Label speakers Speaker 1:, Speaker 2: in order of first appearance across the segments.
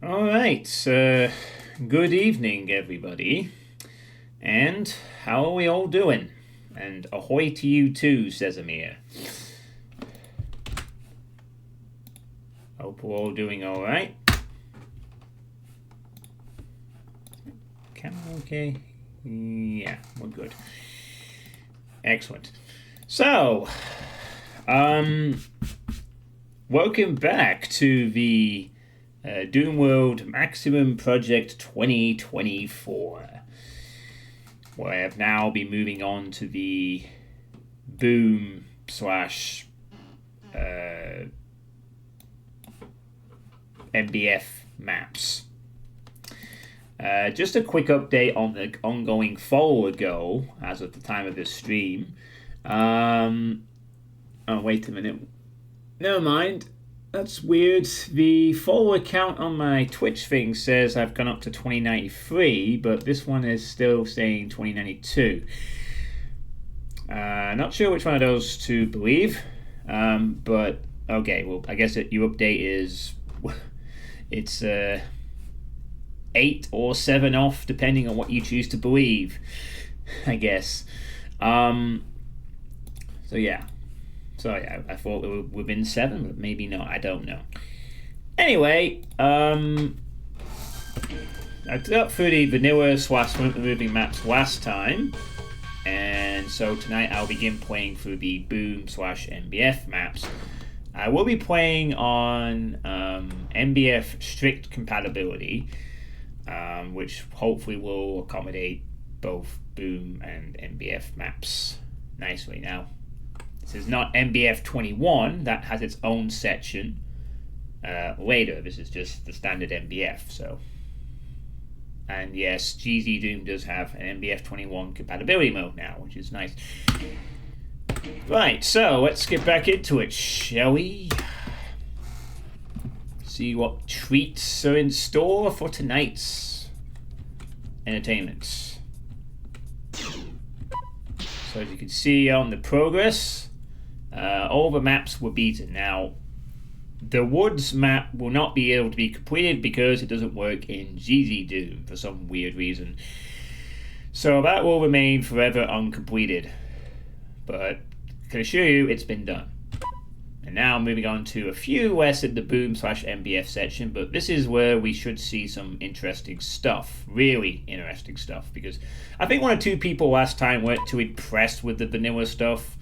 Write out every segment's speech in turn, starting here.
Speaker 1: All right. Good evening, everybody. And how are we all doing? And ahoy to you too, says Amir. Hope we're all doing all right. Camera okay? Yeah, we're good. Excellent. So, welcome back to the Doomworld Maximum Project 2024. Where I have now been moving on to the Boom slash MBF maps. Just a quick update on the ongoing follower goal as of the time of this stream. Oh, wait a minute. Never mind. That's weird. The follower count on my Twitch thing says I've gone up to 2093, but this one is still saying 2092. Not sure which one of those to believe, but okay. Well, I guess your update is it's 8 or 7 off, depending on what you choose to believe, I guess. So yeah. Sorry, I thought we were within 7, but maybe not. I don't know. Anyway, I got through the vanilla slash moving maps last time, and so tonight I'll begin playing through the Boom slash MBF maps. I will be playing on MBF strict compatibility, which hopefully will accommodate both Boom and MBF maps nicely. Now, this is not MBF 21, that has its own section later. This is just the standard MBF. So, and yes, GZ Doom does have an MBF 21 compatibility mode now, which is nice. Right, so let's get back into it, shall we? See what treats are in store for tonight's entertainment. So as you can see on the progress, all the maps were beaten. Now, the Woods map will not be able to be completed because it doesn't work in GZ Doom for some weird reason. So that will remain forever uncompleted. But I can assure you it's been done. And now moving on to a few less in the Boom slash MBF section, but this is where we should see some interesting stuff. Really interesting stuff. Because I think 1 or 2 people last time weren't too impressed with the vanilla stuff.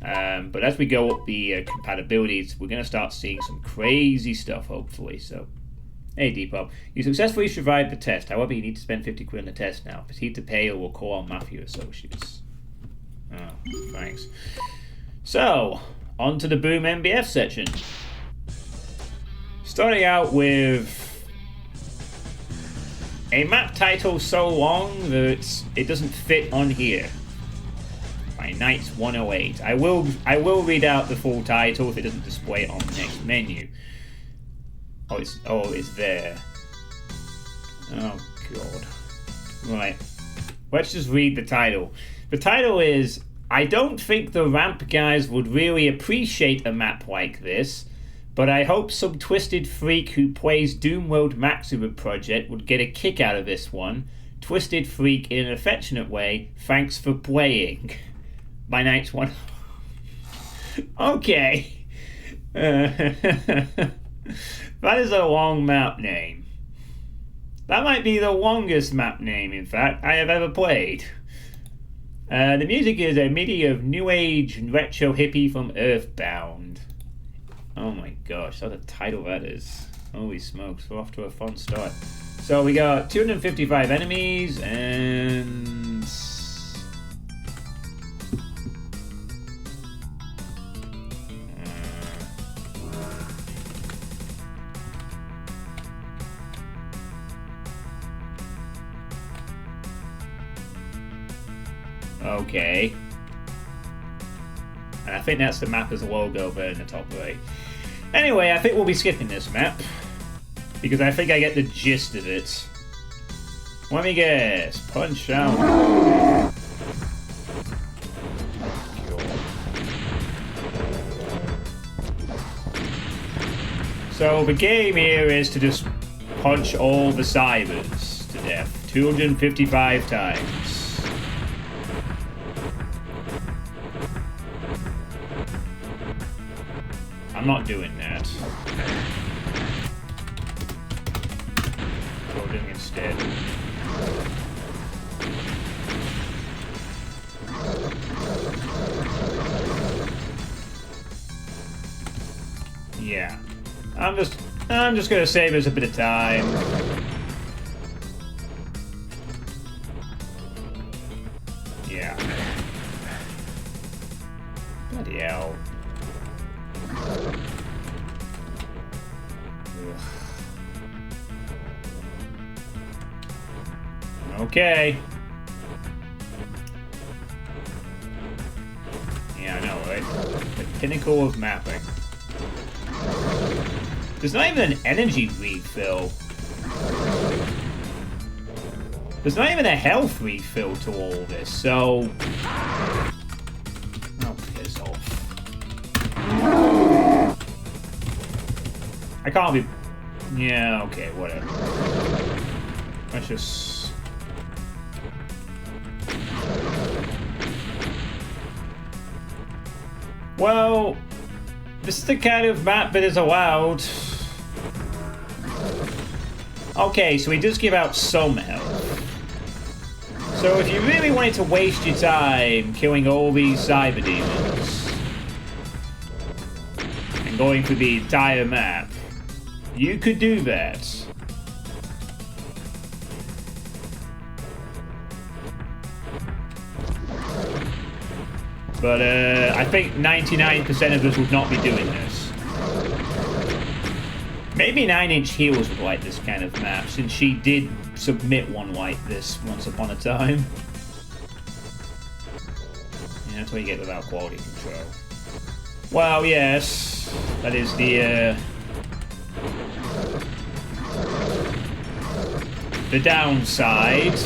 Speaker 1: But as we go up the compatibilities, we're going to start seeing some crazy stuff, hopefully. So, hey Depop, you successfully survived the test. However, you need to spend 50 quid on the test now. Proceed to pay or we'll call on Mafia Associates. Oh, thanks. So, on to the Boom MBF section. Starting out with a map title so long that it doesn't fit on here. By Knights 108. I will read out the full title if it doesn't display it on the next menu. Oh, it's there. Oh god. Right. Let's just read the title. The title is, I don't think the ramp guys would really appreciate a map like this, but I hope some twisted freak who plays Doomworld Maximum Project would get a kick out of this one. Twisted freak in an affectionate way. Thanks for playing. By Knights 1. Okay. That is a long map name. That might be the longest map name, in fact, I have ever played. The music is a MIDI of New Age and Retro Hippie from Earthbound. Oh my gosh, what a title that is. Holy smokes, we're off to a fun start. So we got 255 enemies and... Okay. And I think that's the map as a logo there in the top right. Anyway, I think we'll be skipping this map. Because I think I get the gist of it. Let me guess. Punch Out. So the game here is to just punch all the cybers to death 255 times. I'm not doing that. What we're doing instead. Yeah. I'm just gonna save us a bit of time. Yeah. Bloody hell. Ugh. Okay. Yeah, I know, right? The pinnacle of mapping. There's not even an energy refill. There's not even a health refill to all this, so... Oh, piss off. I can't be... Yeah, okay, whatever. Let's just... Well... This is the kind of map that is allowed. Okay, so he does give out some health. So if you really wanted to waste your time killing all these cyber demons and going through the entire map, you could do that. But I think 99% of us would not be doing this. Maybe 9 Inch Heels would like this kind of map, since she did submit one like this once upon a time. Yeah, that's what you get without quality control. Well, yes, that is the downside.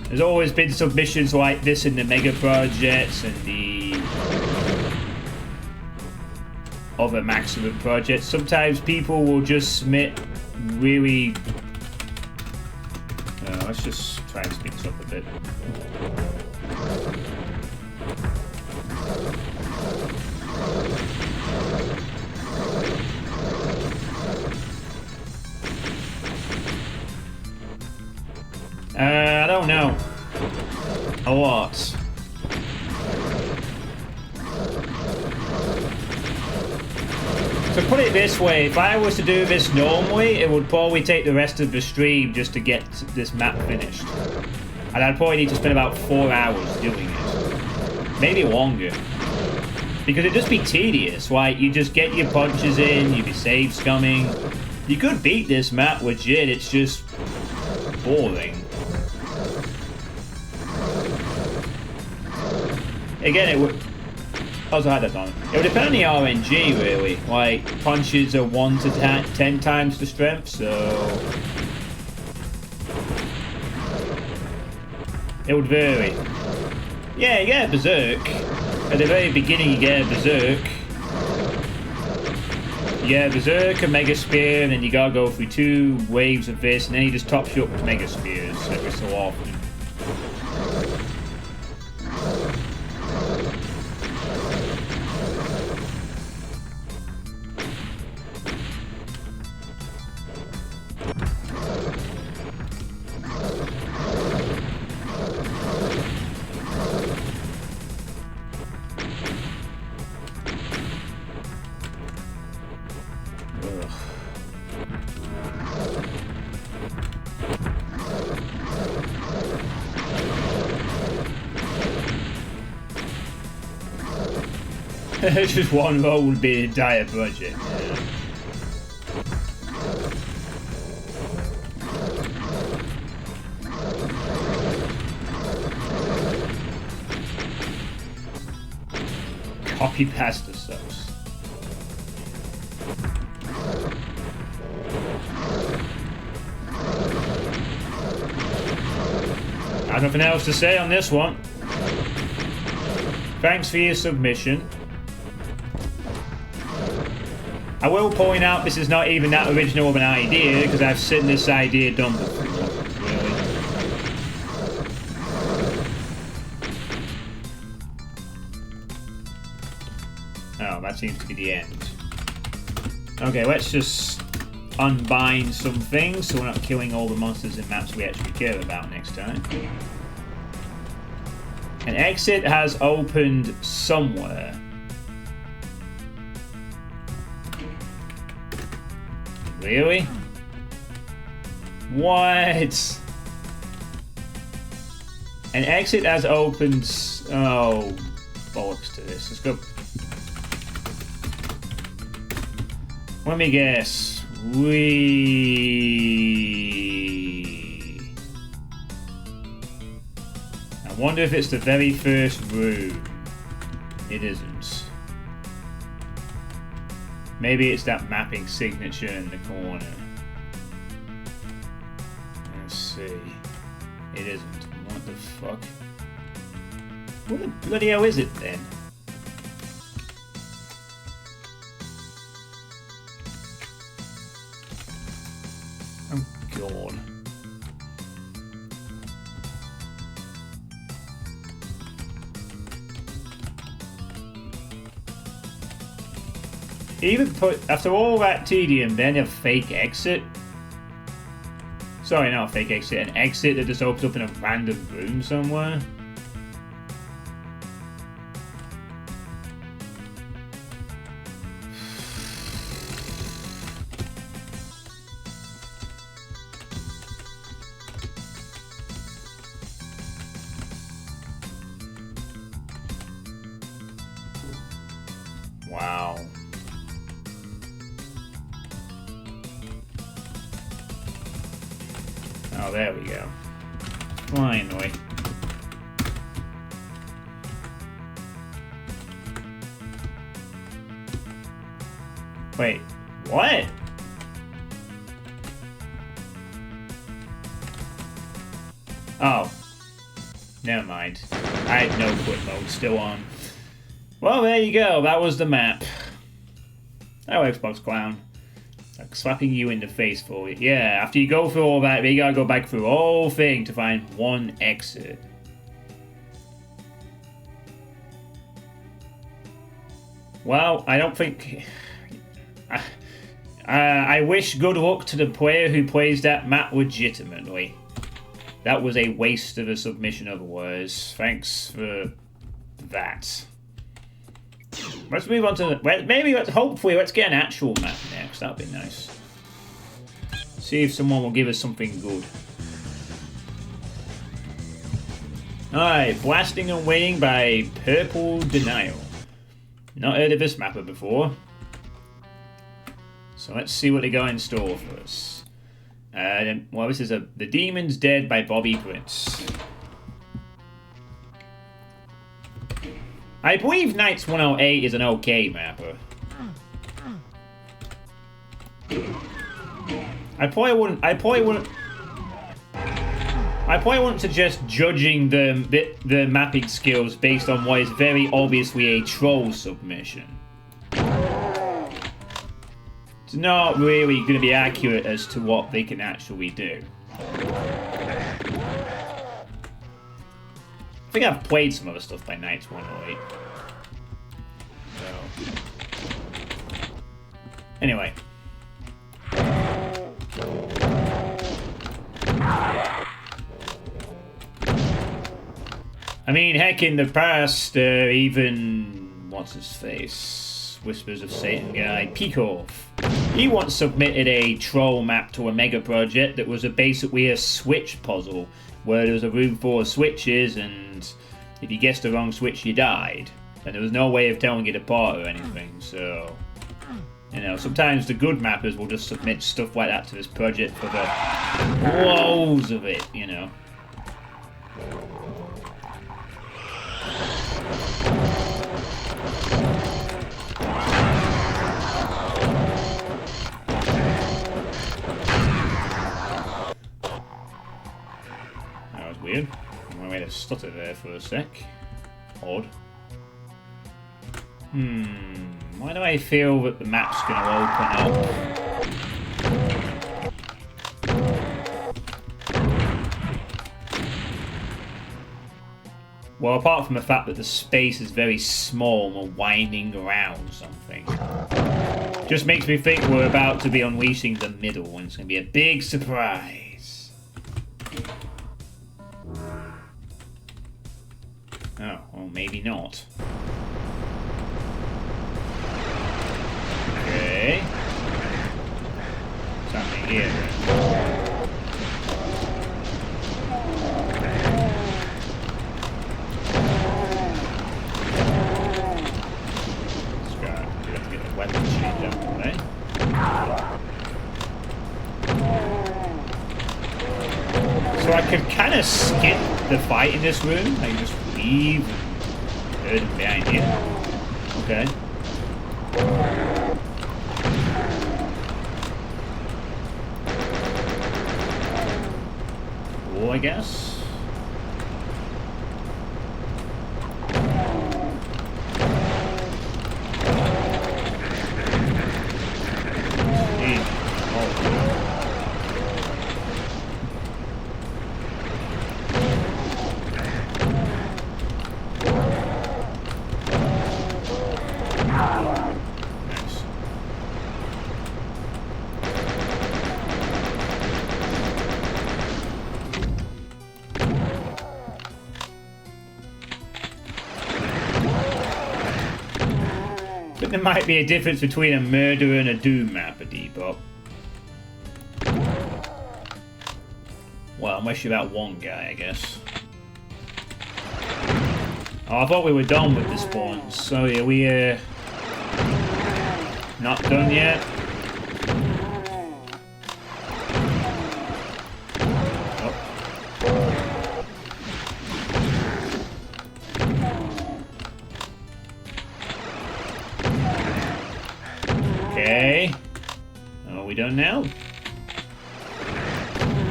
Speaker 1: There's always been submissions like this in the mega projects and the other maximum projects. Sometimes people will just submit really... let's just try and speed this up a bit. I don't know. A lot. So put it this way, if I was to do this normally, it would probably take the rest of the stream just to get this map finished. And I'd probably need to spend about 4 hours doing it. Maybe longer. Because it'd just be tedious. Like, you just get your punches in, you'd be save scumming. You could beat this map legit, it's just boring. Again, it would... Also had that on. It would depend on the RNG, really. Like, punches are 1 to 10 times the strength, so... It would vary. Yeah, you get a Berserk. At the very beginning, you get a Berserk. You get a Berserk, a Mega Spear, and then you gotta go through 2 waves of this, and then he just tops you up with Mega Spears every so often. Just one roll would be an entire budget. Yeah. Copy pasta sauce. I have nothing else to say on this one. Thanks for your submission. I will point out this is not even that original of an idea, because I've seen this idea done before. Really. Oh, that seems to be the end. Okay, let's just unbind some things so we're not killing all the monsters in maps we actually care about next time. An exit has opened somewhere. Really? What? An exit has opened. Oh, bollocks to this. Let's go. Let me guess. I wonder if it's the very first room. It isn't. Maybe it's that mapping signature in the corner. Let's see. It isn't. What the fuck? What the bloody hell is it then? Oh god. Even put after all that tedium, then a fake exit. Sorry, not a fake exit, an exit that just opens up in a random room somewhere. Wow. Oh, there we go. Finally. Wait, what? Oh. Never mind. I had no quit mode still on. Well, there you go. That was the map. Oh, Xbox Clown. Like slapping you in the face for it. Yeah, after you go through all that, you gotta go back through the whole thing to find one exit. Well, I don't think... I wish good luck to the player who plays that map legitimately. That was a waste of a submission otherwise. Thanks for that. Let's move on to hopefully let's get an actual map next. That'd be nice. See if someone will give us something good. Alright, Blasting and Waiting by Purple Denial. Not heard of this mapper before. So let's see what they got in store for us. Well, this is The Demon's Dead by Bobby Prince. I believe Knights 108 is an okay mapper. I probably wouldn't suggest judging the mapping skills based on what is very obviously a troll submission. It's not really going to be accurate as to what they can actually do. I think I've played some other stuff by Knights 108. So. Anyway. I mean, heck, in the past, even... What's his face? Whispers of Satan guy, Peakoff. He once submitted a troll map to a mega project that was basically a switch puzzle, where there was a room full of switches, and if you guessed the wrong switch, you died. And there was no way of telling it apart or anything, so... You know, sometimes the good mappers will just submit stuff like that to this project for the loads of it, you know. Weird. I made a stutter there for a sec. Odd. Why do I feel that the map's going to open up? Well, apart from the fact that the space is very small and we're winding around something. Just makes me think we're about to be unleashing the middle and it's going to be a big surprise. Oh, well, maybe not. Okay. What's happening here? So I could kind of skip the fight in this room. I can just leave and hurt him behind here. Okay. Cool, I guess. There might be a difference between a murder and a Doom map, a debug. Well, unless you're that one guy, I guess. Oh, I thought we were done with the spawns. So yeah, we not done yet. Okay. Are we done now?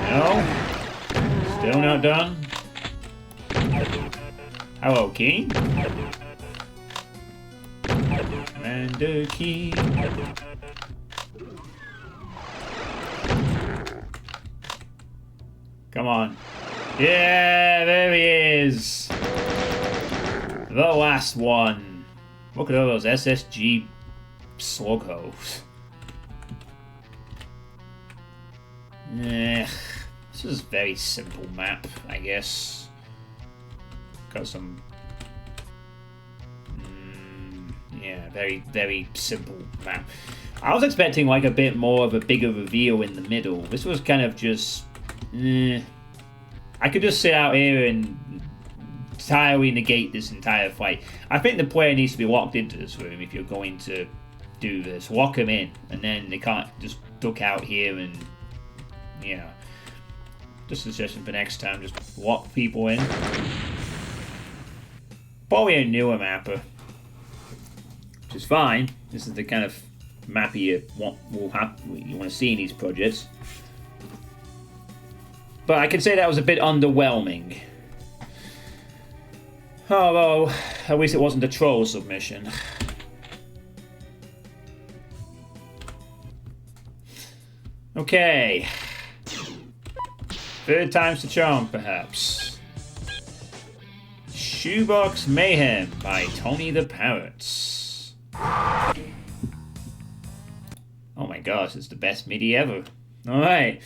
Speaker 1: No. Still not done. Hello, King. Commander King. Come on. Yeah, there he is. The last one. Look at all those SSG slug holes. This is a very simple map, I guess. Got some... yeah, very simple map. I was expecting like a bit more of a bigger reveal in the middle. This was kind of just... I could just sit out here and entirely negate this entire fight. I think the player needs to be locked into this room if you're going to do this. Lock them in, and then they can't just duck out here and, you know. Just a suggestion for next time, just lock people in. Probably a newer mapper, which is fine. This is the kind of mapper you want to see in these projects. But I can say that was a bit underwhelming. Although, at least it wasn't a troll submission. Okay. Third time's the charm, perhaps. Shoebox Mayhem by Tony the Parrots. Oh my gosh, it's the best MIDI ever. Alright.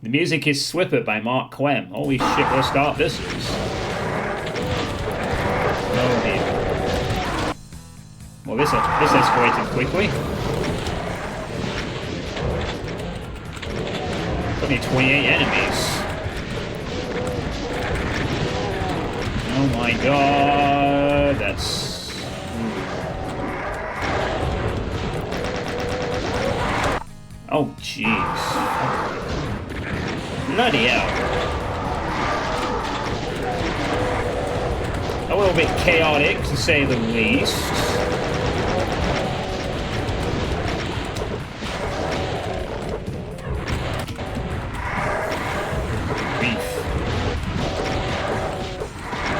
Speaker 1: The music is Swipper by Mark Clem. Holy shit, what a start this is. Oh dear. Well, this escalated quickly. Only 28 enemies. Oh my god, that's... Oh jeez. Bloody hell. A little bit chaotic, to say the least.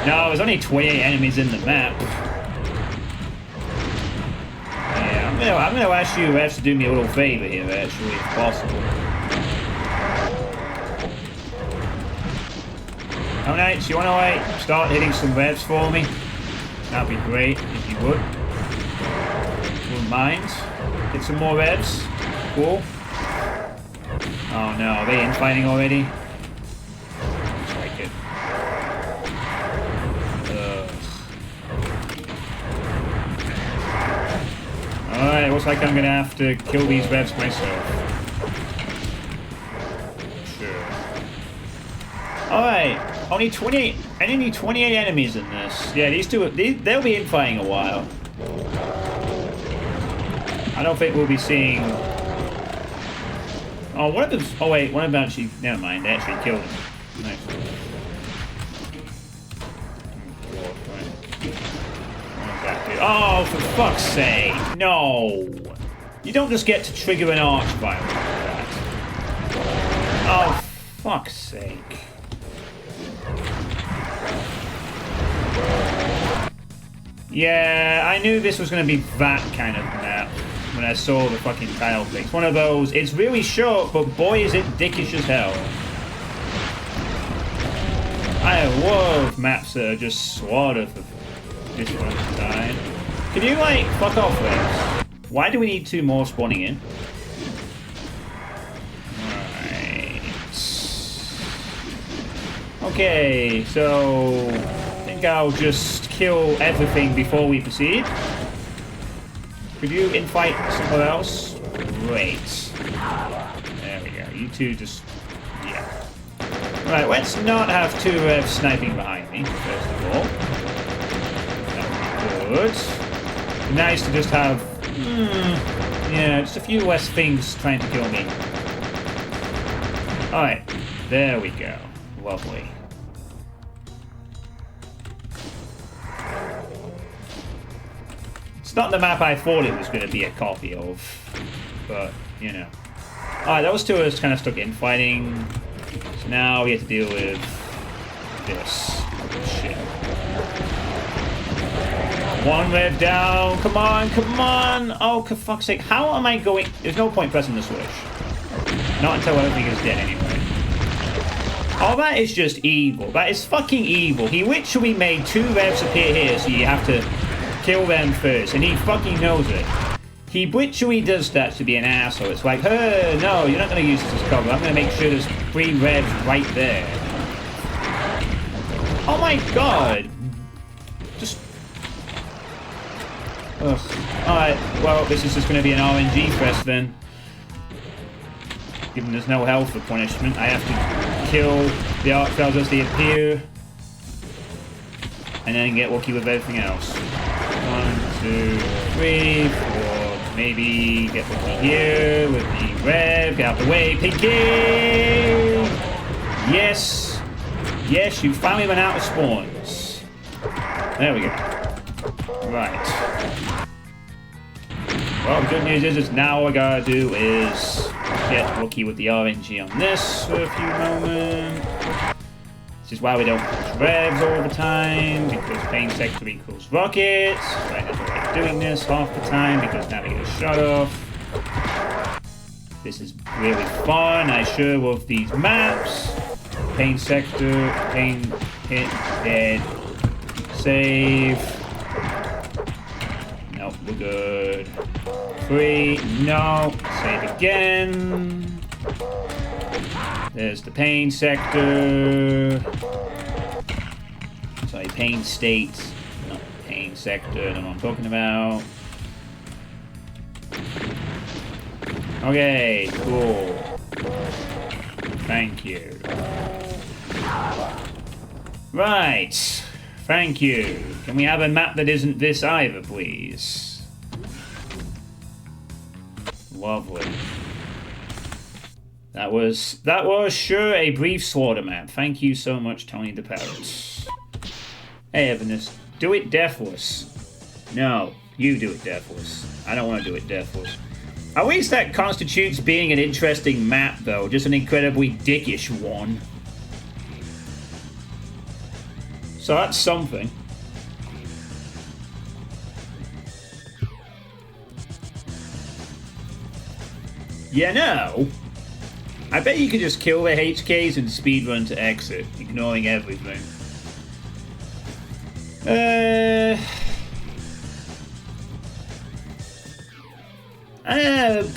Speaker 1: No, there's only 28 enemies in the map. gonna ask you refs to do me a little favor here, actually, if possible. Alright, so you wanna like start hitting some revs for me? That'd be great if you would. Wouldn't mind. Hit some more revs. Cool. Oh no, are they infighting already? Looks like it. Alright, looks like I'm gonna have to kill these revs myself. Sure. Alright, only 28. I only need 28 enemies in this. Yeah, these two, they'll be infighting a while. I don't think we'll be seeing. Oh, one of them. Oh wait, one of them actually. Never mind. They actually killed him. Nice. Oh, for fuck's sake! No, you don't just get to trigger an archvile like that. Oh, fuck's sake! Yeah, I knew this was going to be that kind of map when I saw the fucking tile things. One of those, it's really short, but boy is it dickish as hell. I love maps that are just slaughtered for this one time. Can you, like, fuck off this? Why do we need 2 more spawning in? Alright. Okay, so I think I'll just kill everything before we proceed. Could you infight somewhere else? Great. There we go. You two just... yeah. Right, let's not have 2 revs sniping behind me, first of all. That would be good. Nice to just have... yeah, just a few less things trying to kill me. Alright, there we go. Lovely. It's not the map I thought it was going to be a copy of, but, you know. Alright, those 2 are just kind of stuck in fighting. So now we have to deal with this shit. 1 rev down. Come on, come on. Oh, for fuck's sake. How am I going? There's no point pressing the switch. Not until everything is dead anyway. Oh, that is just evil. That is fucking evil. He literally made 2 revs appear here, so you have to kill them first, and he fucking knows it. He literally does that to be an asshole. It's like, hey, no, you're not going to use this as cover. I'm going to make sure there's 3 revs right there. Oh my god. Just... ugh. Alright, well, this is just going to be an RNG fest then. Given there's no health for punishment, I have to kill the archviles as they appear. And then get lucky with everything else. 1, 2, 3, 4. Maybe get lucky here with the rev. Get out the way. Pinky! Yes! Yes, you finally went out of spawns. There we go. Right. Well, the good news is now all I gotta do is get lucky with the RNG on this for a few moments. This is why we don't push revs all the time, because pain sector equals rockets. So I have to like doing this half the time because now we get a shut off. This is really fun. I sure love these maps. Pain sector, pain hit, dead, save. Nope, we're good. 3, no, save again. There's the pain sector. Sorry, pain state. Not pain sector, I don't know what I'm talking about. Okay, cool. Thank you. Right. Thank you. Can we have a map that isn't this either, please? Lovely. That was sure a brief slaughter map. Thank you so much, Tony the Parrot. Hey, Evanus, do it deathless. No, you do it deathless. I don't want to do it deathless. At least that constitutes being an interesting map, though. Just an incredibly dickish one. So that's something. Yeah, no. I bet you could just kill the HKs and speedrun to exit, ignoring everything.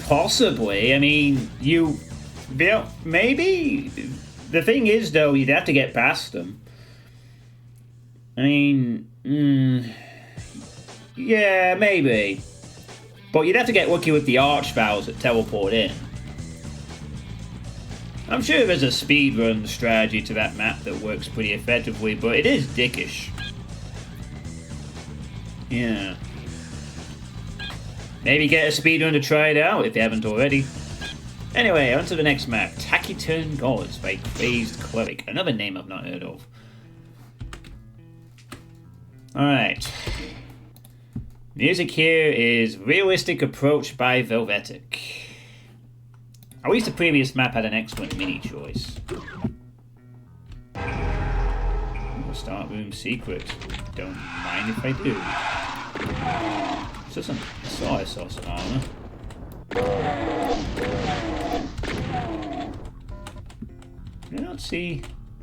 Speaker 1: Possibly. I mean, maybe. The thing is, though, you'd have to get past them. I mean, yeah, maybe. But you'd have to get lucky with the archvowels that teleport in. I'm sure there's a speedrun strategy to that map that works pretty effectively, but it is dickish. Yeah. Maybe get a speedrun to try it out if you haven't already. Anyway, on to the next map. Taciturn Gods by Crazed Cleric. Another name I've not heard of. Alright. Music here is Realistic Approach by Velvetic. At least the previous map had an excellent mini choice. Start room secret. Don't mind if I do. So I saw some armor. I don't see.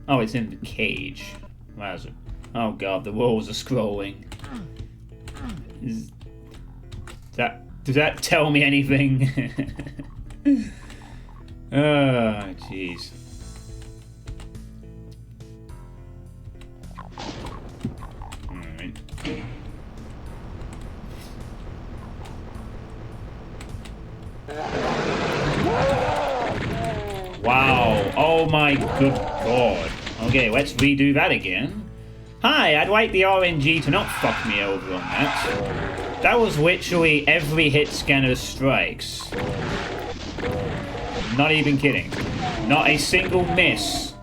Speaker 1: Oh, it's in the cage. Where is it? Oh god, the walls are scrolling. Does that tell me anything? Oh, jeez. Alright. Wow. Oh my good god. Okay, let's redo that again. Hi, I'd like the RNG to not fuck me over on that. That was literally every hit scanner strikes. Not even kidding. Not a single miss.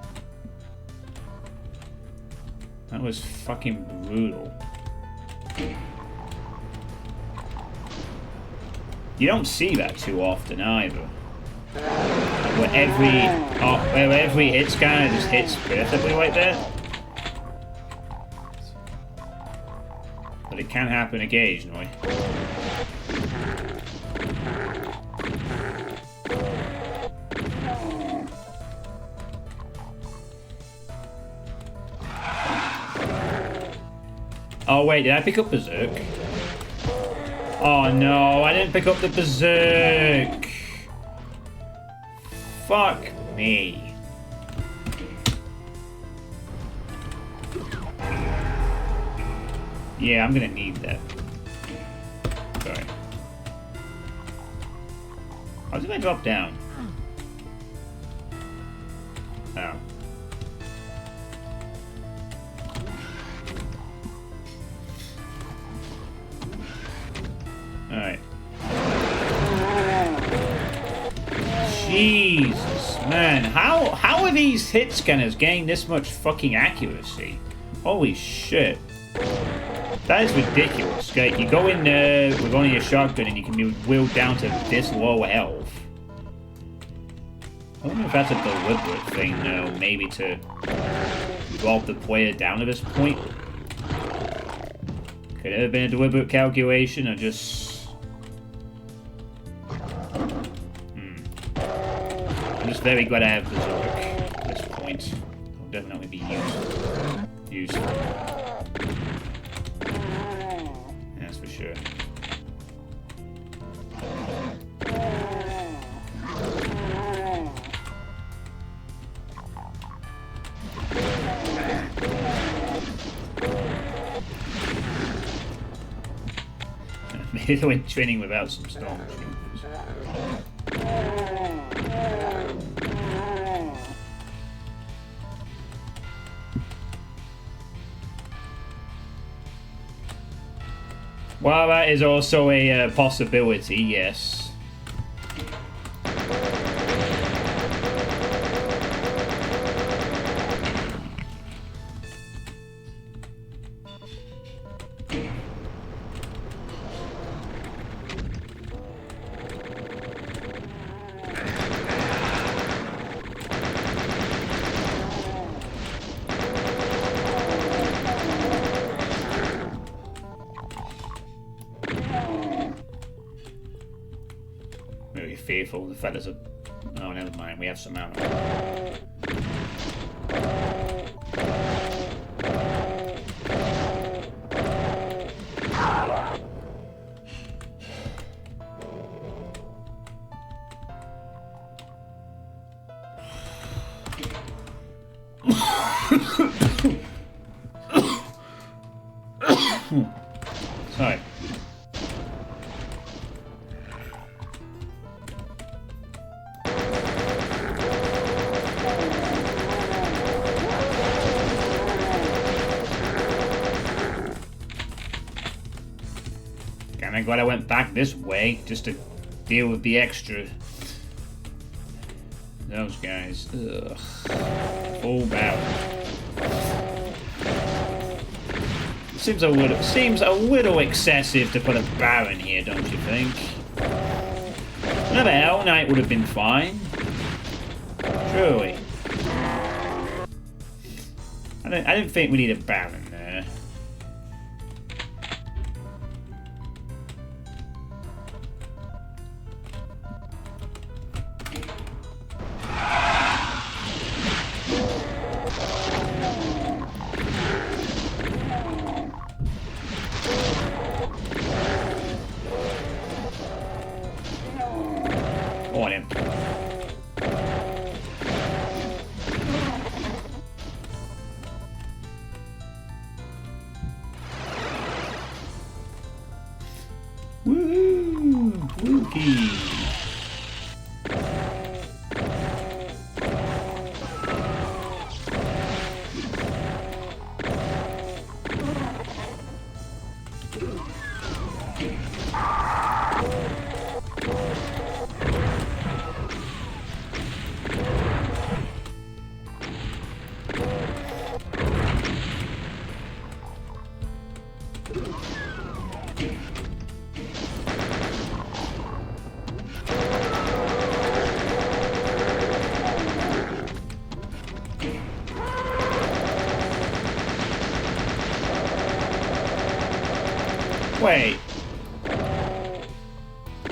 Speaker 1: That was fucking brutal. You don't see that too often either. Where every hit scanner just hits perfectly like that. But it can happen occasionally. Oh wait, did I pick up Berserk? Oh no, I didn't pick up the Berserk. Fuck me. Yeah, I'm gonna need that. Sorry. How did I drop down? Oh. Alright. Jesus, man. How are these hit scanners getting this much fucking accuracy? Holy shit. That is ridiculous. Okay, you go in there with only a shotgun and you can be wheeled down to this low health. I wonder if that's a deliberate thing, though. Maybe to drop the player down to this point. Could it have been a deliberate calculation or just... I'm just very glad I have Berserk at this point. It'll definitely be useful. That's for sure. Maybe I went training without some stormtroopers. Well, that is also a possibility, yes. careful, the feathers are... Oh, never mind, we have some ammo. Sorry. I'm glad I went back this way just to deal with the extra. Those guys. Ugh. Full barrel. Seems a little excessive to put a Baron here, don't you think? Another Hell Knight would have been fine. Surely. I didn't think we need a Baron there. On him. Woo! Wookie! Wait.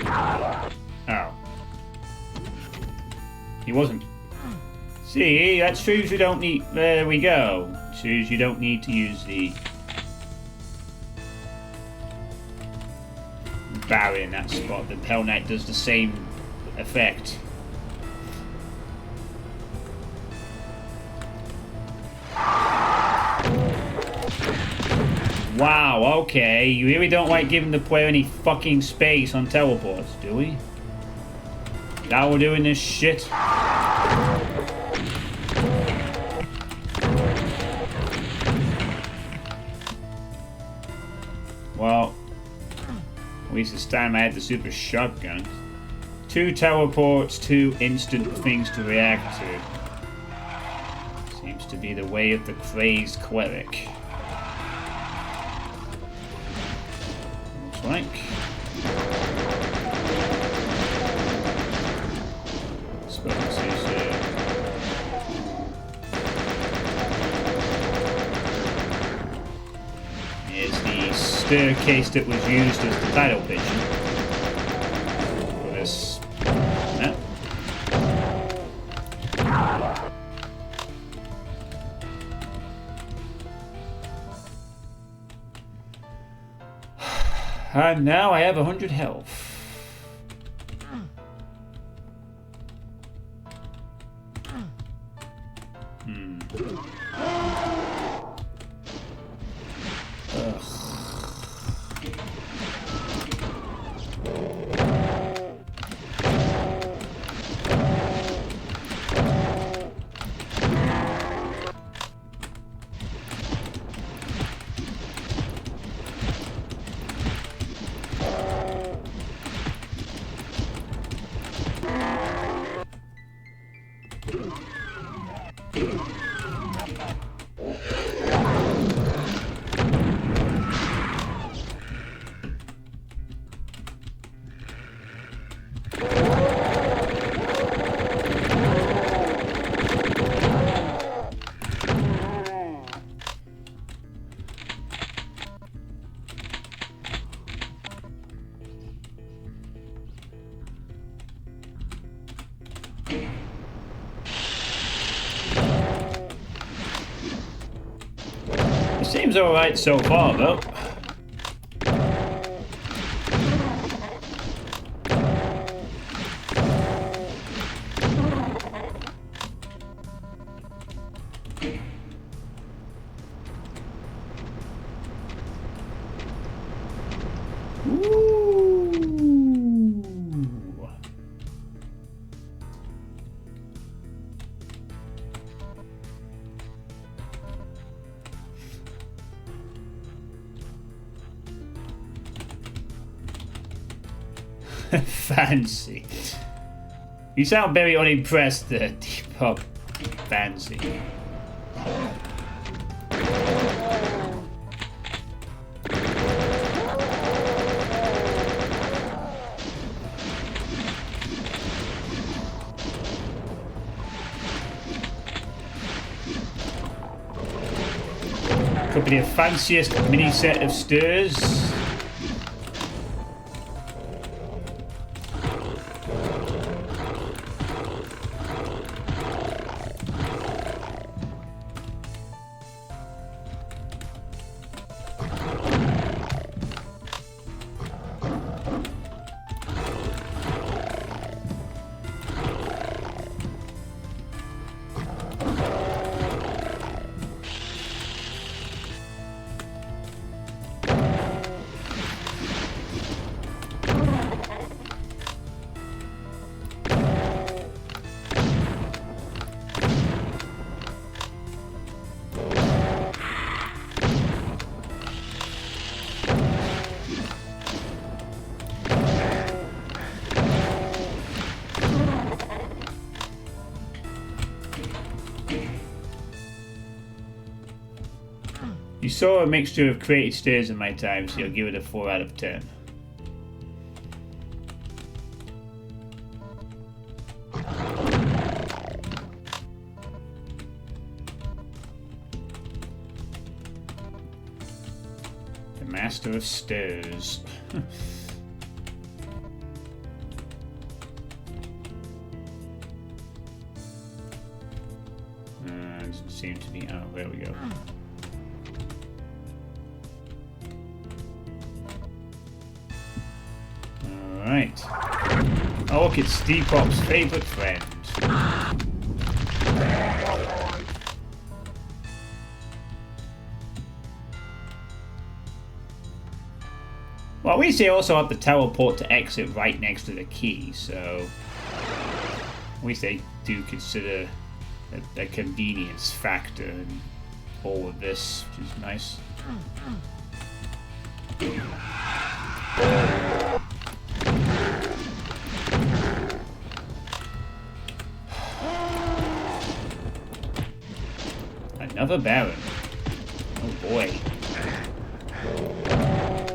Speaker 1: Oh. He wasn't. See, that shows you don't need... There we go. Shows you don't need to use the... Barrier in that spot. The Hell Knight does the same effect. Wow, okay. You really don't like giving the player any fucking space on teleports, do we? Now we're doing this shit. Well, at least this time I had the super shotgun. 2 teleports, 2 instant things to react to. Seems to be the way of the crazed cleric. Looks like. Suppose this is here's the staircase that was used as the title picture for this map. And now I have 100 health. Seems alright so far, though. Fancy. You sound very unimpressed there, Depop. Fancy. Could be the fanciest mini set of stairs. You saw a mixture of created stairs in my time, so you'll give it a 4 out of 10. The Master of Stairs. Doesn't seem to be. Oh, there we go. Right. Oh, look, it's Depop's favourite friend. Well, at least they also have the teleport to exit right next to the key, so at least they do consider a convenience factor in all of this, which is nice. Another Baron. Oh boy.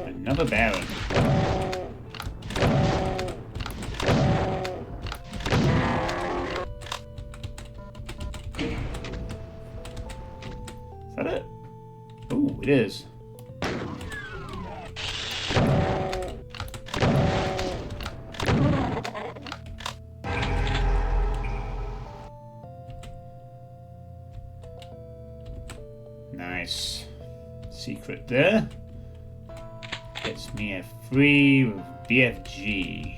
Speaker 1: Another Baron. Is that it? Ooh, it is. Nice. Secret there. Gets me a free BFG.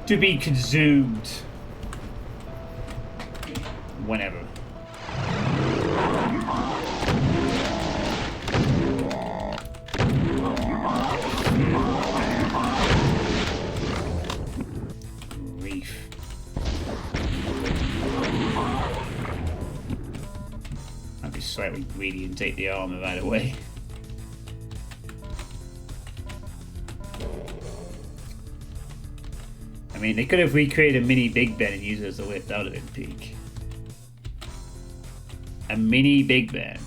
Speaker 1: To be consumed. Whenever. Reef. I'd be slightly greedy and take the armor right away. I mean, they could have recreated a mini Big Ben and used it as a lift. That would have been peak. A mini Big Ben.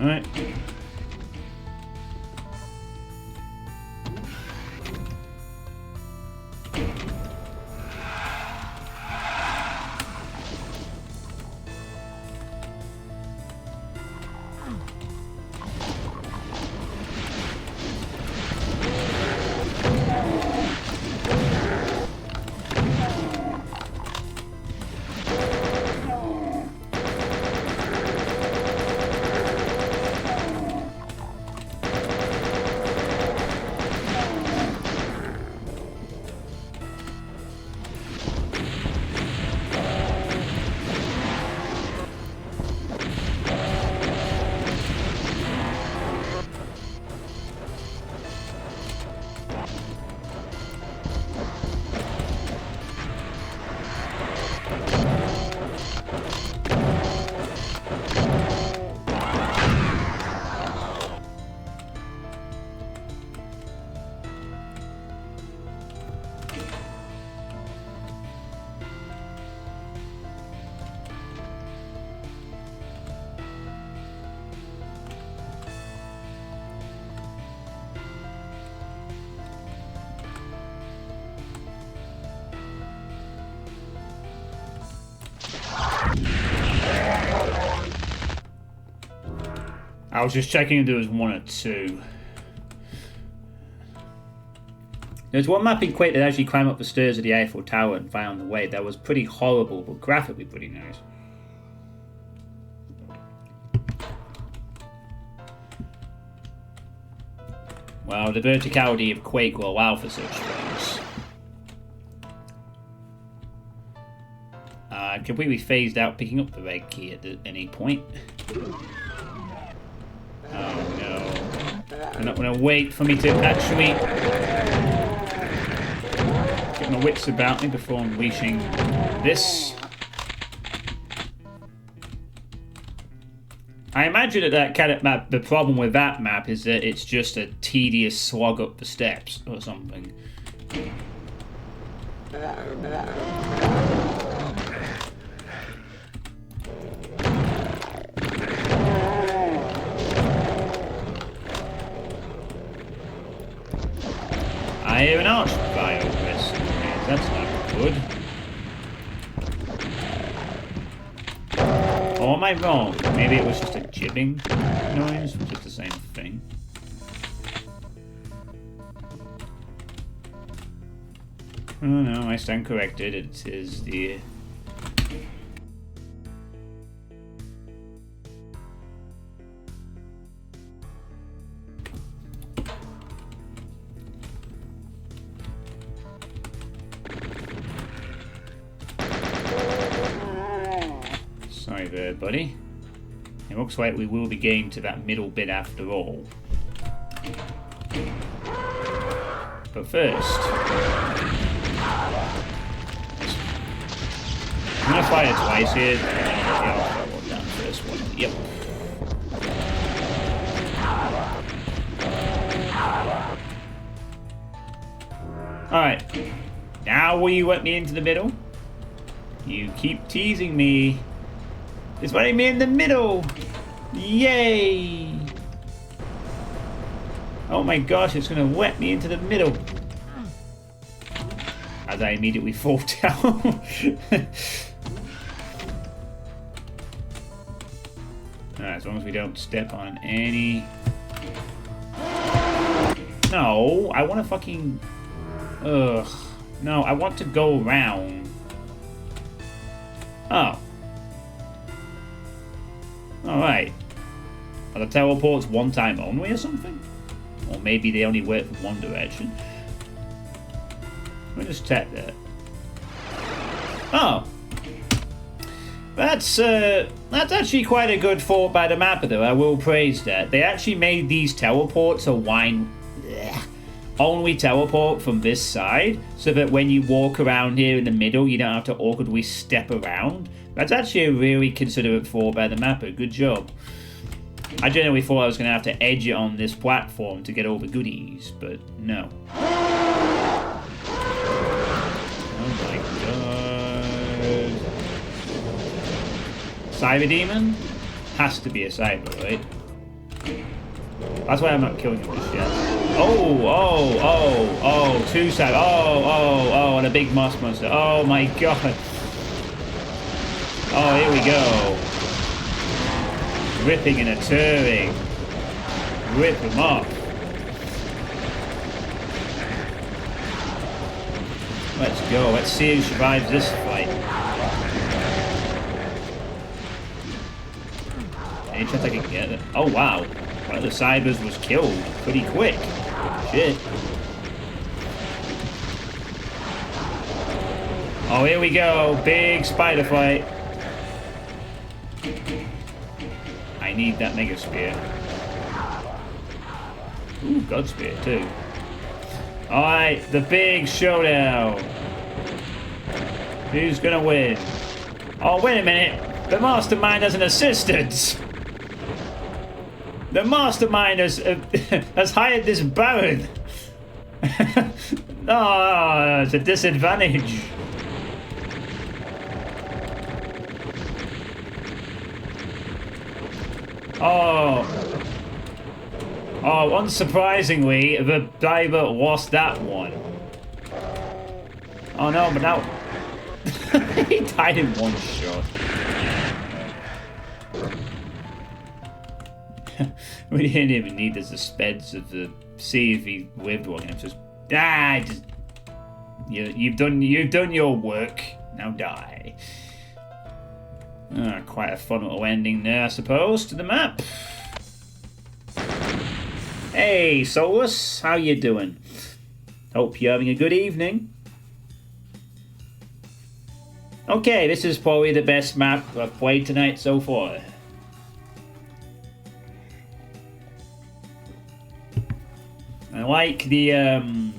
Speaker 1: Alright. I was just checking if there was 1 or 2. There's one map in Quake that actually climbed up the stairs of the Eiffel Tower and found the way. That was pretty horrible, but graphically pretty nice. Well, the verticality of Quake will allow for such things. I completely phased out picking up the red key at any point. Oh no. They're not going to wait for me to actually get my wits about me before unleashing this. I imagine that kind of map, the problem with that map is that it's just a tedious slog up the steps or something. I hear an arch fire over this. That's not good. Or am I wrong? Maybe it was just a jibbing noise, which is the same thing. Oh no, I stand corrected. It is the... Sorry there, buddy. It looks like we will be getting to that middle bit after all. But first... I'm gonna fire twice here. Yeah, I'll go down first one. Yep. Alright. Now will you let me into the middle? You keep teasing me. It's letting me in the middle! Yay! Oh my gosh, it's gonna let me into the middle. As I immediately fall down. Alright, as long as we don't step on any... No, I want to fucking... Ugh. No, I want to go around. Oh. Alright. Are the teleports one time only or something? Or maybe they only work from one direction? Let me just check that. Oh. That's actually quite a good thought by the mapper though, I will praise that. They actually made these teleports a only teleport from this side, so that when you walk around here in the middle, you don't have to awkwardly step around. That's actually a really considerate thought by the mapper. Good job. I generally thought I was going to have to edge it on this platform to get all the goodies, but no. Oh my god. Cyber Demon? Has to be a cyber, right? That's why I'm not killing him just yet. Oh, two sides. Oh, and a big moss monster. Oh my god. Oh, here we go. Ripping and a tearing. Rip him off. Let's go. Let's see who survives this fight. Any chance I can get it? Oh wow. One of the cybers was killed pretty quick. Shit. Oh, here we go. Big spider fight. I need that mega spear. Ooh, God spear too. Alright, the big showdown. Who's gonna win? Oh, wait a minute. The mastermind has an assistant. The mastermind has hired this Baron. Oh, it's a disadvantage. Oh, unsurprisingly, the diver lost that one. Oh no, but now he died in one shot. We didn't even need the suspense of the see if he lived long enough. You've done your work. Now die. Quite a fun little ending there, I suppose, to the map. Hey, Solus, how you doing? Hope you're having a good evening. Okay, this is probably the best map I've played tonight so far. I like the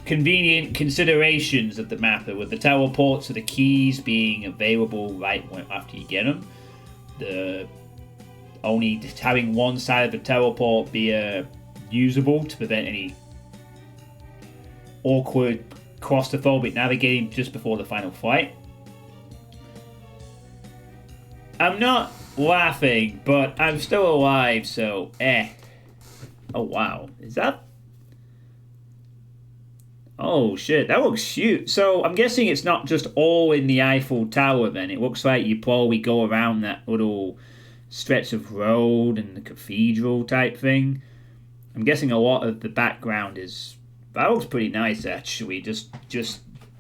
Speaker 1: convenient considerations of the map, with the teleports or the keys being available right after you get them. The only having one side of the teleport be usable to prevent any awkward claustrophobic navigating just before the final fight. I'm not laughing, but I'm still alive, so Oh wow, is that? Oh shit, that looks huge. So I'm guessing it's not just all in the Eiffel Tower then. It looks like you probably go around that little stretch of road and the cathedral type thing. I'm guessing a lot of the background is... That looks pretty nice actually, just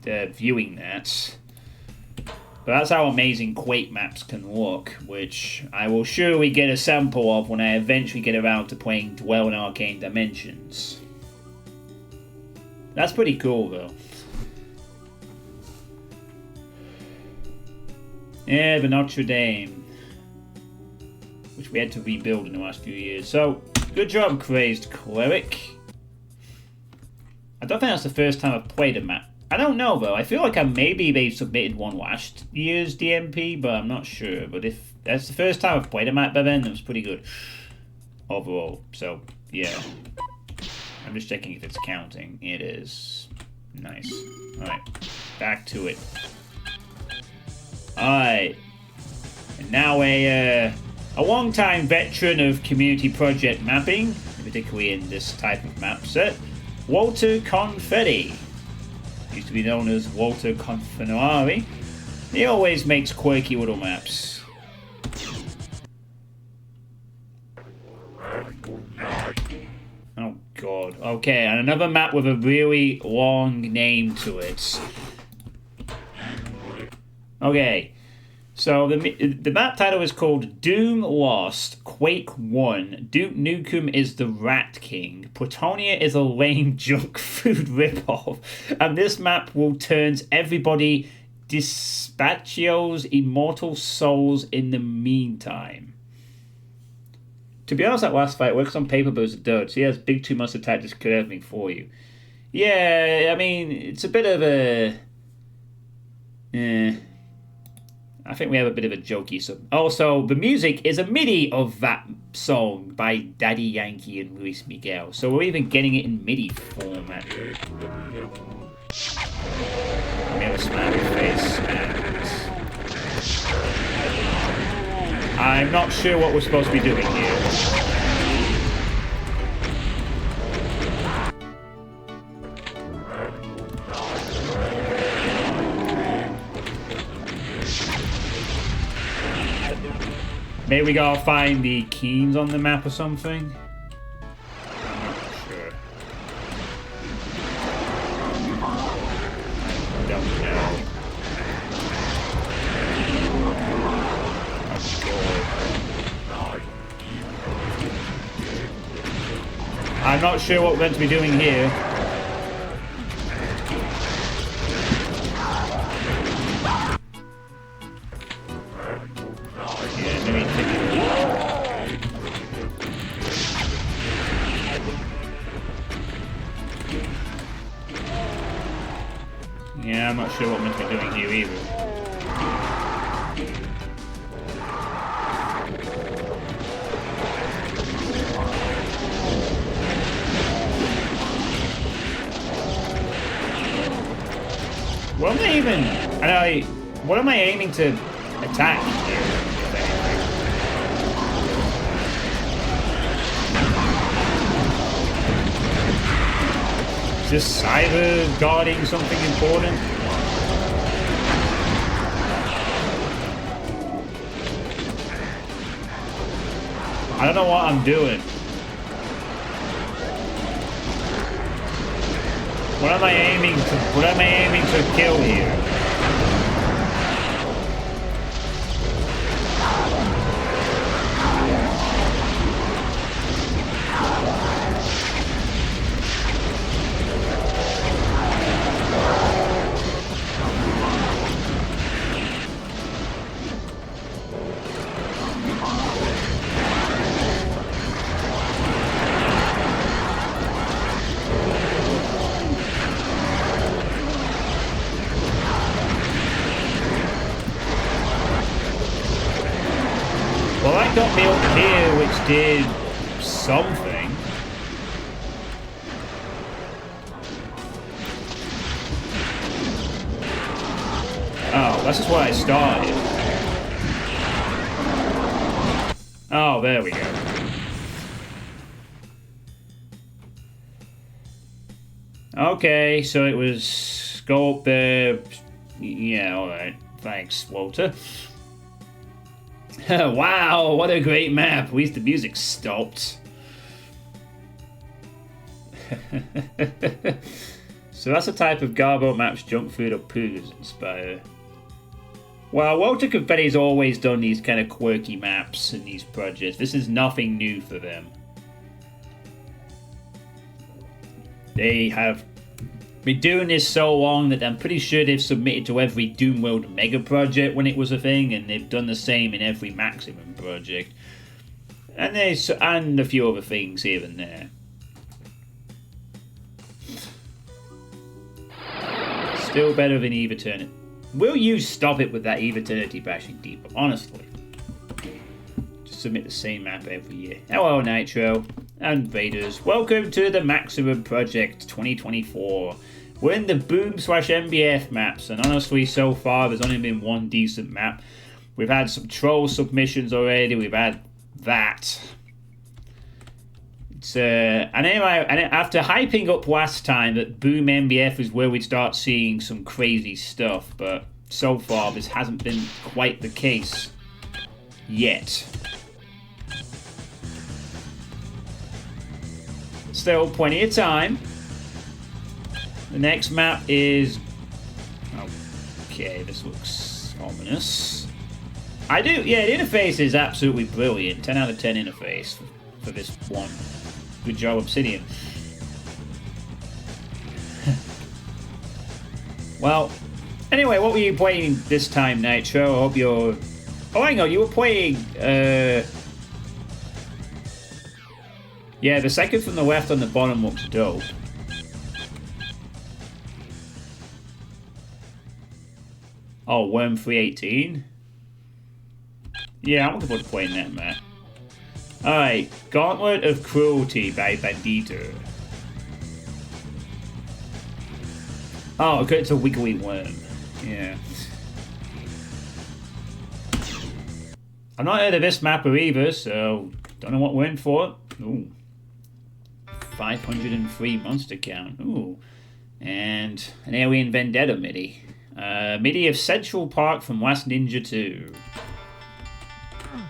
Speaker 1: viewing that. But that's how amazing Quake maps can look, which I will surely get a sample of when I eventually get around to playing Dwell in Arcane Dimensions. That's pretty cool though. Yeah, the Notre Dame, which we had to rebuild in the last few years. So, good job, Crazed Cleric. I don't think that's the first time I've played a map. I don't know though. I feel like maybe they submitted one last year's DMP, but I'm not sure. But if that's the first time I've played a map by then, it was pretty good overall. So yeah, I'm just checking if it's counting. It is. Nice. All right, back to it. All right, and now a long-time veteran of community project mapping, particularly in this type of map set, Walter Confetti. Used to be known as Walter Confinari. He always makes quirky little maps. Oh god. Okay, and another map with a really long name to it. Okay, so the map title is called Doom Lost, Quake 1, Duke Nukem is the Rat King, Plutonium is a lame junk food ripoff, and this map will turn everybody Dispatchio's immortal souls in the meantime. To be honest, that last fight works on paper but it's a dud, so he has big 2 monster type just cut everything for you. Yeah, I mean, it's a bit of a... I think we have a bit of a jokey song. Also, the music is a MIDI of that song by Daddy Yankee and Luis Miguel. So we're even getting it in MIDI format. We have a smiley face. And I'm not sure what we're supposed to be doing here. Maybe we gotta find the keys on the map or something. I'm not sure. Don't know. I'm not sure what we're meant to be doing here. Yeah, I'm not sure what we're meant to be doing here either. What am I even... what am I aiming to attack here? Is this cyber guarding something important? I don't know what I'm doing. What am I aiming to kill here? Well, that got me up here, which did something. Oh, this is where I started. Oh, there we go. Okay, so it was go up there. Yeah, alright. Thanks, Walter. Wow, what a great map. At least the music stopped. So that's the type of Garbo maps junk food or poos inspire. Well, Walter Confetti's always done these kind of quirky maps in these projects. This is nothing new for them. They have been doing this so long that I'm pretty sure they've submitted to every Doomworld mega project when it was a thing, and they've done the same in every Maximum project. And a few other things here and there. Still better than Eve Eternity. Will you stop it with that Eve Eternity bashing deeper? Honestly. Just submit the same map every year. Hello, Nitro and Vaders. Welcome to the Maximum Project 2024. We're in the Boom/MBF maps, and honestly, so far, there's only been one decent map. We've had some troll submissions already. We've had that. And anyway, after hyping up last time that Boom MBF is where we'd start seeing some crazy stuff, but so far this hasn't been quite the case yet. Still plenty of time. The next map is... Okay, this looks ominous. Yeah, the interface is absolutely brilliant. 10 out of 10 interface for this one. Good job, Obsidian. Well, anyway, what were you playing this time, Nitro? I hope you're... Oh, hang on, you were playing... Yeah, the second from the left on the bottom looks dope. Oh, Worm 318? Yeah, I'm looking forward to playing that, man. Alright, Gauntlet of Cruelty by Bandito. Oh, okay, it's a wiggly worm. Yeah. I've not heard of this mapper either, so don't know what we're in for. Ooh. 503 monster count. Ooh. And an Alien Vendetta MIDI. MIDI of Central Park from Last Ninja 2.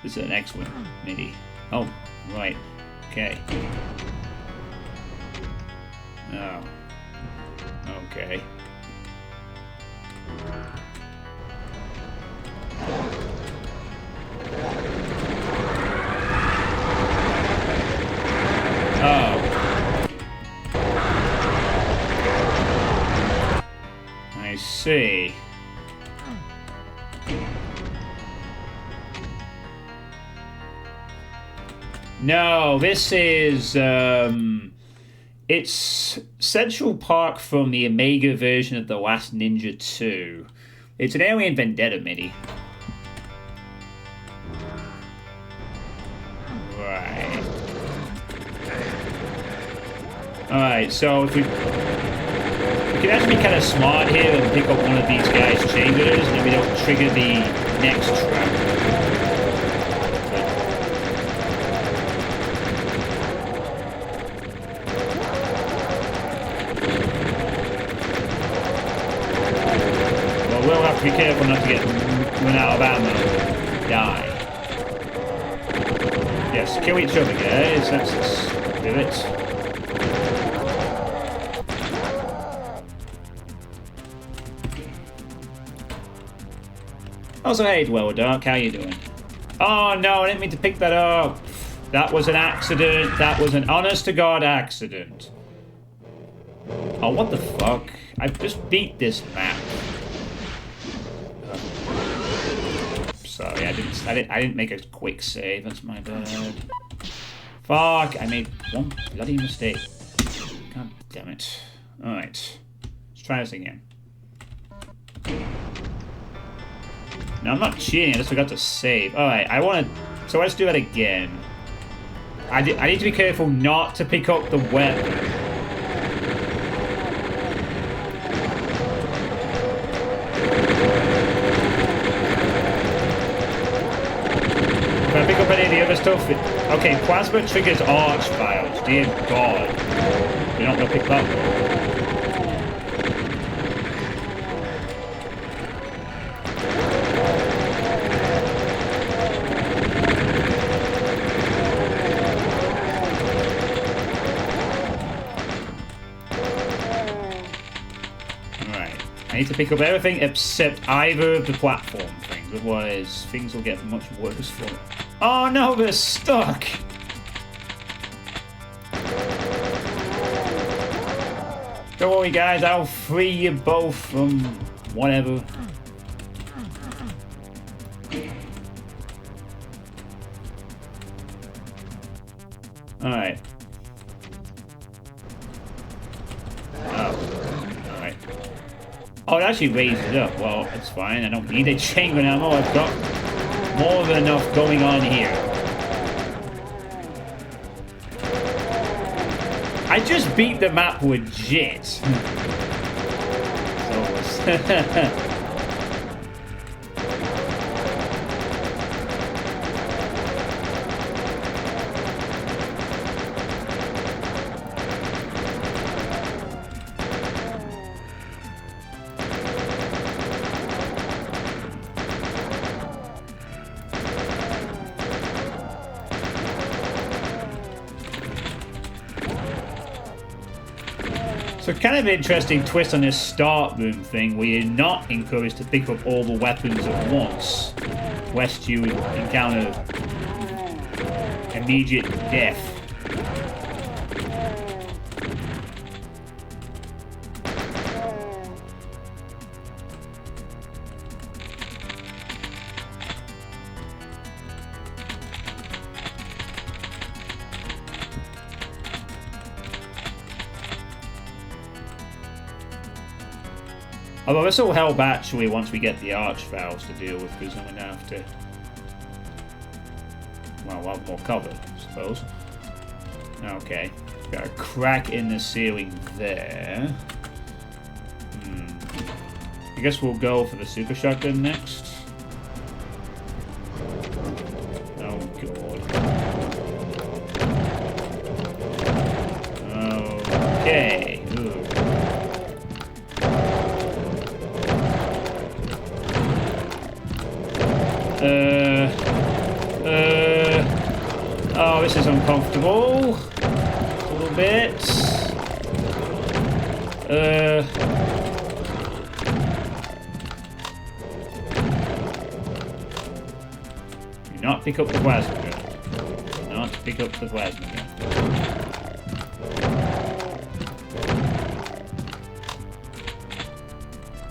Speaker 1: This is the next one, maybe. Oh, right. Okay. Oh. Okay. Oh. I see. No, this is, it's Central Park from the Omega version of The Last Ninja 2. It's an Alien Vendetta mini. Right. Alright, so if we can actually be kind of smart here and pick up one of these guys' chambers, and then we don't trigger the next trap. We'll have to be careful not to get run out of ammo and die. Yes, kill each other, guys. That's the spirit. Also, hey, Dweller Dark, how you doing? Oh no, I didn't mean to pick that up. That was an accident. That was an honest-to-God accident. Oh, what the fuck? I've just beat this map. Sorry, I didn't make a quick save. That's my bad. Fuck! I made one bloody mistake. God damn it! All right, let's try this again. No, I'm not cheating. I just forgot to save. All right, I want to. So let's do that again. I need to be careful not to pick up the weapon. If I pick up any of the other stuff, okay, plasma triggers arch files. Dear God, you're not gonna pick that up. Alright, I need to pick up everything except either of the platform things, otherwise things will get much worse for it. Oh no, we're stuck! Don't worry guys, I'll free you both from whatever. Alright. Oh. Alright. Oh, it actually raised it up. Well, it's fine. I don't need a chain gun ammo. I've got more than enough going on here. I just beat the map legit. So, So kind of an interesting twist on this start room thing where you're not encouraged to pick up all the weapons at once, lest you encounter immediate death. Although this will help actually once we get the arch valves to deal with, because I'm going to have to, well, we'll have more cover, I suppose. Okay, got a crack in the ceiling there. I guess we'll go for the super shotgun next. Oh god. Okay. Ooh. Oh, this is uncomfortable. A little bit. Do not pick up the plasma gun. Do not pick up the plasma gun.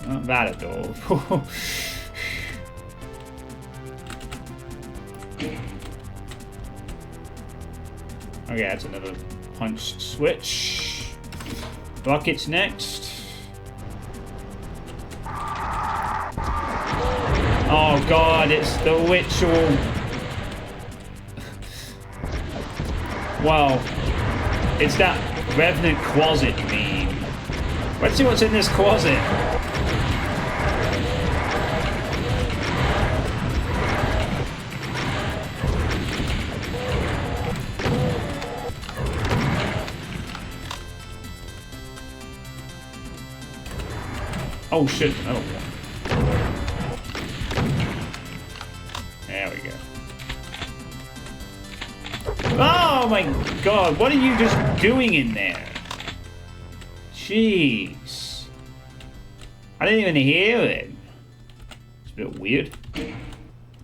Speaker 1: Not that at all. Okay, that's another punch switch. Rockets next. Oh god, it's the ritual. Wow. It's that Revenant closet meme. Let's see what's in this closet. Oh shit, another one. There we go. Oh my god, what are you just doing in there? Jeez. I didn't even hear it. It's a bit weird.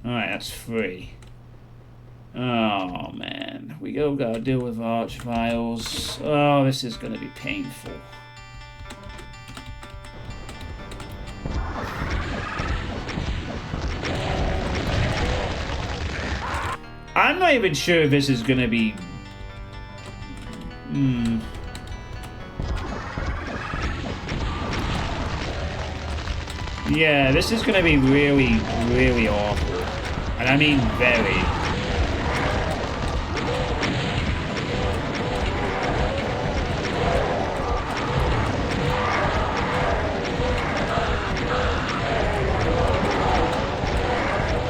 Speaker 1: Alright, that's free. Oh man, we gotta deal with arch files. Oh, this is gonna be painful. I'm not even sure if this is gonna be... Yeah, this is gonna be really, really awful. And I mean very.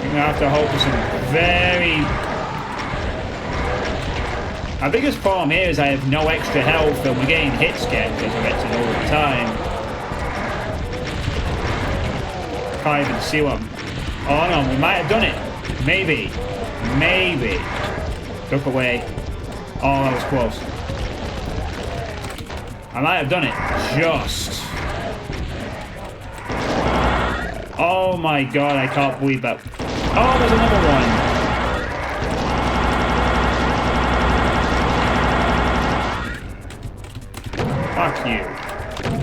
Speaker 1: You're gonna have to hope for some very... Our biggest problem here is I have no extra health and we're getting hit scared because of it all the time. Can't even see what I'm... Oh no, we might have done it. Maybe. Maybe. Look away. Oh, that was close. I might have done it. Just. Oh my god, I can't believe that. Oh, there's another one. Fuck you.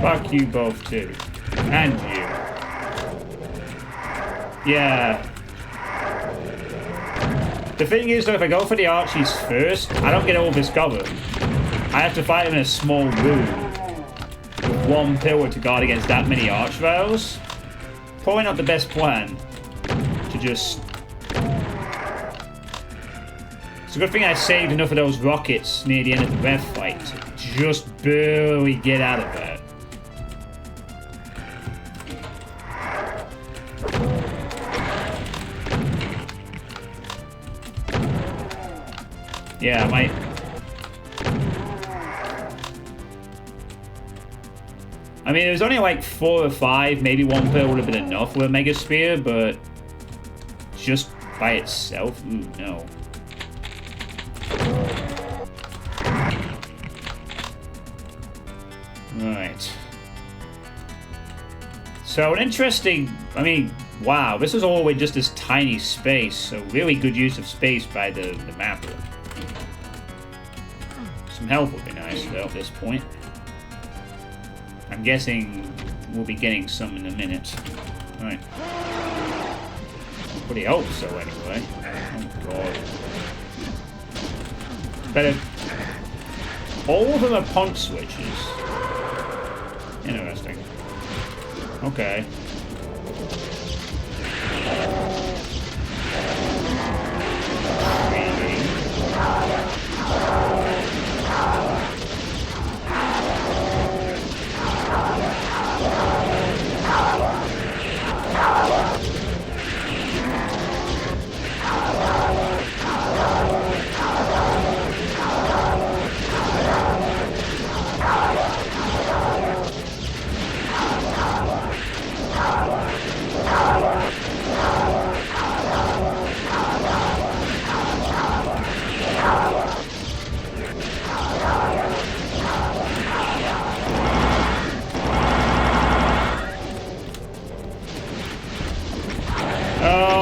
Speaker 1: Fuck you both too. And you. Yeah. The thing is though, if I go for the Archies first, I don't get all this cover. I have to fight them in a small room with one pillar to guard against that many Archviles. Probably not the best plan to just... It's a good thing I saved enough of those rockets near the end of the Rev fight to just barely get out of there. Yeah, I might... I mean, it was only like 4 or 5, maybe one pill would have been enough with a Mega Spear, but just by itself, ooh, no. Right. So an interesting, I mean, wow, this is all with just this tiny space, so really good use of space by the mapper. Some health would be nice though at this point. I'm guessing we'll be getting some in a minute. Right. Pretty hope so anyway. Oh god. Better. All of them are punch switches. Interesting. Okay.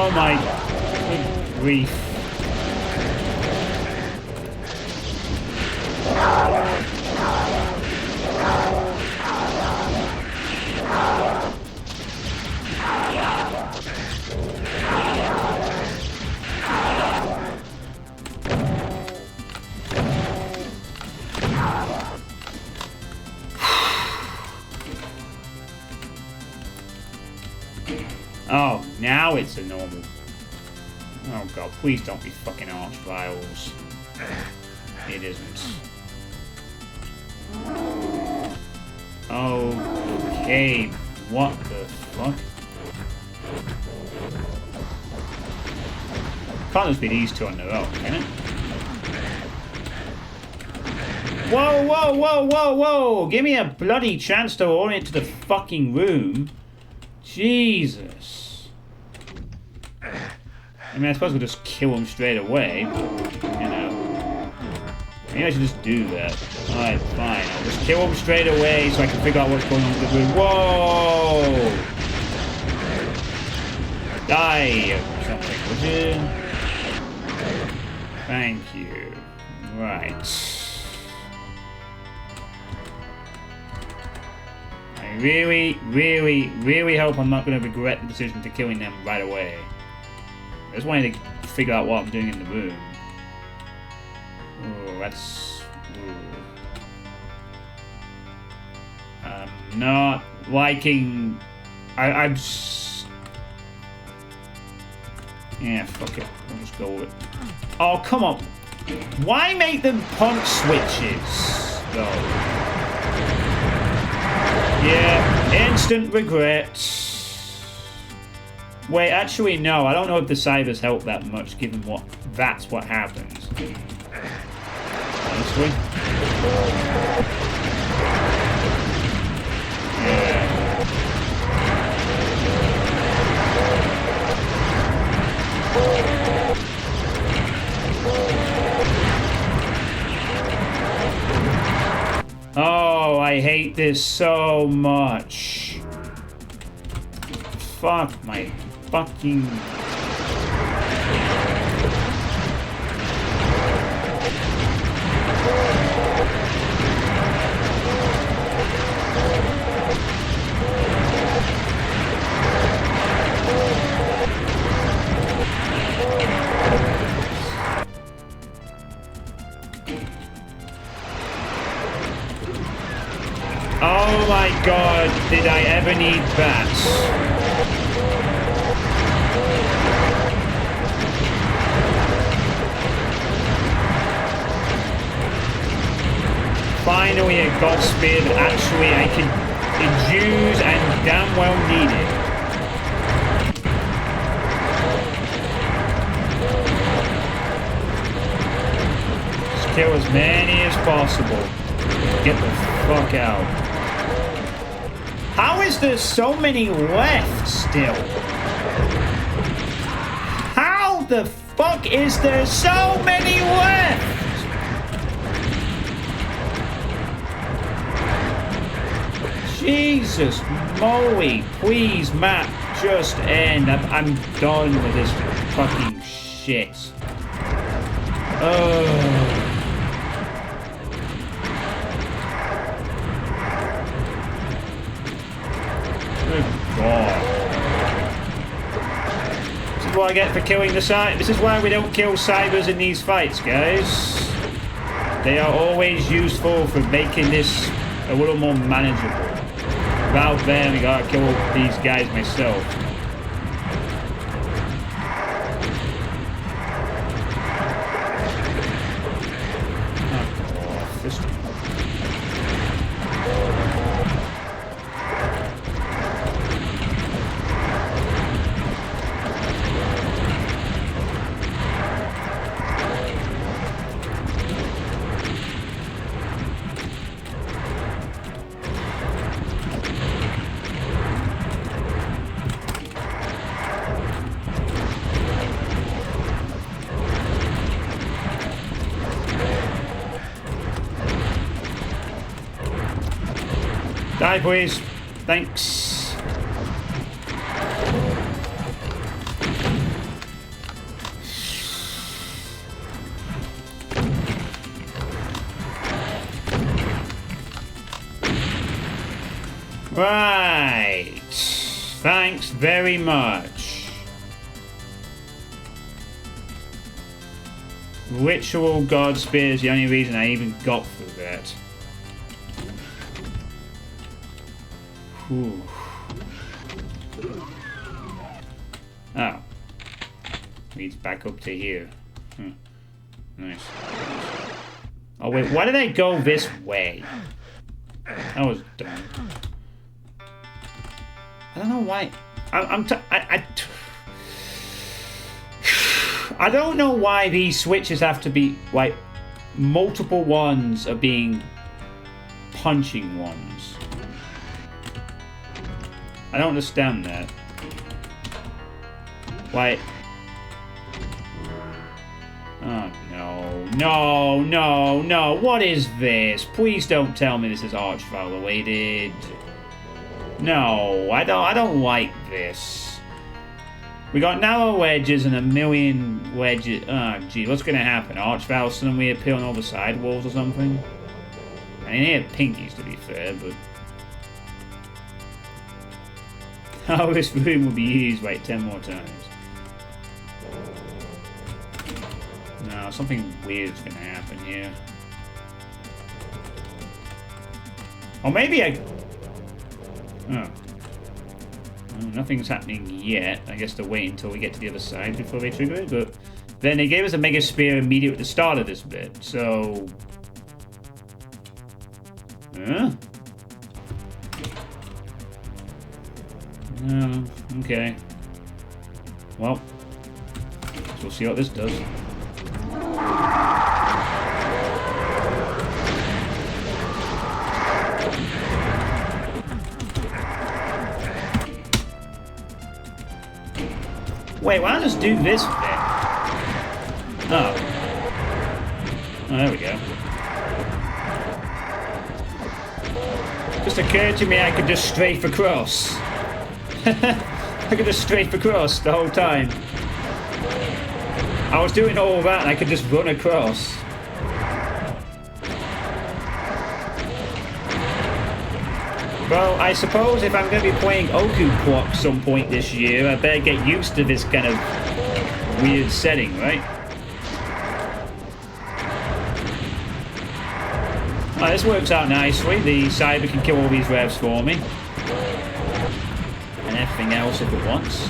Speaker 1: Oh my good grief. Oh, now it's a normal. Oh god, please don't be fucking arch vials. It isn't. Okay, what the fuck? Can't just be these two on their own, can it? Whoa, whoa, whoa, whoa, whoa! Give me a bloody chance to orient to the fucking room. Jesus. I mean, I suppose we'll just kill him straight away. You know. Maybe I should just do that. Alright, fine. I'll just kill him straight away so I can figure out what's going on with the room. Whoa! Die or something, would you? Thank you. Right. I really, really, really hope I'm not going to regret the decision to killing them right away. I just wanted to figure out what I'm doing in the room. Oh, that's... Ooh. I'm not liking... I'm just... Yeah, fuck it. I'll just go with it. Oh, come on. Why make them punch switches, though? Yeah, instant regret. Wait, actually, no. I don't know if the cybers help that much, given that's what happens. Honestly. Yeah. Oh, I hate this so much. Fuck my fucking... Oh my god, did I ever need bats? Finally a god spear that actually I can use and damn well need it. Just kill as many as possible. Get the fuck out. How is there so many left still? How the fuck is there so many left? Jesus moly, please map, just end. I'm done with this fucking shit. Good God. This is what I get for killing the cyber. This is why we don't kill cybers in these fights, guys. They are always useful for making this a little more manageable. Without them, I gotta kill these guys myself. Oh, this... Die, please. Thanks. Right. Thanks very much. Ritual God Spear is the only reason I even got through that. Whew. Oh. Leads back up to here. Nice. Oh wait, why did I go this way? That was dumb. I don't know why. I don't know why these switches have to be like multiple ones are being punching ones. I don't understand that. Why? Oh no, no, no, no, what is this? Please don't tell me this is Archvile related. No, I don't like this. We got narrow wedges and a million wedges. Oh gee, what's gonna happen? Archvile suddenly appear on all the side walls or something? I mean, they have pinkies to be fair, but... Oh, this room will be used like 10 more times. No, something weird's gonna happen here. Or maybe I... Oh. Well, nothing's happening yet. I guess they'll wait until we get to the other side before they trigger it, but... Then they gave us a Mega Spear immediately at the start of this bit, so... Huh? No, okay. Well, we'll see what this does. Wait, why don't I just do this bit? Oh. Oh, there we go. Just occurred to me I could just strafe across. I could just strafe across the whole time. I was doing all that and I could just run across. Well, I suppose if I'm going to be playing Oku Clock some point this year, I better get used to this kind of weird setting, right? Oh, this works out nicely. The cyber can kill all these revs for me. And everything else if it wants.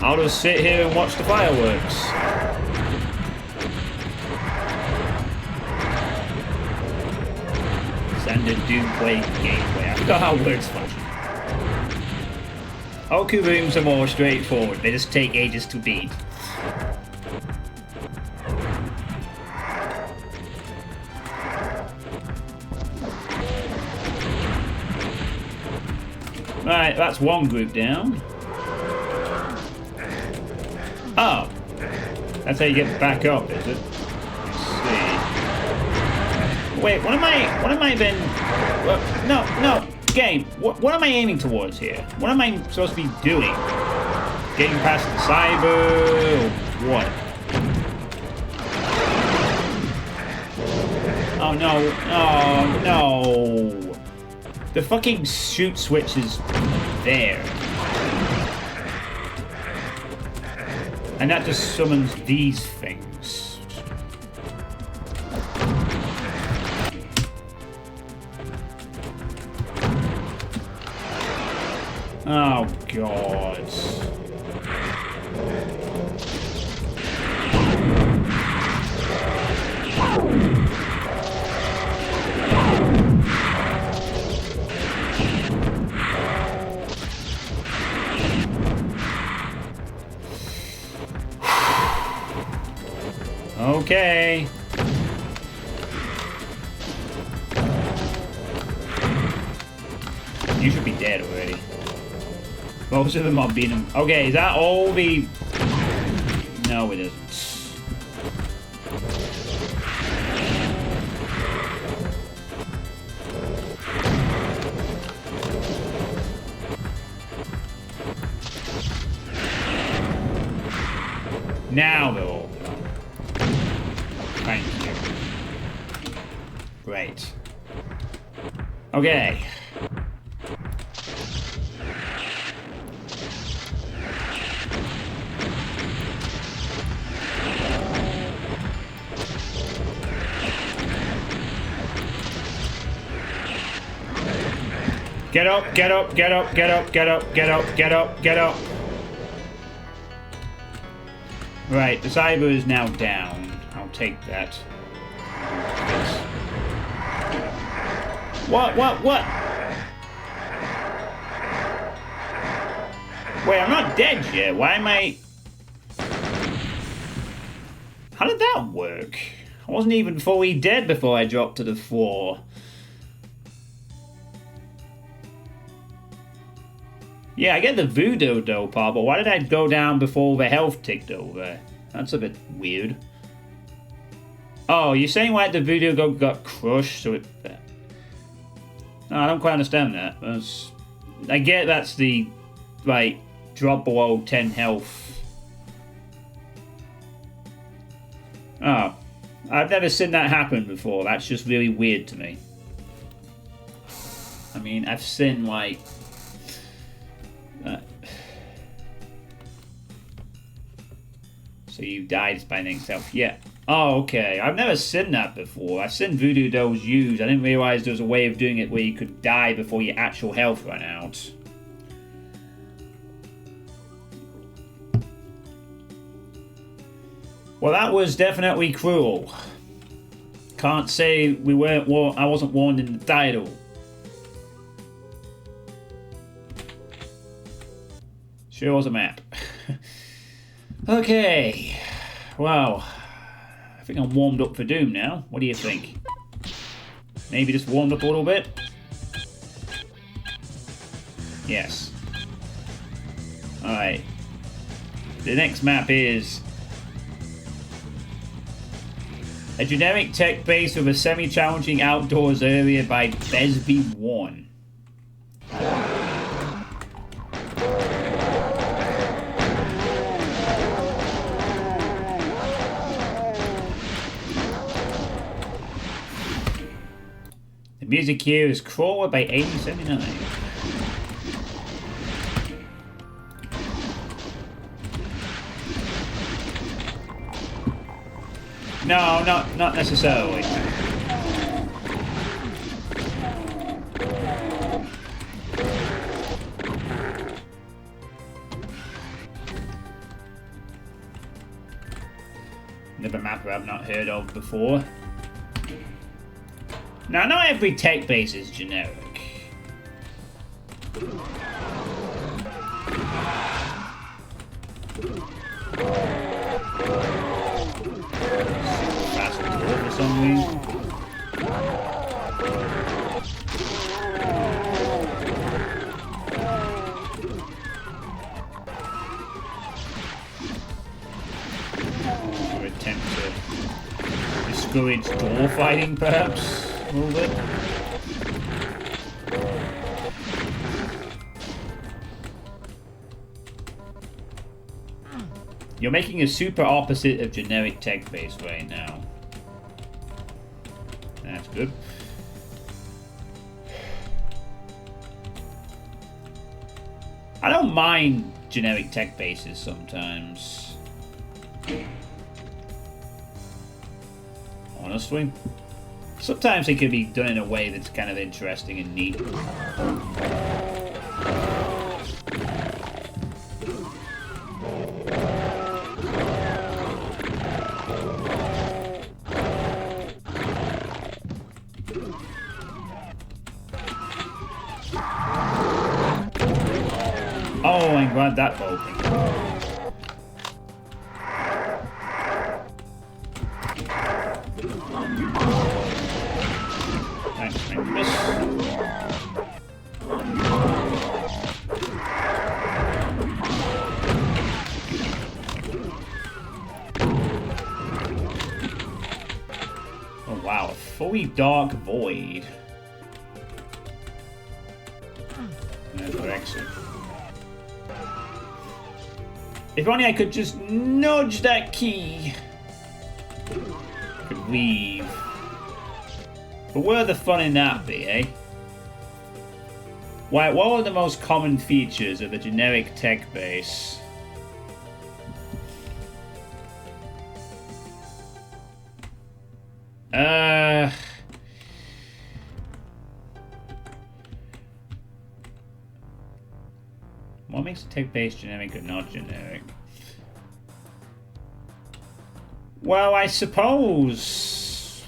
Speaker 1: I'll just sit here and watch the fireworks. Standard Doom play gameplay. I forgot how words function. Oku rooms are more straightforward. They just take ages to beat. Right, that's one group down. Oh, that's how you get back up, is it? Let's see. Wait, what am I then? No, game. What am I aiming towards here? What am I supposed to be doing? Getting past the cyber? Or what? Oh no! Oh no! The fucking shoot switch is there. And that just summons these things. Oh, God. Okay. You should be dead already. Most of them are beating. Okay, is that all the... No, it isn't. Now they're all done. Thank you. Okay. Get up, get up, get up, get up, get up, get up, get up, get up. Right, the cyber is now down. I'll take that. What? Wait, I'm not dead yet. Why am I... How did that work? I wasn't even fully dead before I dropped to the floor. Yeah, I get the voodoo dough part, but why did I go down before the health ticked over? That's a bit weird. Oh, you're saying like the voodoo dough got crushed, so it... No, I don't quite understand that. I get that's the, like, drop below 10 health. Oh. I've never seen that happen before. That's just really weird to me. I mean, I've seen, like... So you died by yourself. Yeah. Oh, okay. I've never seen that before. I've seen voodoo dolls used. I didn't realize there was a way of doing it where you could die before your actual health ran out. Well, that was definitely cruel. Can't say we weren't. I wasn't warned in the title. Sure was a map. Okay. Well, I think I'm warmed up for Doom now. What do you think? Maybe just warmed up a little bit? Yes. Alright. The next map is a generic tech base with a semi-challenging outdoors area by Besby 1. The music here is Crawler by 8079. No, not necessarily. Another map I've not heard of before. Now, not every tech base is generic. Fast door for some reason. Or attempt to discourage door fighting, perhaps. A little bit. You're making a super opposite of generic tech base right now. That's good. I don't mind generic tech bases sometimes. Honestly. Sometimes it can be done in a way that's kind of interesting and neat. Oh, I'm glad that opened. Oh wow, a fully dark void. There's our exit. If only I could just nudge that key. I could leave. But where the fun in that be, eh? What are the most common features of the generic tech base? What makes a tech base generic or not generic? Well, I suppose.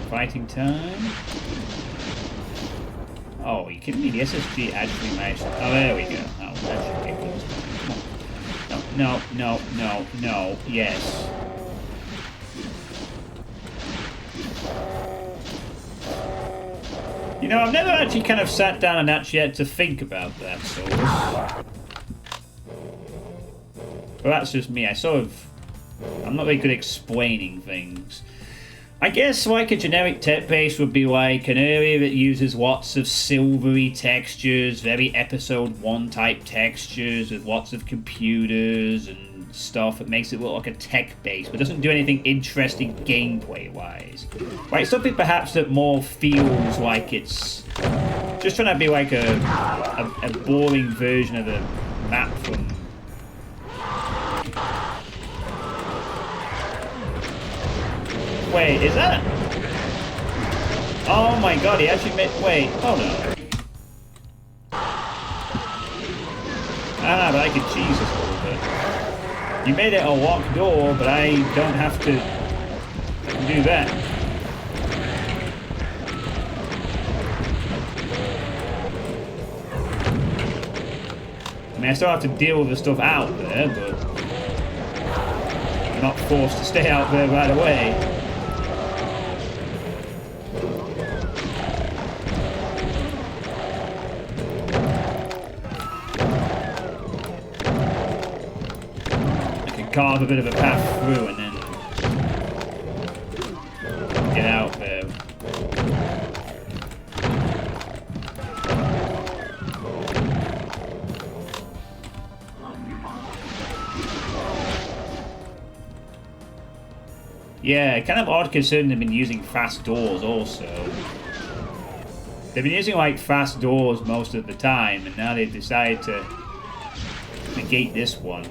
Speaker 1: Fighting time. Oh, are you kidding me? The SSG actually managed. Oh, there we go. Oh, that's ridiculous. No. Yes. You know, I've never actually kind of sat down and actually had to think about that sort of. But that's just me. I'm not very good at explaining things. I guess like a generic tech base would be like an area that uses lots of silvery textures, very episode 1 type textures with lots of computers and stuff. It makes it look like a tech base, but doesn't do anything interesting gameplay wise. Like something perhaps that more feels like it's just trying to be like a boring version of the map from. Wait, is that? Oh my god, he actually made. Wait, hold on. Ah, but I could cheese this a little bit. You made it a locked door, but I don't have to do that. I mean, I still have to deal with the stuff out there, but I'm not forced to stay out there right away. Carve a bit of a path through and then get out there. Yeah, kind of odd considering they've been using fast doors also. They've been using like fast doors most of the time and now they've decided to negate this one.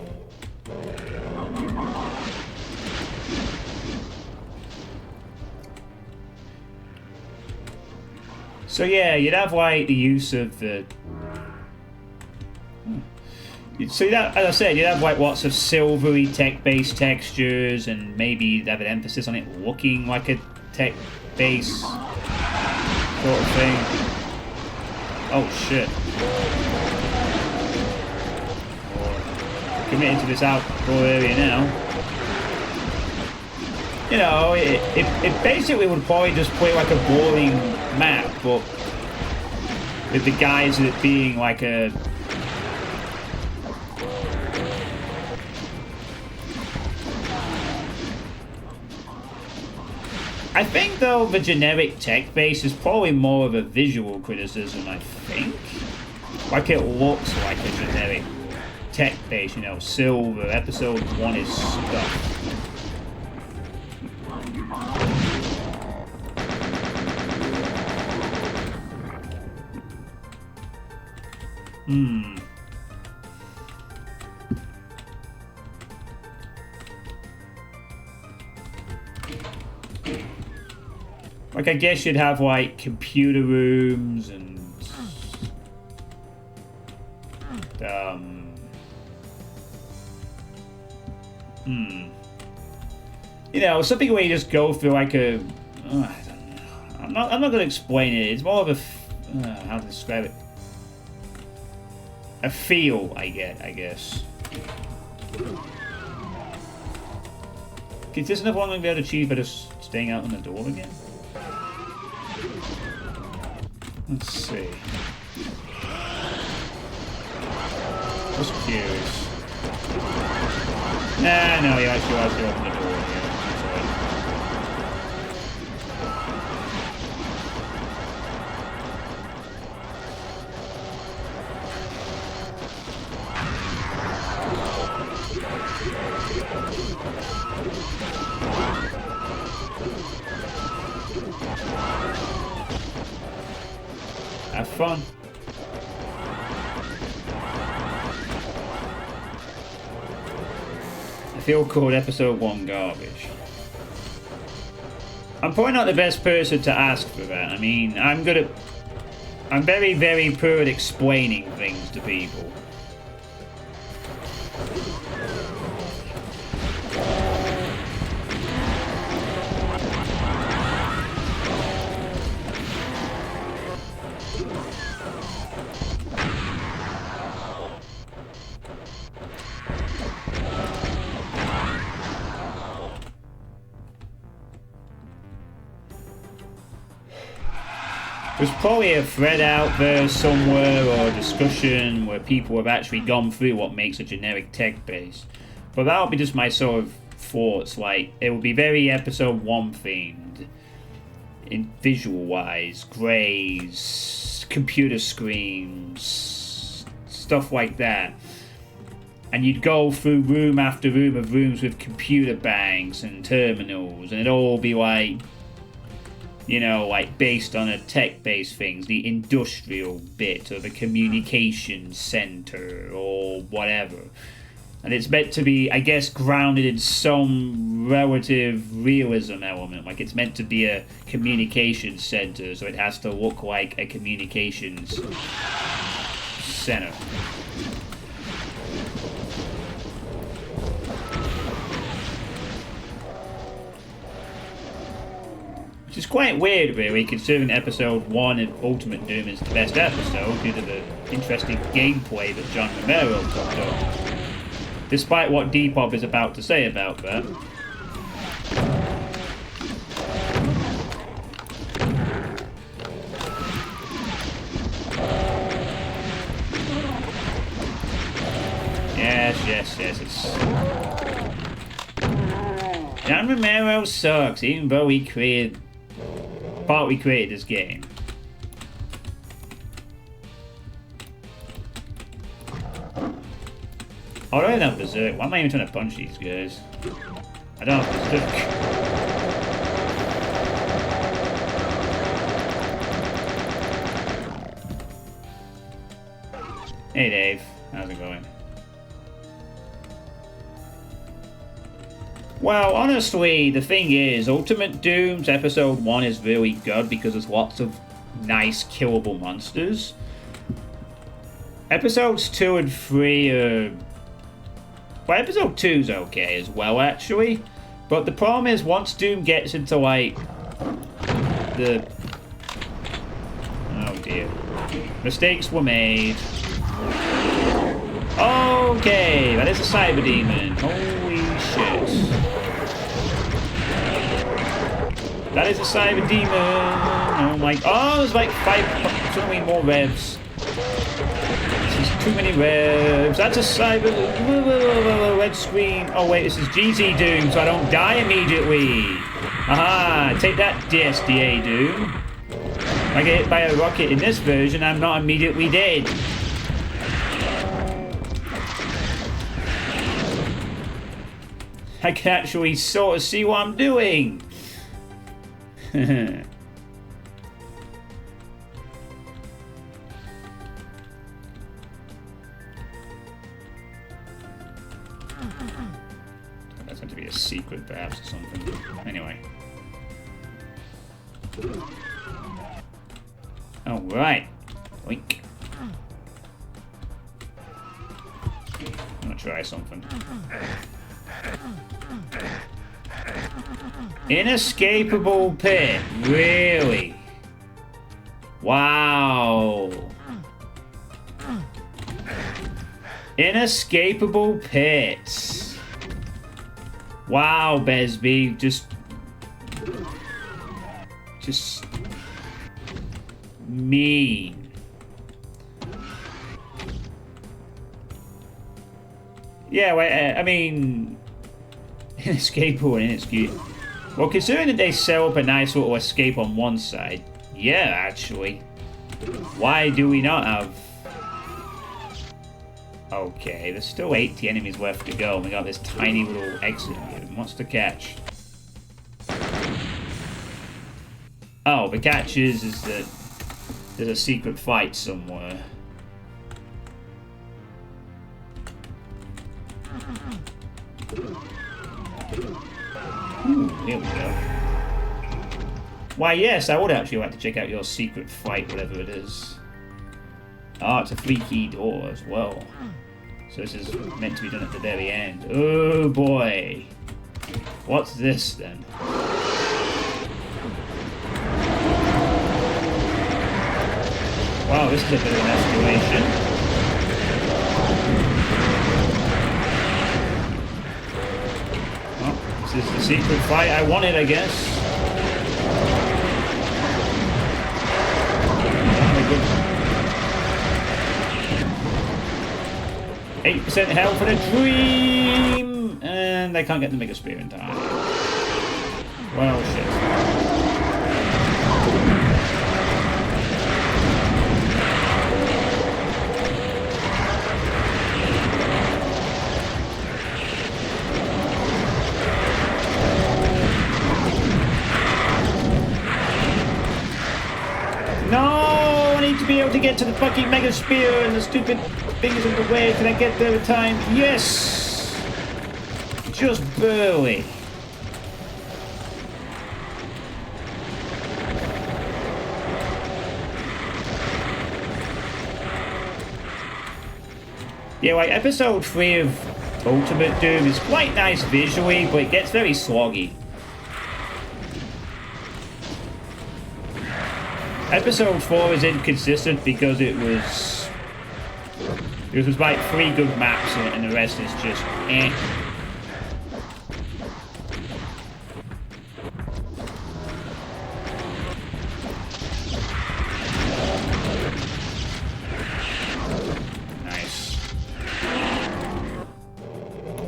Speaker 1: So yeah, you'd have like the use of the. So you'd have, as I said, you'd have like lots of silvery tech-based textures, and maybe you'd have an emphasis on it looking like a tech-based sort of thing. Oh shit! Committing to this outdoor area now. You know, it basically would probably just play like a boring map, but with the guise of it being like a. I think though the generic tech base is probably more of a visual criticism, I think. Like it looks like a generic tech base, you know, silver, episode 1 is stuff. Like, I guess you'd have, like, computer rooms and... You know, something where you just go through, like, a... I don't know. I'm not going to explain it. It's more of a... how to describe it? A feel, I guess. Is this another one I'm going to be able to achieve by just staying out on the door again? Let's see. Just curious. Nah, no, you actually have to open the door again. fun. I feel called episode 1 garbage. I'm probably not the best person to ask for that. I mean, I'm very, very poor at explaining things to people. There's probably a thread out there somewhere or a discussion where people have actually gone through what makes a generic tech base. But that'll be just my sort of thoughts. Like, it will be very episode 1 themed. In visual wise, grays, computer screens, stuff like that. And you'd go through room after room of rooms with computer banks and terminals, and it'd all be like, you know, like based on a tech-based things, the industrial bit or the communications center or whatever. And it's meant to be, I guess, grounded in some relative realism element. Like it's meant to be a communications center, so it has to look like a communications center. Which is quite weird, really, considering episode 1 of Ultimate Doom is the best episode due to the interesting gameplay that John Romero cooked up. Despite what Depop is about to say about that. Yes, it's... John Romero sucks, even though he partly created this game. Oh, I don't have Berserk. Why am I even trying to punch these guys? I don't have Berserk. Hey Dave, how's it going? Well, honestly, the thing is, Ultimate Doom's episode 1 is really good because there's lots of nice killable monsters. Episodes 2 and 3 are... Well, episode 2's okay as well, actually. But the problem is, once Doom gets into, like, the... Oh, dear. Mistakes were made. Okay, that is a cyber demon. Holy shit. That is a cyber demon. Oh my... Oh, there's like 5... So many more revs. Too many revs. That's a cyber... Red screen. Oh wait, this is GZ Doom, so I don't die immediately. Aha, take that DSDA Doom. If I get hit by a rocket in this version, I'm not immediately dead. I can actually sort of see what I'm doing. That's meant to be a secret, perhaps, or something. Anyway. Alright. Oink. I'm gonna try something. Inescapable pit. Really? Wow. Inescapable pits. Wow, Besby. Just mean. Yeah, wait, I mean, inescapable and inexcusable. Well, considering that they set up a nice little escape on one side, yeah, actually. Why do we not have... Okay, there's still 80 enemies left to go, and we got this tiny little exit here. What's the catch? Oh, the catch is that There's a secret fight somewhere. Ooh, here we go. Why, yes, I would actually like to check out your secret fight, whatever it is. Ah, it's a free key door as well. So this is meant to be done at the very end. Oh boy. What's this then? Wow, this is a bit of an escalation. Well, this is the secret fight I wanted, I guess. 8% health for the dream! And I can't get the Mega Spear in time. Well, shit. No! I need to be able to get to the fucking Mega Spear and the stupid things in the way. Can I get there in time? Yes! Just barely. Yeah, like episode 3 of Ultimate Doom is quite nice visually, but it gets very sloggy. Episode 4 is inconsistent because it was like 3 good maps and the rest is just eh. Nice.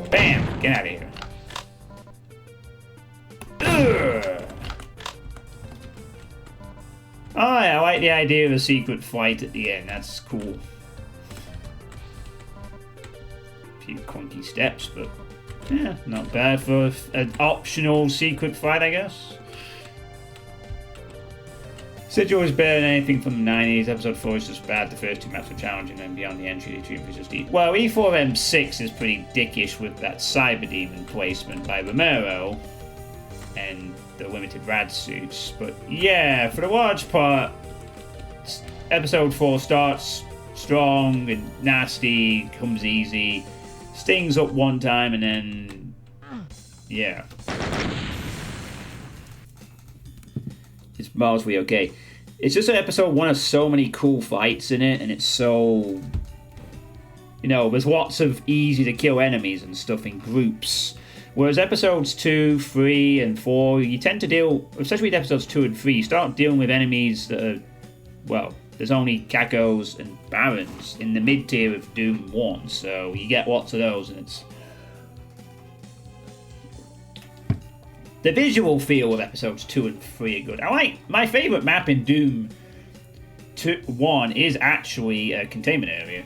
Speaker 1: Bam! Get out of here. Ugh. Oh, yeah, I like the idea of a secret fight at the end. That's cool. A few clunky steps, but yeah, not bad for an optional secret fight, I guess. Sigil is better than anything from the 90s. Episode 4 is just bad. The first 2 maps were challenging, and beyond the entry, the treatment is just easy. Well, E4M6 is pretty dickish with that Cyber Demon placement by Romero and the limited rad suits, but yeah, for the large part, episode 4 starts strong and nasty, comes easy, stings up one time, and then yeah, it's mostly okay. It's just that episode 1 has so many cool fights in it, and it's so, you know, there's lots of easy to kill enemies and stuff in groups. Whereas episodes 2, 3, and 4, you tend to deal, especially with episodes 2 and 3, you start dealing with enemies that are, well, there's only Cacos and Barons in the mid-tier of Doom 1, so you get lots of those, and it's... The visual feel of episodes 2 and 3 are good. I like, my favourite map in Doom 1 is actually a containment area.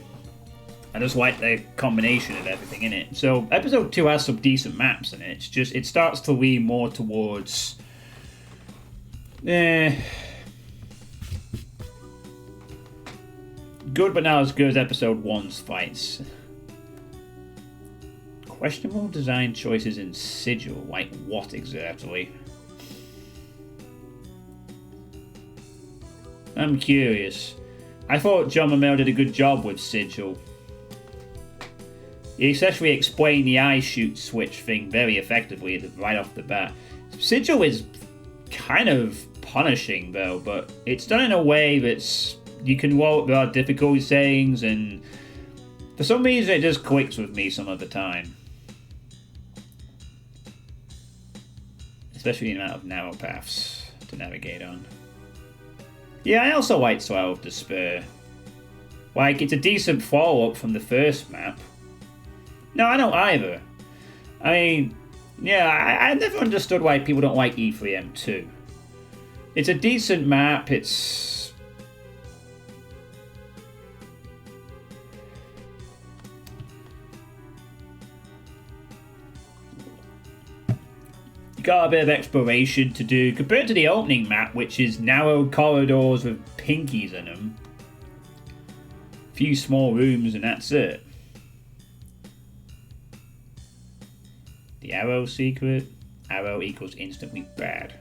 Speaker 1: I just like the combination of everything in it. So episode 2 has some decent maps in it. It's just, it starts to lean more towards good but not as good as episode 1's fights. Questionable design choices in Sigil. Like what exactly? I'm curious. I thought John Romero did a good job with Sigil. He essentially explained the eye shoot switch thing very effectively right off the bat. Sigil is kind of punishing though, but it's done in a way that's you can roll there are difficulty settings, and for some reason it just clicks with me some of the time. Especially the amount of narrow paths to navigate on. Yeah, I also like Swallow of Despair. Like, it's a decent follow-up from the first map. No, I don't either. I mean, yeah, I never understood why people don't like E3M2. It's a decent map, it's... got a bit of exploration to do compared to the opening map, which is narrow corridors with pinkies in them. A few small rooms and that's it. The arrow secret. Arrow equals instantly bad.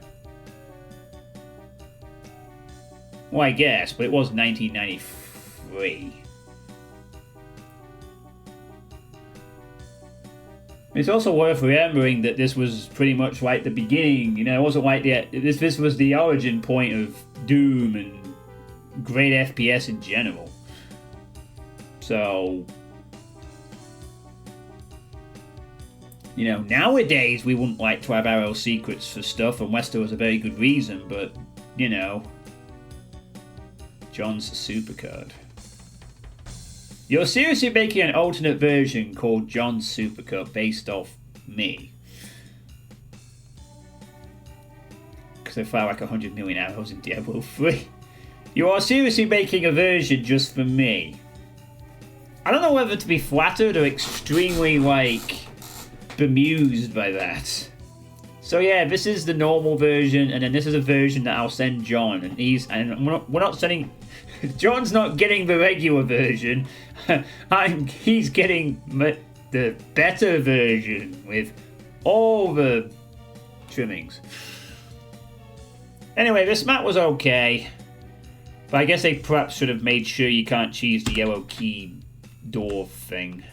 Speaker 1: Well, I guess, but it was 1993. It's also worth remembering that this was pretty much like the beginning, you know, it wasn't like this was the origin point of Doom and great FPS in general. So, you know, nowadays we wouldn't like to have arrow secrets for stuff unless there was a very good reason, but, you know, John's supercard. You're seriously making an alternate version called John's Supercard based off me. Because I fire like 100 million arrows in Diablo 3. You are seriously making a version just for me. I don't know whether to be flattered or extremely, like, bemused by that. So yeah, this is the normal version, and then this is a version that I'll send John, and we're not sending... John's not getting the regular version. He's getting the better version with all the trimmings. Anyway, this map was okay, but I guess they perhaps should have made sure you can't choose the yellow key door thing.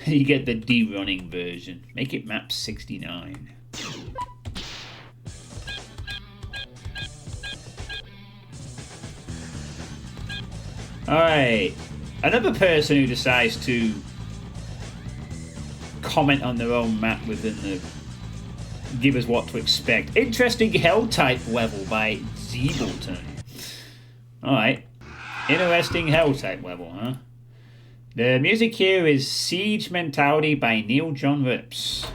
Speaker 1: You get the de-running version. Make it map 69. Alright, another person who decides to comment on their own map within the give us what to expect. Interesting hell type level by Zeebleton. Alright, interesting hell type level, huh? The music here is Siege Mentality by Neil John Rips.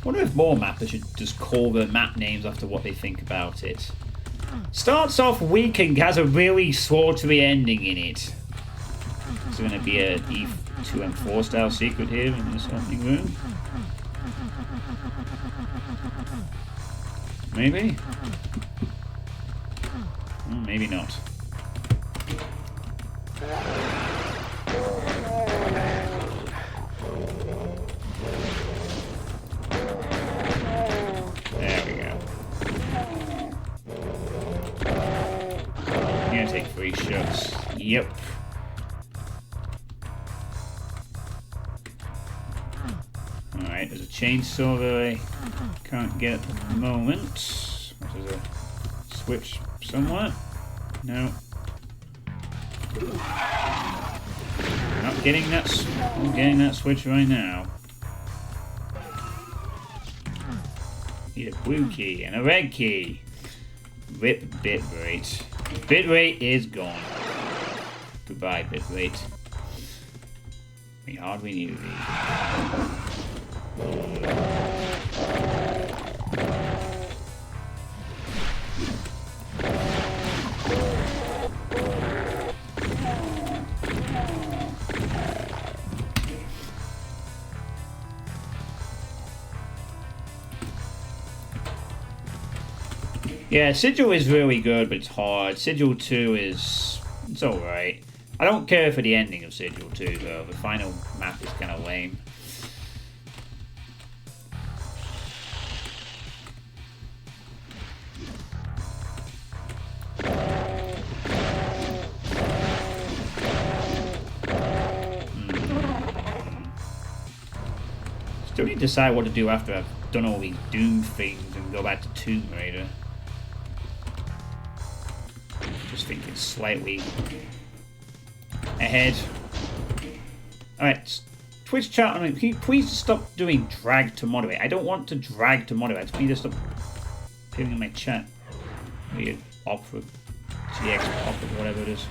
Speaker 1: I wonder if more mappers should just call their map names after what they think about it. Starts off weak and has a really slaughtery ending in it. Is there going to be a E2M4 style secret here in this opening room? Maybe? Maybe not. There we go. I'm gonna take 3 shots. Yep. Alright, there's a chainsaw that I can't get at the moment. There's a switch somewhere. No. Not getting that. I'm getting that switch right now. Need a blue key and a red key. Rip bitrate. Bitrate is gone. Goodbye, bitrate. We hardly needed these. Yeah, Sigil is really good, but it's hard. Sigil 2 it's alright. I don't care for the ending of Sigil 2, though. The final map is kind of lame. Still need to decide what to do after I've done all these Doom things and go back to Tomb Raider. Just thinking slightly ahead. Alright, Twitch chat, can you please stop doing drag to moderate? I don't want to drag to moderate. Please just stop appearing in my chat. Weird opera, GX opera, whatever it is.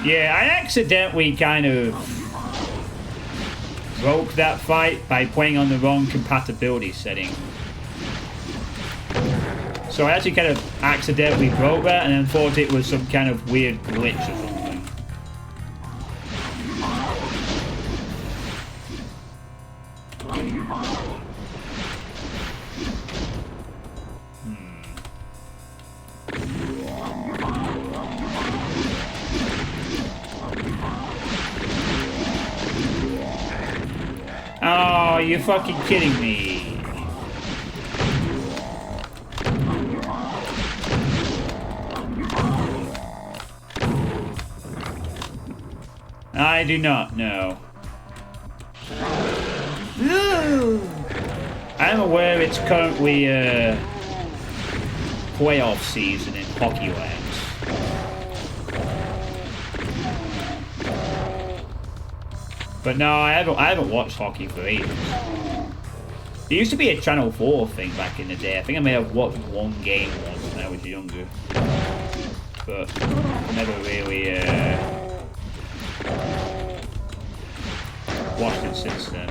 Speaker 1: Yeah, I accidentally kind of broke that fight by playing on the wrong compatibility setting. So I actually kind of accidentally broke that and then thought it was some kind of weird glitch or something. Oh, you're fucking kidding me. I do not know. I'm aware it's currently playoff season in Hockey Land. But no, I haven't watched hockey for ages. It used to be a Channel 4 thing back in the day. I think I may have watched one game once when I was younger. But never really watched it since then.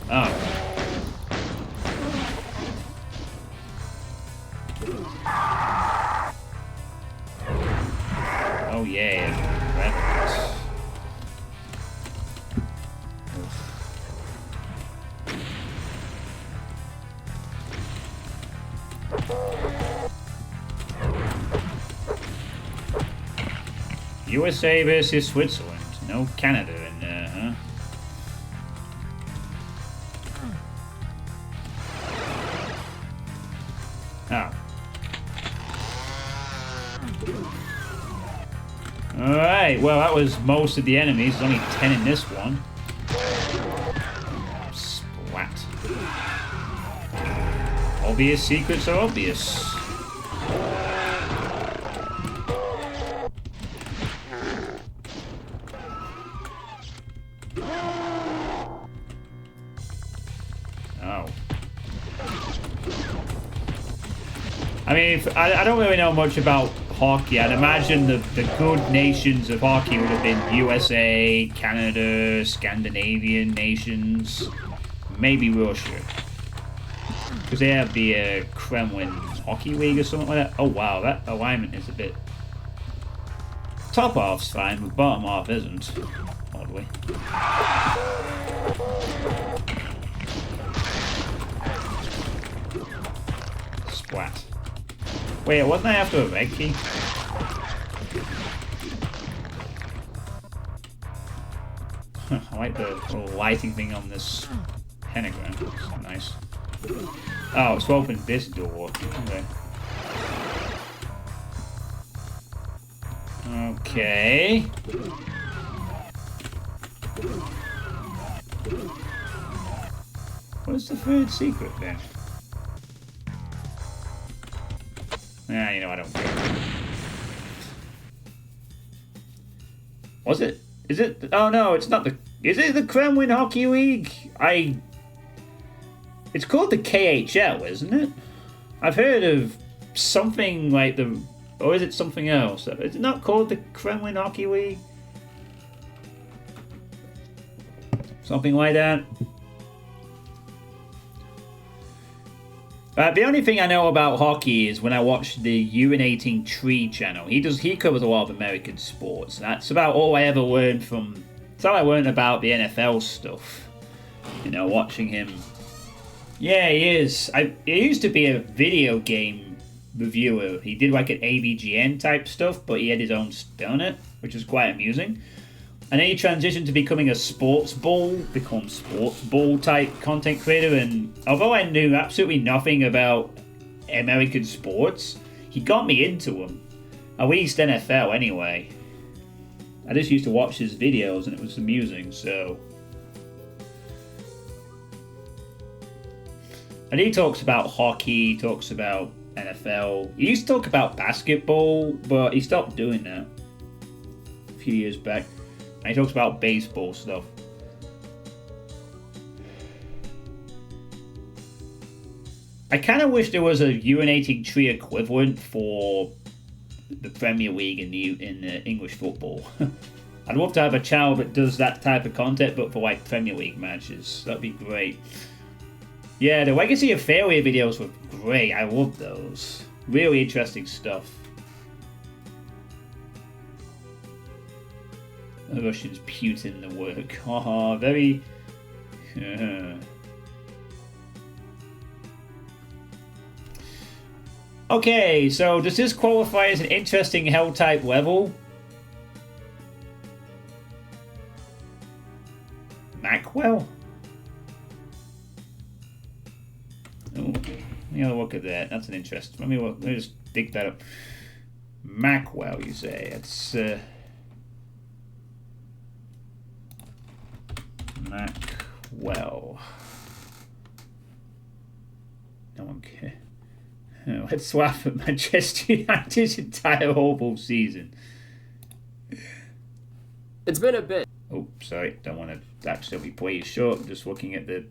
Speaker 1: Oh. Oh yeah, weapons. USA versus Switzerland. No Canada in there, huh? Oh. Alright, well that was most of the enemies. There's only 10 in this one. Splat. Obvious secrets are obvious. Oh. I mean, I don't really know much about hockey. I'd imagine the good nations of hockey would have been USA, Canada, Scandinavian nations, maybe Russia. Because they have the Kremlin Hockey League or something like that. Oh wow, that alignment is a bit... Top half's fine, but bottom half isn't, oddly. Splat. Wait, wasn't I after a red key? I like the little lighting thing on this pentagram. It's nice. Oh, it's to open this door. Okay. Okay. What's the third secret then? Nah, you know, I don't care. Was it? Is it? Oh no, it's not the... Is it the Kremlin Hockey League? It's called the KHL, isn't it? I've heard of something like the... Or is it something else? Is it not called the Kremlin Hockey League? Something like that. The only thing I know about hockey is when I watch the Urinating Tree channel. He covers a lot of American sports. That's about all I ever learned from... That's how I learned about the NFL stuff. You know, watching him. Yeah, he is. He used to be a video game reviewer. He did like an AVGN type stuff, but he had his own spin on it, which was quite amusing. And then he transitioned to becoming a sports ball type content creator. And although I knew absolutely nothing about American sports, he got me into them. At least NFL anyway. I just used to watch his videos and it was amusing, so. And he talks about hockey, he talks about NFL. He used to talk about basketball, but he stopped doing that a few years back. And he talks about baseball stuff. I kind of wish there was a urinating tree equivalent for the Premier League in English football. I'd love to have a channel that does that type of content, but for like Premier League matches. That'd be great. Yeah, the Legacy of Failure videos were great. I love those. Really interesting stuff. The Russians Putin the work. Oh, very... Okay, so does this qualify as an interesting hell type level? Macwell? Oh, let me have a look at that. That's an interest. Let me just dig that up. Macwell, you say? It's Macwell. No one cares. Let's laugh at Manchester United's entire horrible season.
Speaker 2: It's been a bit.
Speaker 1: Oh, sorry. Don't want to accidentally play you short. I'm just looking at the...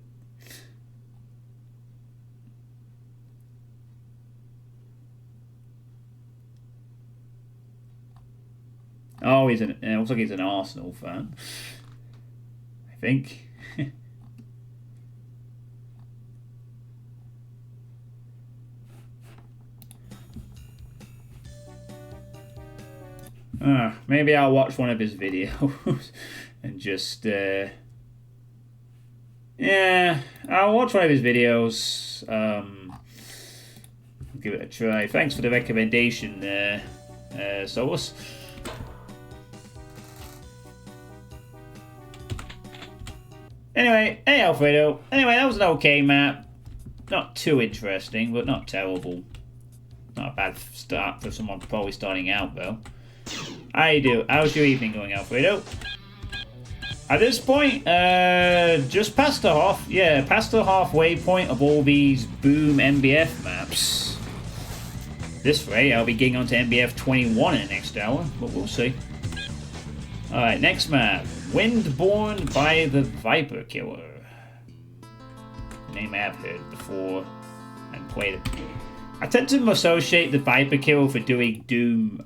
Speaker 1: Oh, it looks like he's an Arsenal fan. I think. Maybe I'll watch one of his videos and just yeah, I'll watch one of his videos. Give it a try. Thanks for the recommendation there, Solus. Anyway, hey Alfredo. Anyway, that was an okay map. Not too interesting, but not terrible. Not a bad start for someone probably starting out though. How you do? How's your evening going, Alfredo? At this point, just past the past the halfway point of all these Boom MBF maps. This rate, I'll be getting onto MBF 21 in the next hour, but we'll see. Alright, next map. Windborne by the Viper Killer. Name I have heard before and played it. I tend to associate the Viper Killer for doing Doom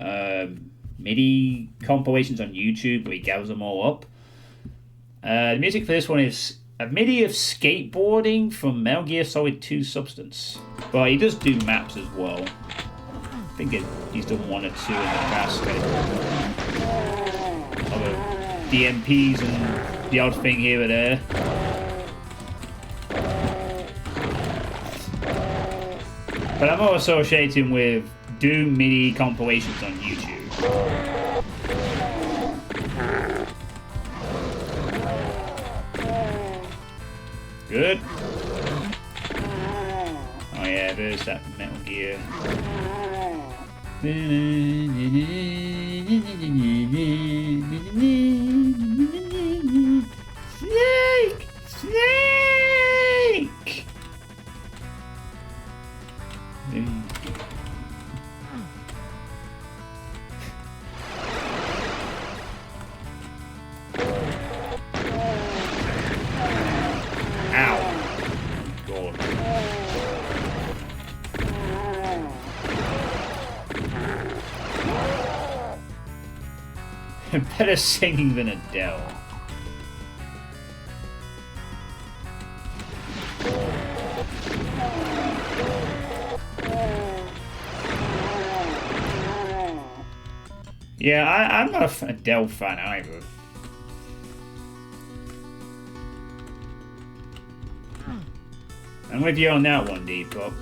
Speaker 1: MIDI compilations on YouTube where he gathers them all up. The music for this one is a MIDI of skateboarding from Metal Gear Solid 2 Substance. But he does do maps as well. I think he's done one or two in the past. Other DMPs and the odd thing here or there. But I'm more associating with Doom MIDI compilations on YouTube. Good. Oh yeah, there's that Metal Gear. Snake! Snake! Better singing than Adele. Yeah, I'm not an Adele fan either. I'm with you on that one, Depop.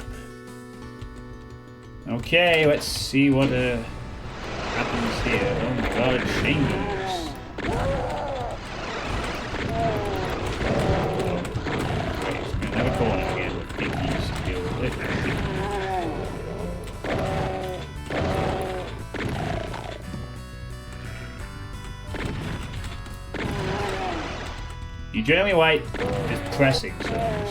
Speaker 1: Okay, let's see what happens here. Oh my god, shingles. Wait, another corner again with Pinky's skill. You generally like just pressing songs.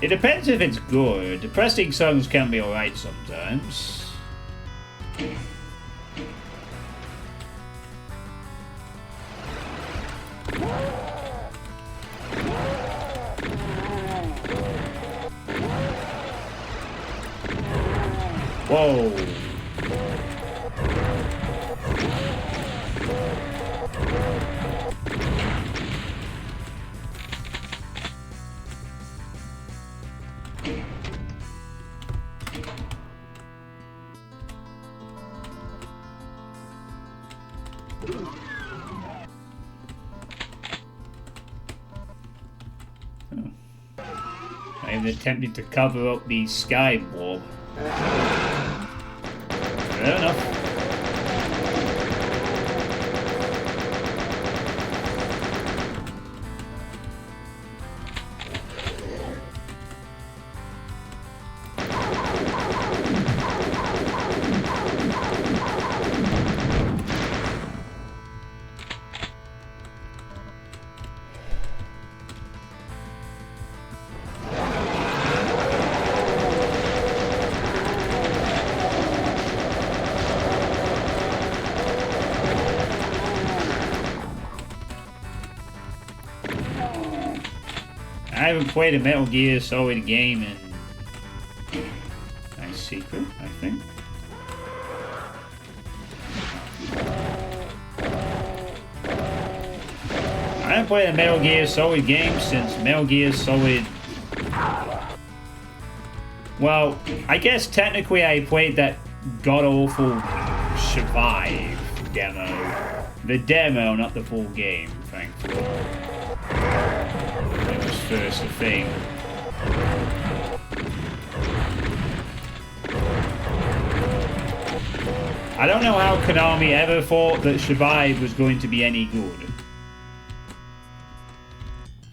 Speaker 1: It depends if it's good. The pressing songs can be alright sometimes. Whoa. Oh. I even attempted to cover up the sky wall. Fair enough. I haven't played a Metal Gear Solid game in... Nice secret, I think. I haven't played a Metal Gear Solid game since Metal Gear Solid... Well, I guess technically I played that god-awful Survive demo. The demo, not the full game, thankfully. It was first a thing. I don't know how Konami ever thought that Survive was going to be any good.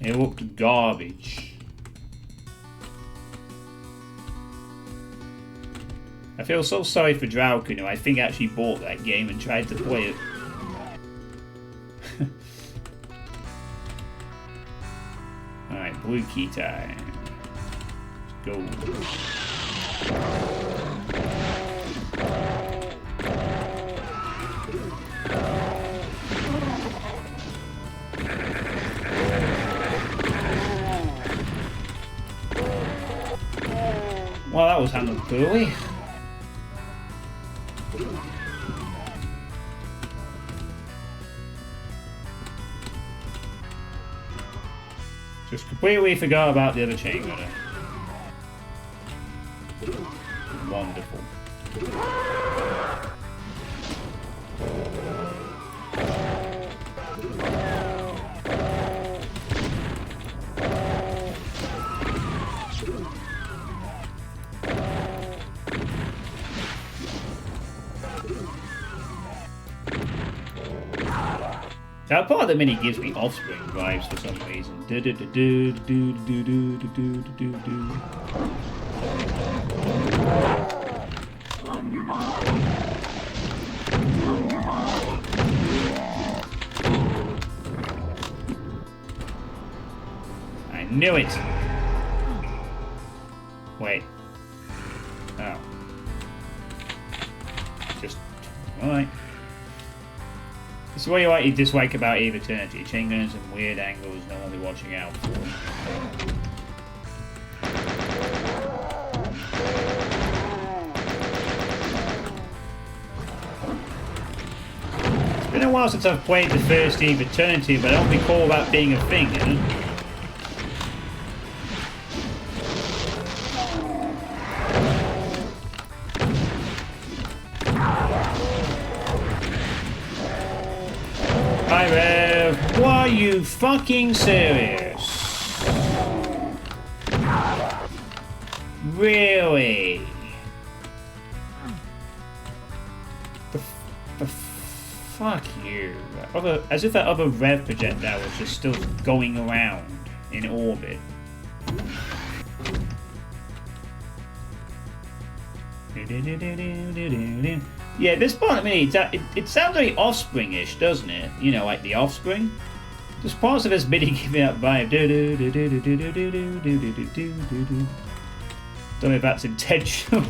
Speaker 1: It looked garbage. I feel so sorry for Draukun, who I think actually bought that game and tried to play it. Alright, blue key time. Let's go. Well, that was handled poorly. Just completely forgot about the other chain gunner. Wonderful. That part of the mini gives me Offspring vibes for some reason. I knew it! Wait. Oh. Just... Alright. This is what you dislike about Eve Eternity. Chain gunners and weird angles no one will be watching out for. It's been a while since I've played the first Eve Eternity, but I don't recall that being a thing, you know? Hi Rev, why are you fucking serious? Really? The fuck you. As if that other Rev projectile was just still going around in orbit. Yeah, this part of me, it sounds very Offspring-ish, doesn't it? You know, like the Offspring. There's parts of this MIDI give me that vibe. Don't know if that's intentional.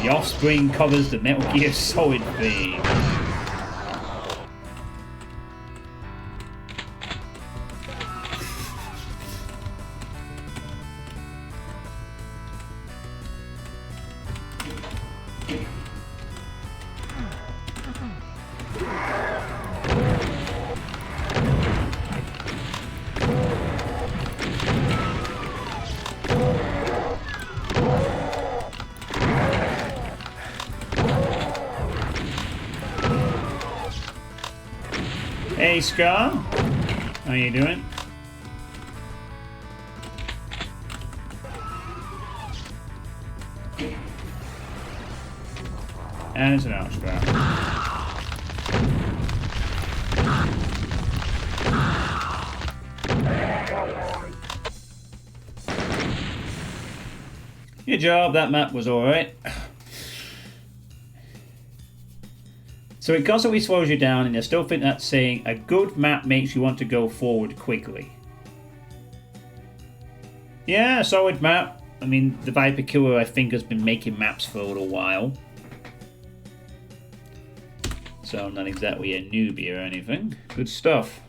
Speaker 1: The Offspring covers the Metal Gear Solid theme. Hey, Scar. How you doing? And it's an arch grab. Good job, that map was alright. So it constantly slows you down, and I still think that's saying a good map makes you want to go forward quickly. Yeah, a solid map. I mean, the Viper Killer, I think, has been making maps for a little while. So I'm not exactly a newbie or anything. Good stuff.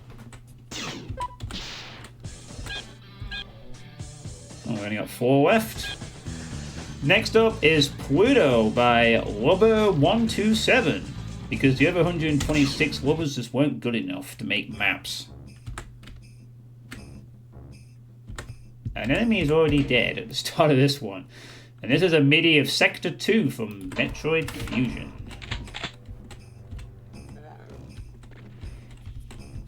Speaker 1: Oh, we only got 4 left. Next up is Pluto by Lubber127. Because the other 126 Lubbers just weren't good enough to make maps. An enemy is already dead at the start of this one. And this is a MIDI of Sector 2 from Metroid Fusion.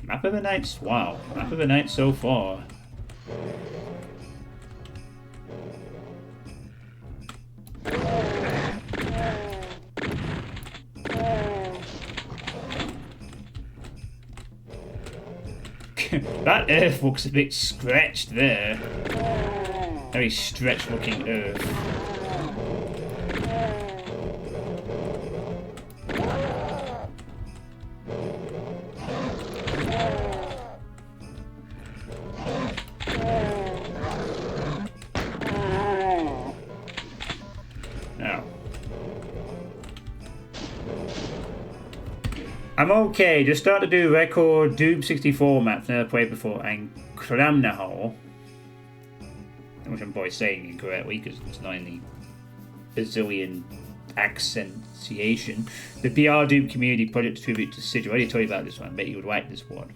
Speaker 1: Map of the night, wow. Map of the night so far. That earth looks a bit stretched there. Very stretched looking earth. Now. I'm okay, just started to do record Doom 64 maps never played before, and Kramnahal, which I'm probably saying incorrectly because it's not in the Brazilian accentuation. The PR Doom community project tribute to Sigil. I already told you about this one, I bet you would like this one.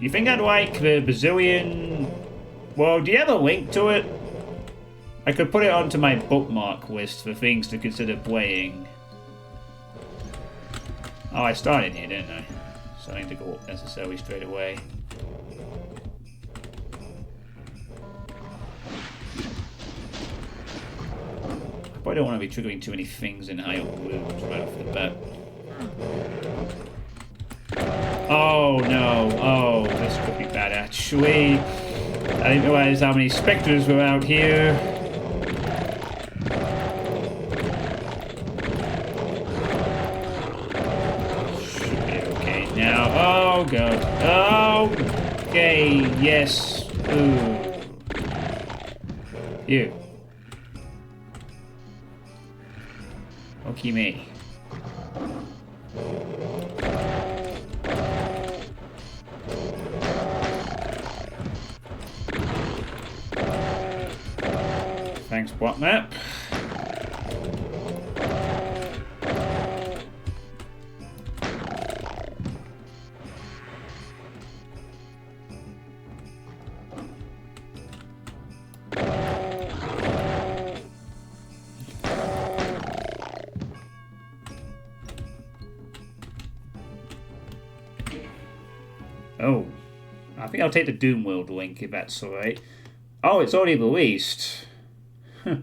Speaker 1: You think I'd like the Brazilian? Well, do you have a link to it? I could put it onto my bookmark list for things to consider playing. Oh, I started here, didn't I? So I need to go up necessarily straight away. I probably don't want to be triggering too many things in high up rooms right off the bat. Oh no, oh, this could be bad actually. I didn't realize how many specters were out here. Now, oh god. Okay, yes. Ooh. You. Okay, me. Thanks, what map? Oh, I think I'll take the Doomworld link if that's alright. Oh, it's already released. From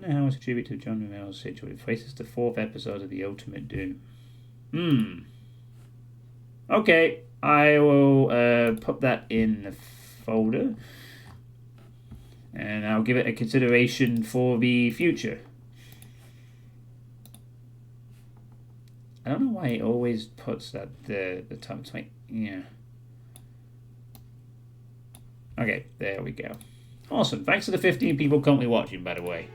Speaker 1: the House, a tribute to John Romero's Sigil. It faces the 4th episode of the Ultimate Doom. Okay, I will put that in the folder. And I'll give it a consideration for the future. I don't know why it always puts that the top 20. Yeah. Okay, there we go. Awesome. Thanks to the 15 people currently watching, by the way.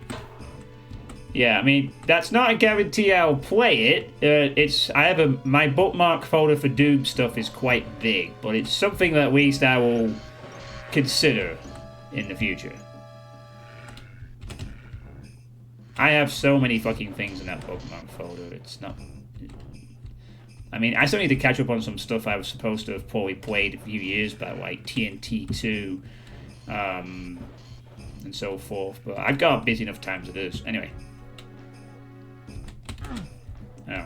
Speaker 1: Yeah, I mean, that's not a guarantee I'll play it. I have my bookmark folder for Doom stuff is quite big, but it's something that at least I will consider in the future. I have so many fucking things in that bookmark folder. It's not. I mean, I still need to catch up on some stuff I was supposed to have probably played a few years back, like TNT 2, and so forth. But I've got busy enough times as this. Anyway. Oh.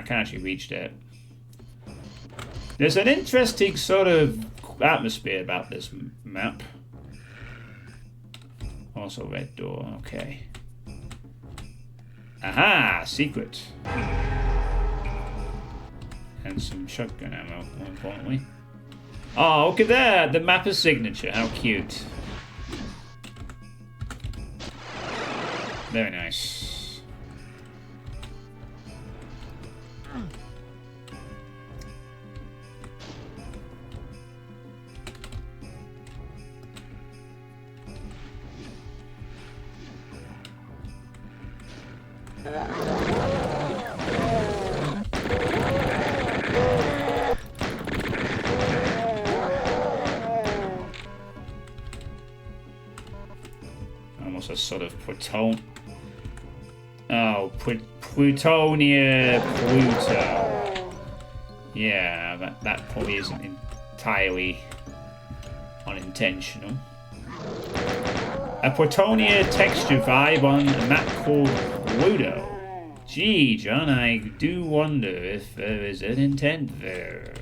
Speaker 1: can actually reach there. There's an interesting sort of atmosphere about this map. Also red door, okay. Aha! Secret. And some shotgun ammo, more importantly. Oh, look at that! The mapper's signature, how cute. Very nice. Almost a sort of Pluton. Oh, Plutonia Pluto. Yeah, that probably isn't entirely unintentional. A Plutonia texture vibe on a map called Pluto. Gee, John, I do wonder if there is an intent there.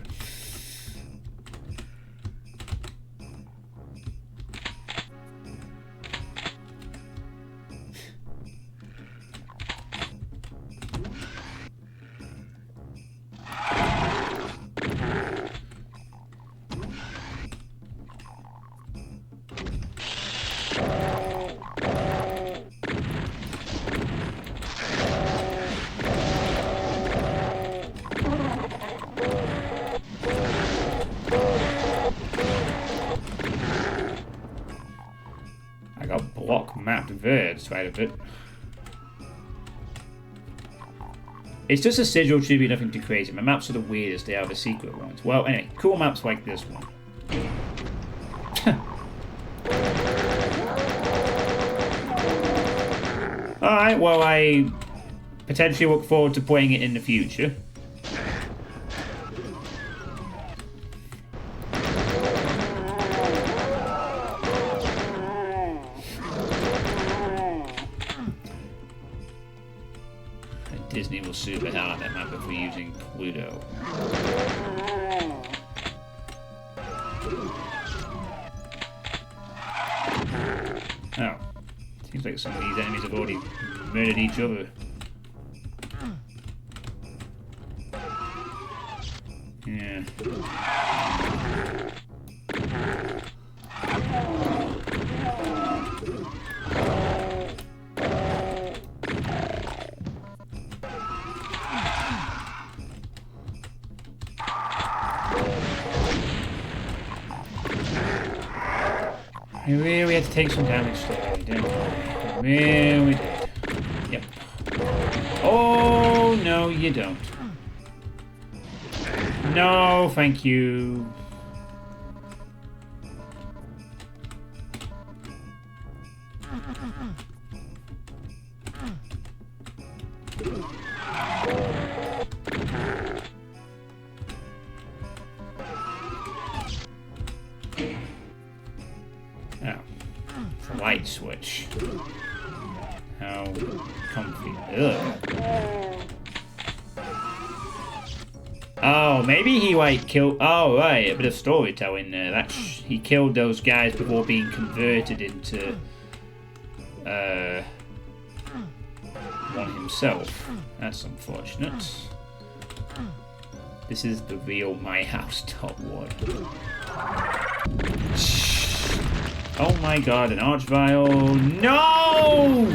Speaker 1: Block mapped there, despite a bit. It's just a sigil, should be nothing too crazy. My maps are the weirdest, they are the secret ones. Well, anyway, cool maps like this one. Alright, well, I potentially look forward to playing it in the future. Disney will sue the hell out of that map if we're using Pluto. Oh. Seems like some of these enemies have already murdered each other. Yeah. I really had to take some damage today, didn't I? Really did. Yep. Oh, no, you don't. No, thank you. Light switch. How comfy. Ugh. Oh, maybe he like killed. Oh, right, a bit of storytelling there. That's he killed those guys before being converted into one himself. That's unfortunate. This is the real My House top one. Oh my god, an arch vial. No!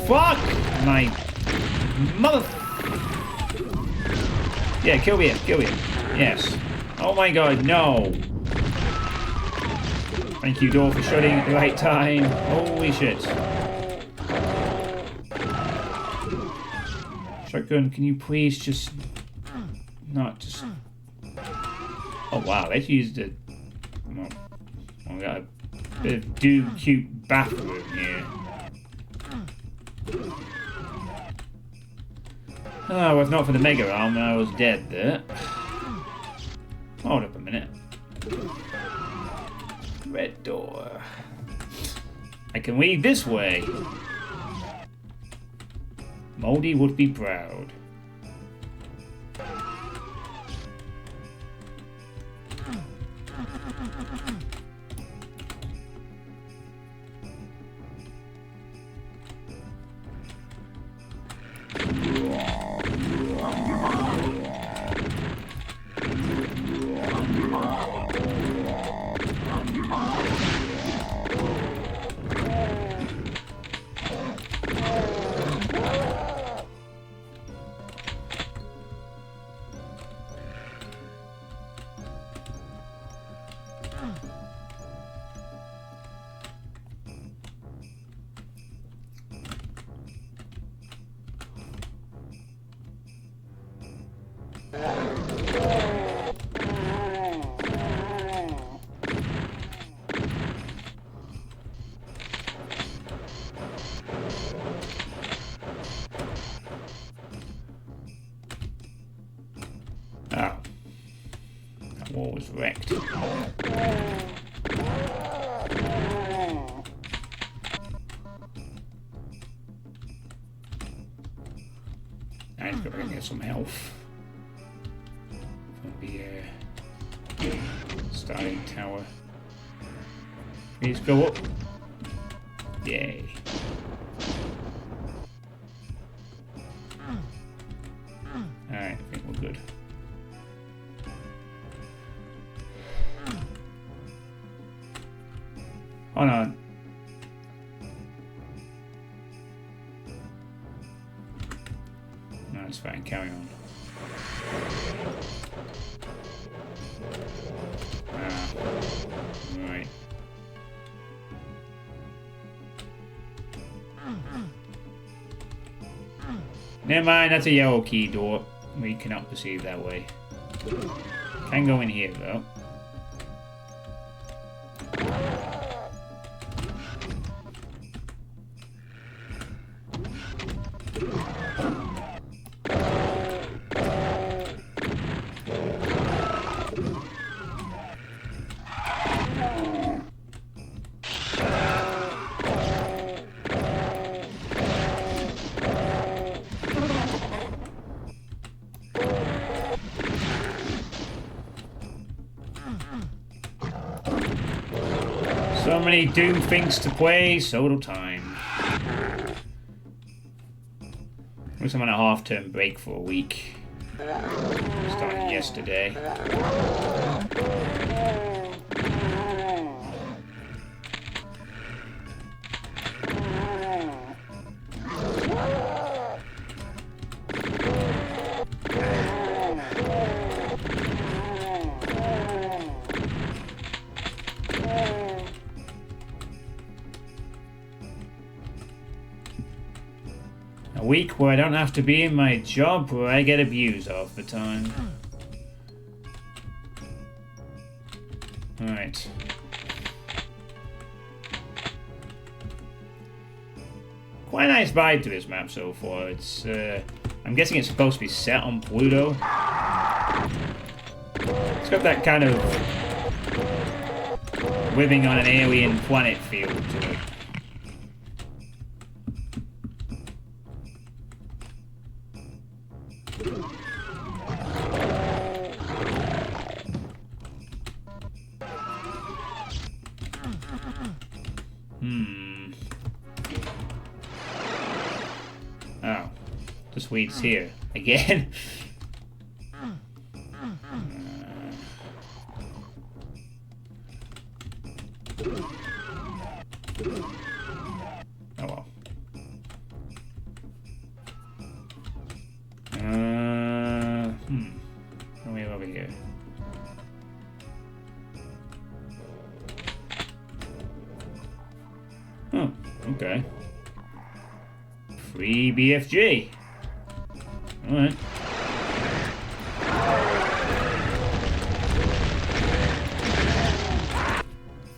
Speaker 1: Fuck my mother. Yeah, kill me. Yes. Oh my god, no. Thank you, door, for shutting at the right time. Holy shit. Shotgun, can you please just not just. Oh wow, let's use the. Well, we got a bit of cute bathroom here. Oh, if not for the mega arm, I was dead there. Hold up a minute. Red door. I can leave this way. Moldy would be proud. Oh. That wall was wrecked. I just gotta get some health from the starting tower. Please go up. Yay. Alright, I think we're good. Hold on. No, it's fine. Carry on. Right. Never mind, that's a yellow key door. We cannot proceed that way. Can go in here though. So many Doom things to play, so little time. At least I'm on a half-term break for a week. Started yesterday. A week where I don't have to be in my job where I get abused half the time. Alright. Quite a nice vibe to this map so far. It's I'm guessing it's supposed to be set on Pluto. It's got that kind of living on an alien planet feel to it. Oh, the Swede's here again. Oh well. What are we over here? Oh, okay. Free BFG. Alright.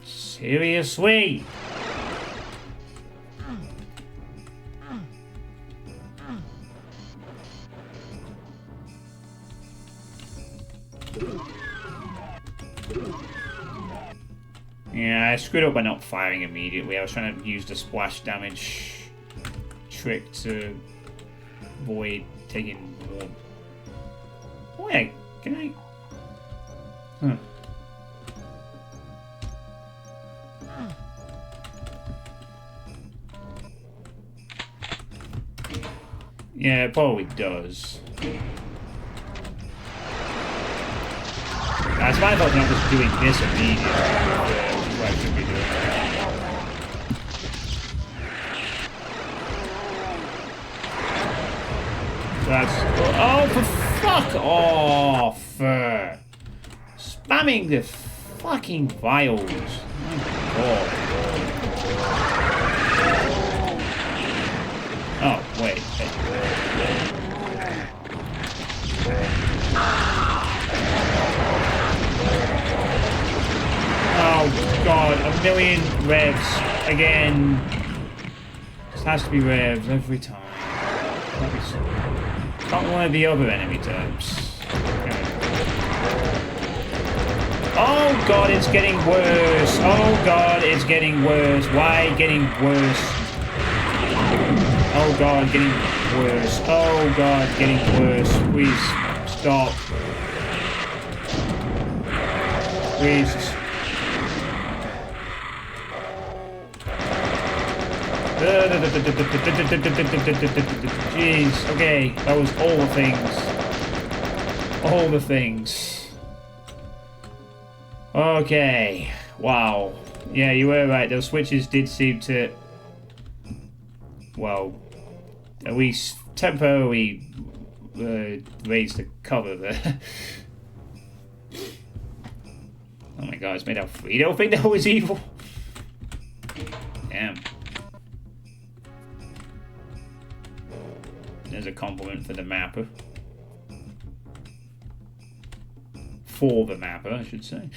Speaker 1: Seriously? Yeah, I screwed up by not firing immediately. I was trying to use the splash damage trick to avoid taking more. Wait, can I? Huh. Yeah, it probably does. It's my fault not just doing this immediately. Which is what I should be doing. So that's... Oh, for fuck off! Spamming the fucking vials. My god. Oh, wait. god, a million revs again. This has to be revs every time. Not one of the other enemy types. Oh god, it's getting worse. Oh god, it's getting worse. Why getting worse? Oh god, getting worse. Oh god, getting worse. Please stop. Please. Jeez, okay, that was all the things. All the things. Okay, wow. Yeah, you were right, those switches did seem to, well, at least temporarily raise the cover there. Oh my god, it's made out of free. I don't think that was evil. Damn. There's a compliment for the mapper. For the mapper, I should say.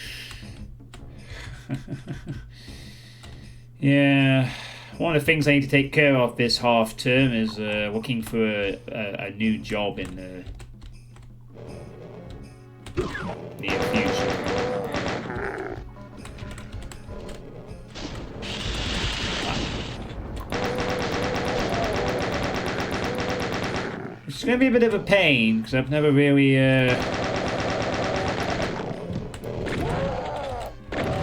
Speaker 1: Yeah. One of the things I need to take care of this half term is looking for a new job in the near future. It's going to be a bit of a pain because I've never really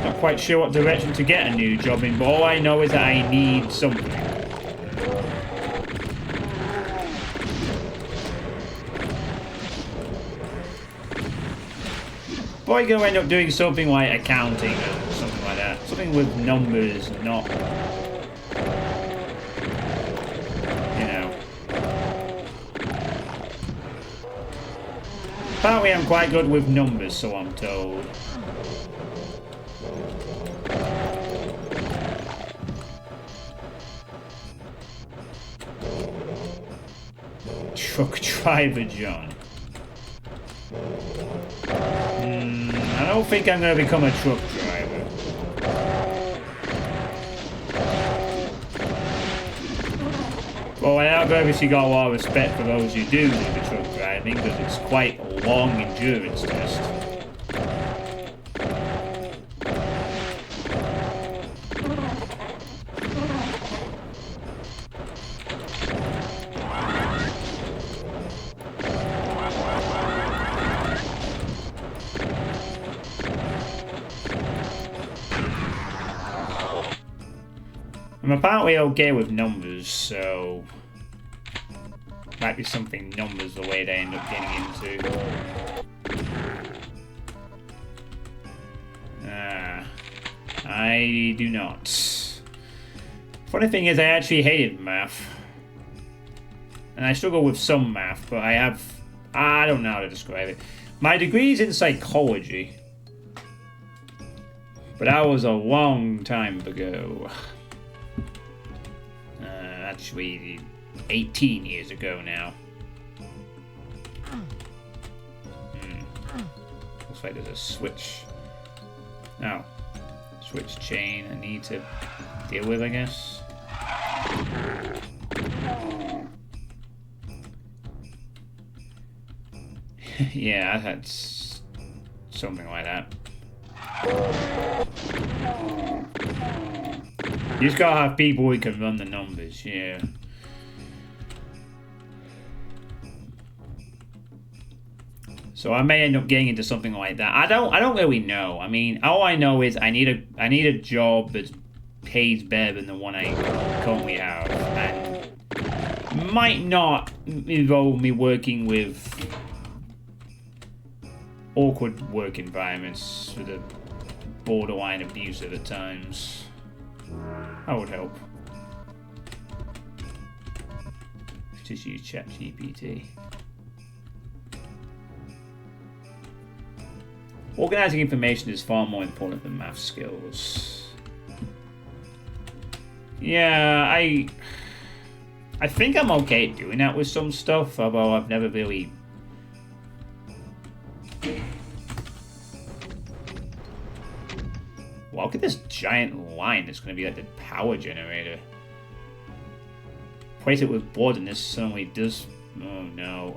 Speaker 1: not quite sure what direction to get a new job in, but all I know is that I need something. Probably going to end up doing something like accounting or something like that. Something with numbers, not... Apparently I'm quite good with numbers, so I'm told. Truck driver John. I don't think I'm going to become a truck driver. Well, I've obviously got a lot of respect for those who do the truck driving, because it's quite a long endurance test. I'm apparently okay with numbers, so might be something numbers the way they end up getting into. I do not. Funny thing is, I actually hated math. And I struggle with some math, but I don't know how to describe it. My degree is in psychology. But that was a long time ago. Actually, 18 years ago now. Looks like there's a switch. Oh. Switch chain I need to deal with, I guess. Yeah, I had something like that. You just gotta have people who can run the numbers, yeah. So I may end up getting into something like that. I don't really know. I mean, all I know is I need a job that pays better than the one I currently have, and might not involve me working with awkward work environments that are borderline abusive at times. That would help. Just use ChatGPT. Organizing information is far more important than math skills. Yeah, I think I'm okay at doing that with some stuff, although I've never really... Wow, look at this giant line that's going to be like the power generator. Place it with blood and this suddenly does... Oh no.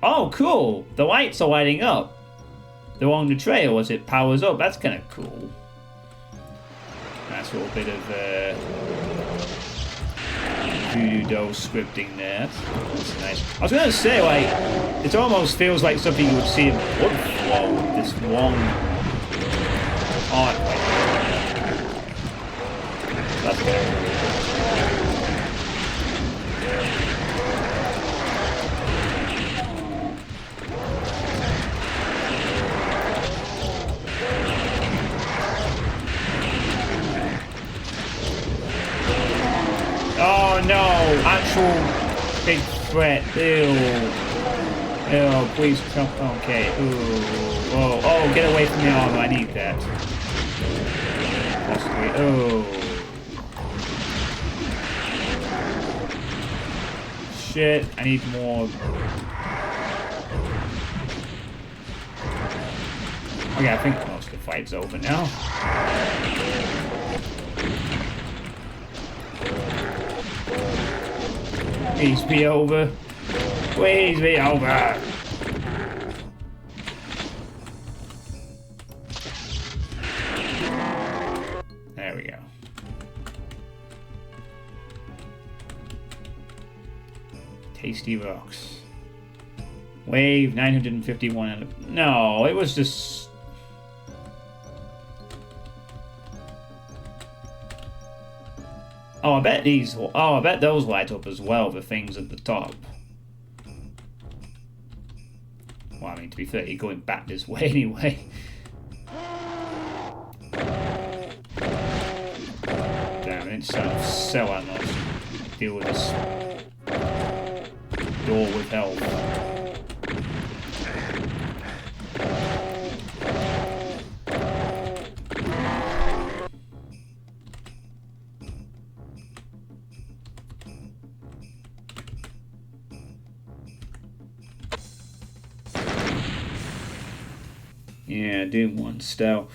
Speaker 1: Oh, cool! The lights are lighting up. They're along the trail as it powers up. That's kind of cool. Nice little bit of voodoo doll scripting there. That's nice. I was gonna say, like, it almost feels like something you would see in blood flow with this one art. That's kind of cool. Oh no! Actual big threat. Ew. Ew, please come. Okay. Ooh. Oh, get away from the armor. I need that. Possibly. Oh. Shit. I need more. Okay, I think most of the fight's over now. Please be over. Please be over. There we go. Tasty rocks. Wave 951. No, it was just... Oh, I bet these... Oh, I bet those light up as well, the things at the top. Well, I mean, to be fair, you're going back this way anyway. Damn it, so unlocked. Deal with this door with health. Yeah, Doomworld still.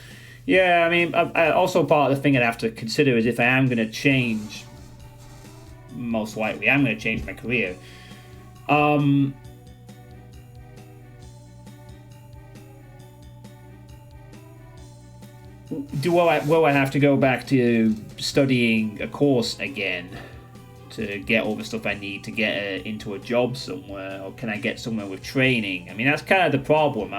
Speaker 1: Yeah, I mean, also part of the thing I'd have to consider is if I am going to change, most likely, I'm going to change my career. Will I have to go back to studying a course again to get all the stuff I need to get into a job somewhere, or can I get somewhere with training? I mean, that's kind of the problem.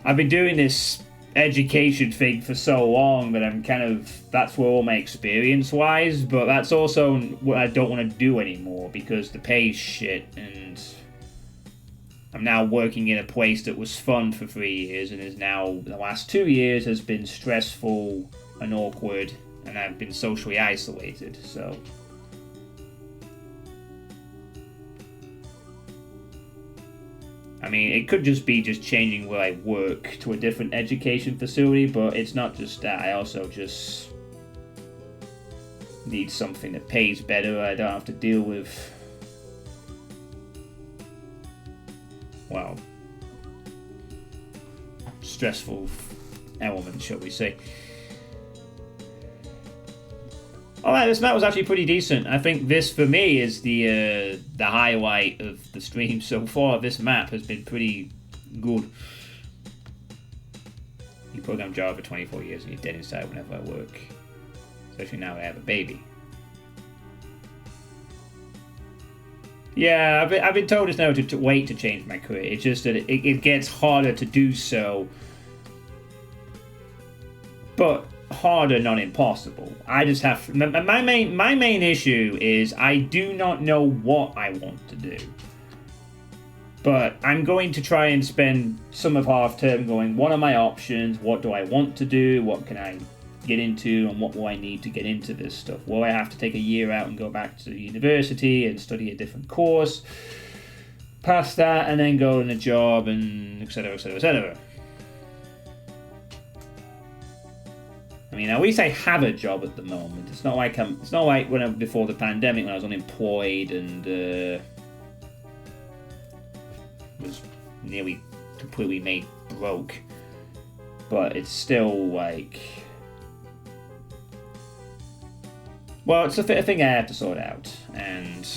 Speaker 1: I've been doing this education thing for so long that I'm kind of, that's where all my experience lies, but that's also what I don't want to do anymore because the pay's shit, and I'm now working in a place that was fun for 3 years and is now, the last 2 years has been stressful and awkward, and I've been socially isolated, so... I mean, it could just be changing where I work to a different education facility, but it's not just that. I also just need something that pays better. I don't have to deal with, well, stressful elements, shall we say. Alright, this map was actually pretty decent. I think this, for me, is the highlight of the stream so far. This map has been pretty good. You program Java for 24 years and you're dead inside whenever I work. Especially now I have a baby. Yeah, I've been told it's now to wait to change my career. It's just that it gets harder to do so. But... harder, not impossible. I just have my main issue is I do not know what I want to do, but I'm going to try and spend some of half term going, what are my options, what do I want to do, what can I get into, and what will I need to get into this stuff. Will I have to take a year out and go back to university and study a different course past that and then go in a job, and etc, etc, etc. I mean, at least I have a job at the moment. It's not like before the pandemic when I was unemployed and was nearly completely made broke. But it's still like Well, it's a thing I have to sort out, and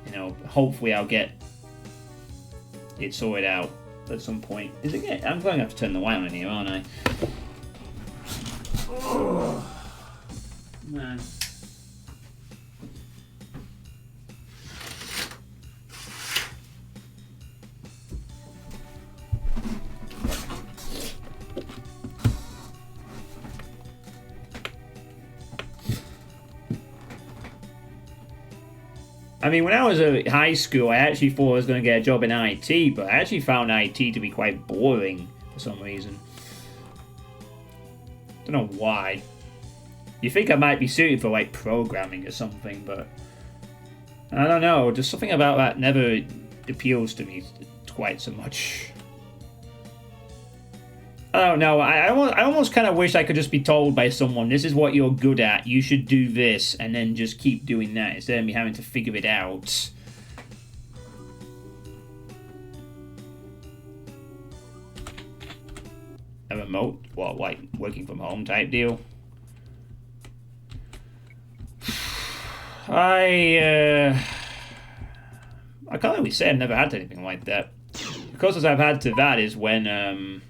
Speaker 1: you know, hopefully I'll get it sorted out at some point. Is it? I'm going to have to turn the light on in here, aren't I? Oh, man. I mean, when I was at high school, I actually thought I was going to get a job in IT, but I actually found IT to be quite boring for some reason. Don't know why. You think I might be suited for like programming or something, but I don't know. Just something about that never appeals to me quite so much. I don't know. I almost kind of wish I could just be told by someone, this is what you're good at, you should do this, and then just keep doing that instead of me having to figure it out. A remote? What, like working from home type deal? I can't really say I've never had anything like that. The closest I've had to that is when,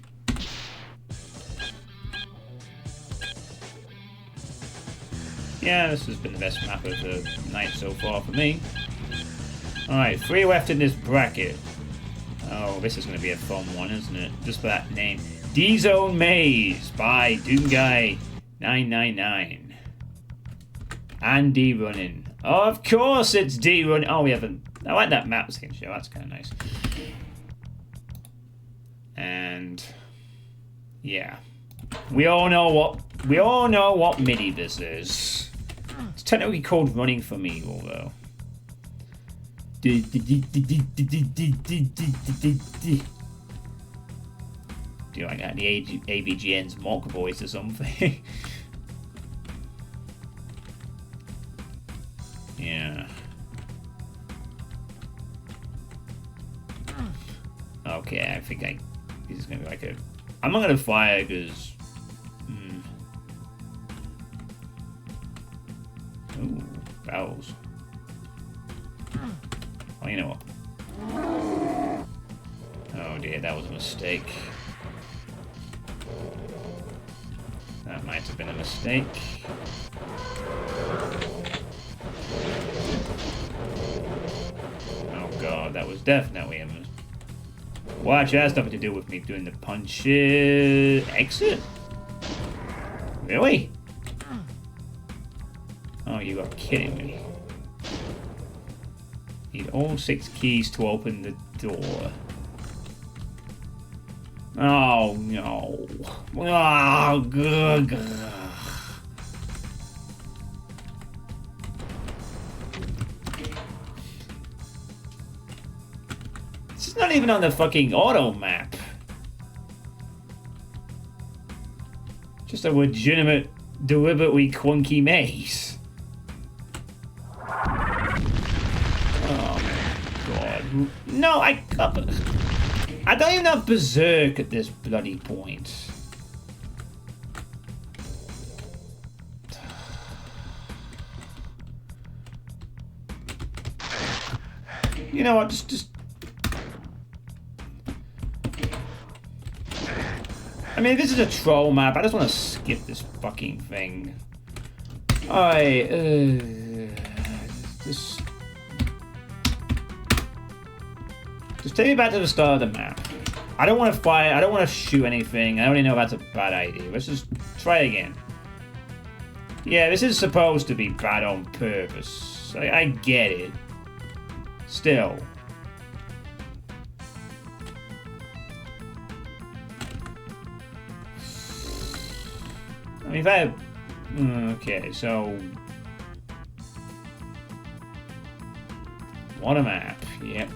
Speaker 1: yeah, this has been the best map of the night so far for me. Alright, 3 left in this bracket. Oh, this is going to be a fun one, isn't it? Just for that name. D-Zone Maze by Doomguy999. And D-Running. Oh, of course it's D-Running. Oh, we haven't... I like that map skin show. That's kind of nice. And... yeah. We all know what MIDI this is. It's technically called Running from Evil, though. Do you like that? The AVGN's mock voice or something? Yeah. Okay, I think this is gonna be like a... I'm not gonna fire because... Ooh, barrels. Oh, you know what? Oh dear, that was a mistake. That might have been a mistake. Oh god, that was definitely a mistake. Well, actually, that has nothing to do with me doing the punch exit? Really? Oh, you are kidding me. Need all 6 keys to open the door. Oh, no. Oh, good. This is not even on the fucking auto map. Just a legitimate, deliberately clunky maze. No, I don't even have Berserk at this bloody point. You know what, just... I mean, this is a troll map. I just want to skip this fucking thing. Just take me back to the start of the map. I don't want to fight. I don't want to shoot anything. I already know that's a bad idea. Let's just try again. Yeah, this is supposed to be bad on purpose. I get it. Still. I mean, if I... Okay, so... What a map. Yep.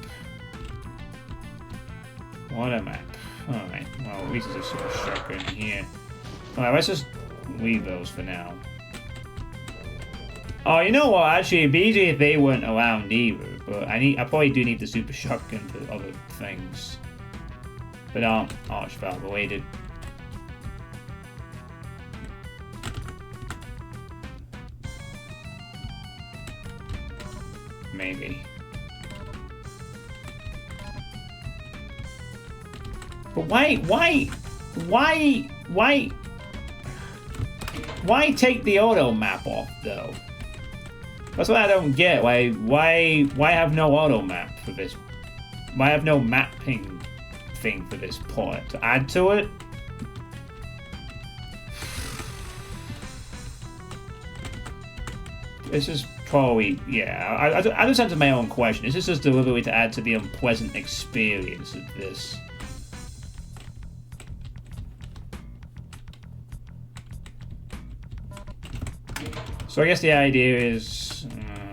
Speaker 1: What a map. Alright, well, at least there's a shotgun here. Alright, let's just leave those for now. Oh, you know what? Actually, it'd be easier if they weren't around either. But I probably do need the super shotgun for other things. But aren't archvile related. maybe. But why take the auto map off though? That's what I don't get. Why have no auto map for this? Why have no mapping thing for this part to add to it? This is probably, yeah. I just answered my own question. Is this just deliberately to add to the unpleasant experience of this? So I guess the idea is,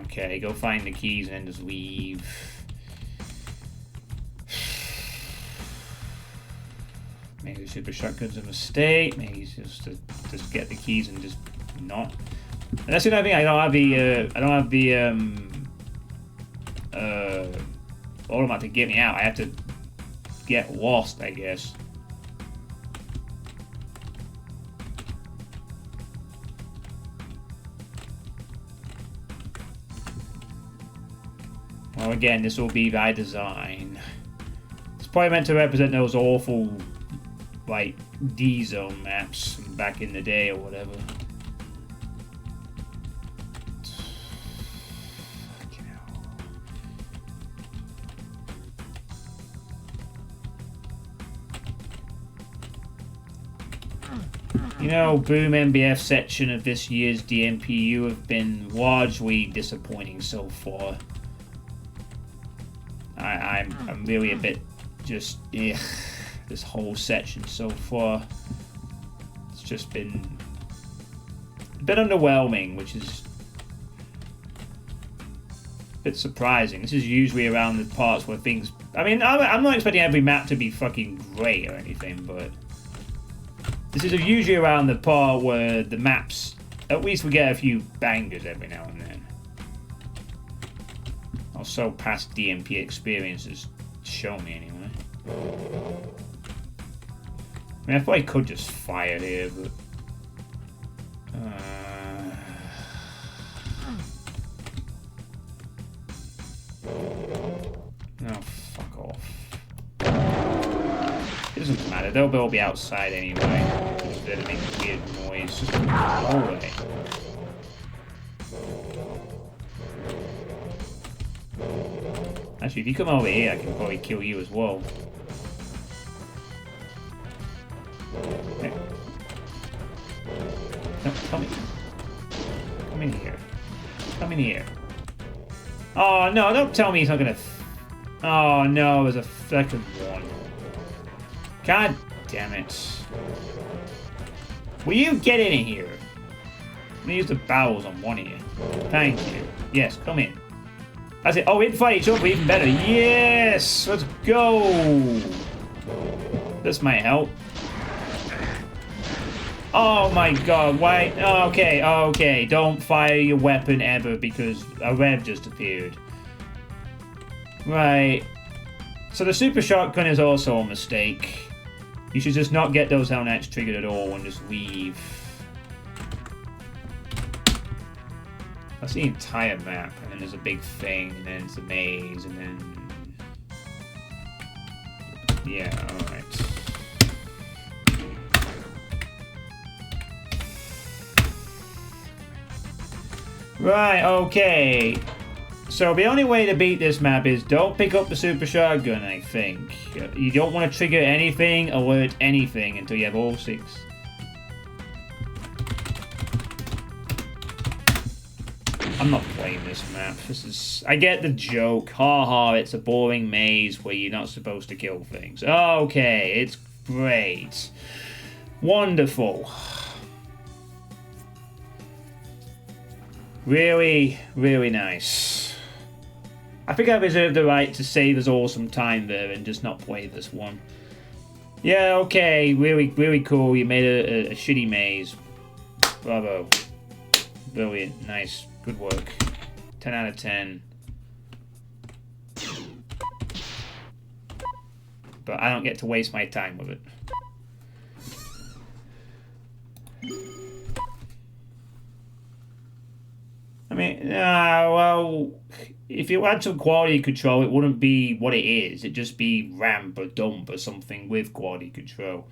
Speaker 1: okay, go find the keys and then just leave. Maybe the super shotgun's a mistake. Maybe just get the keys and just not. And that's the other thing. I don't have the automat to get me out. I have to get lost, I guess. Well, again, this will be by design. It's probably meant to represent those awful, like, D-zone maps back in the day or whatever. You know, Boom MBF section of this year's DMPU have been largely disappointing so far. I'm really a bit just, ugh, this whole section so far. It's just been a bit underwhelming, which is a bit surprising. This is usually around the parts where things, I mean, I'm not expecting every map to be fucking great or anything, but this is usually around the part where the maps, at least we get a few bangers every now and then. Also, past DMP experiences show me anyway. I mean, I probably could just fire here, but no, fuck off. It doesn't matter. They'll all be outside anyway. Instead of making weird noise, just go away. Actually, if you come over here, I can probably kill you as well. Okay. No, come in. Come in here. Come in here. Oh, no, don't tell me he's not gonna... Oh, no, there's a second one. God damn it. Will you get in here? I'm gonna use the barrels on one of you. Thank you. Yes, come in. That's it. Oh, we can fight each other even better. Yes! Let's go! This might help. Oh my god, why? Okay, okay. Don't fire your weapon ever because a rev just appeared. Right. So the super shotgun is also a mistake. You should just not get those helmets triggered at all and just leave. That's the entire map, and then there's a big thing, and then it's a maze, and then... Yeah, alright. Right, okay. So the only way to beat this map is don't pick up the super shotgun, I think. You don't want to trigger anything, alert anything until you have all 6. I'm not playing this map. This is... I get the joke. Ha ha, it's a boring maze where you're not supposed to kill things. Okay, it's great. Wonderful. Really, really nice. I think I reserve the right to save us all some time there and just not play this one. Yeah, okay, really, really cool. You made a shitty maze. Bravo. Brilliant, nice. Good work. 10 out of 10. But I don't get to waste my time with it. I mean, well, if you had some quality control, it wouldn't be what it is. It'd just be ramp or dump or something with quality control.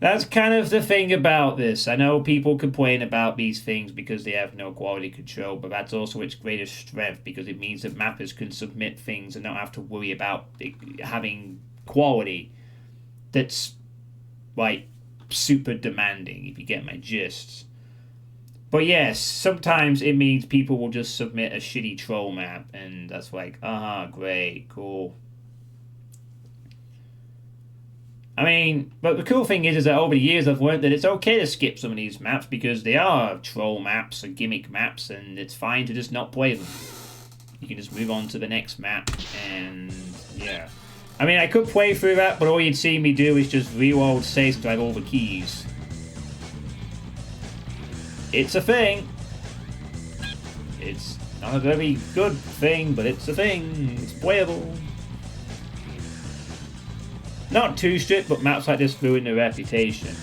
Speaker 1: That's kind of the thing about this. I know people complain about these things because they have no quality control, but that's also its greatest strength because it means that mappers can submit things and not have to worry about having quality that's like super demanding, if you get my gist. But yes, sometimes it means people will just submit a shitty troll map, and that's like, great, cool. I mean, but the cool thing is that over the years I've learned that it's okay to skip some of these maps because they are troll maps or gimmick maps, and it's fine to just not play them. You can just move on to the next map, and yeah. I mean, I could play through that, but all you'd see me do is just reload saves to have all the keys. It's a thing. It's not a very good thing, but it's a thing. It's playable. Not too strict, but maps like this ruin their reputation.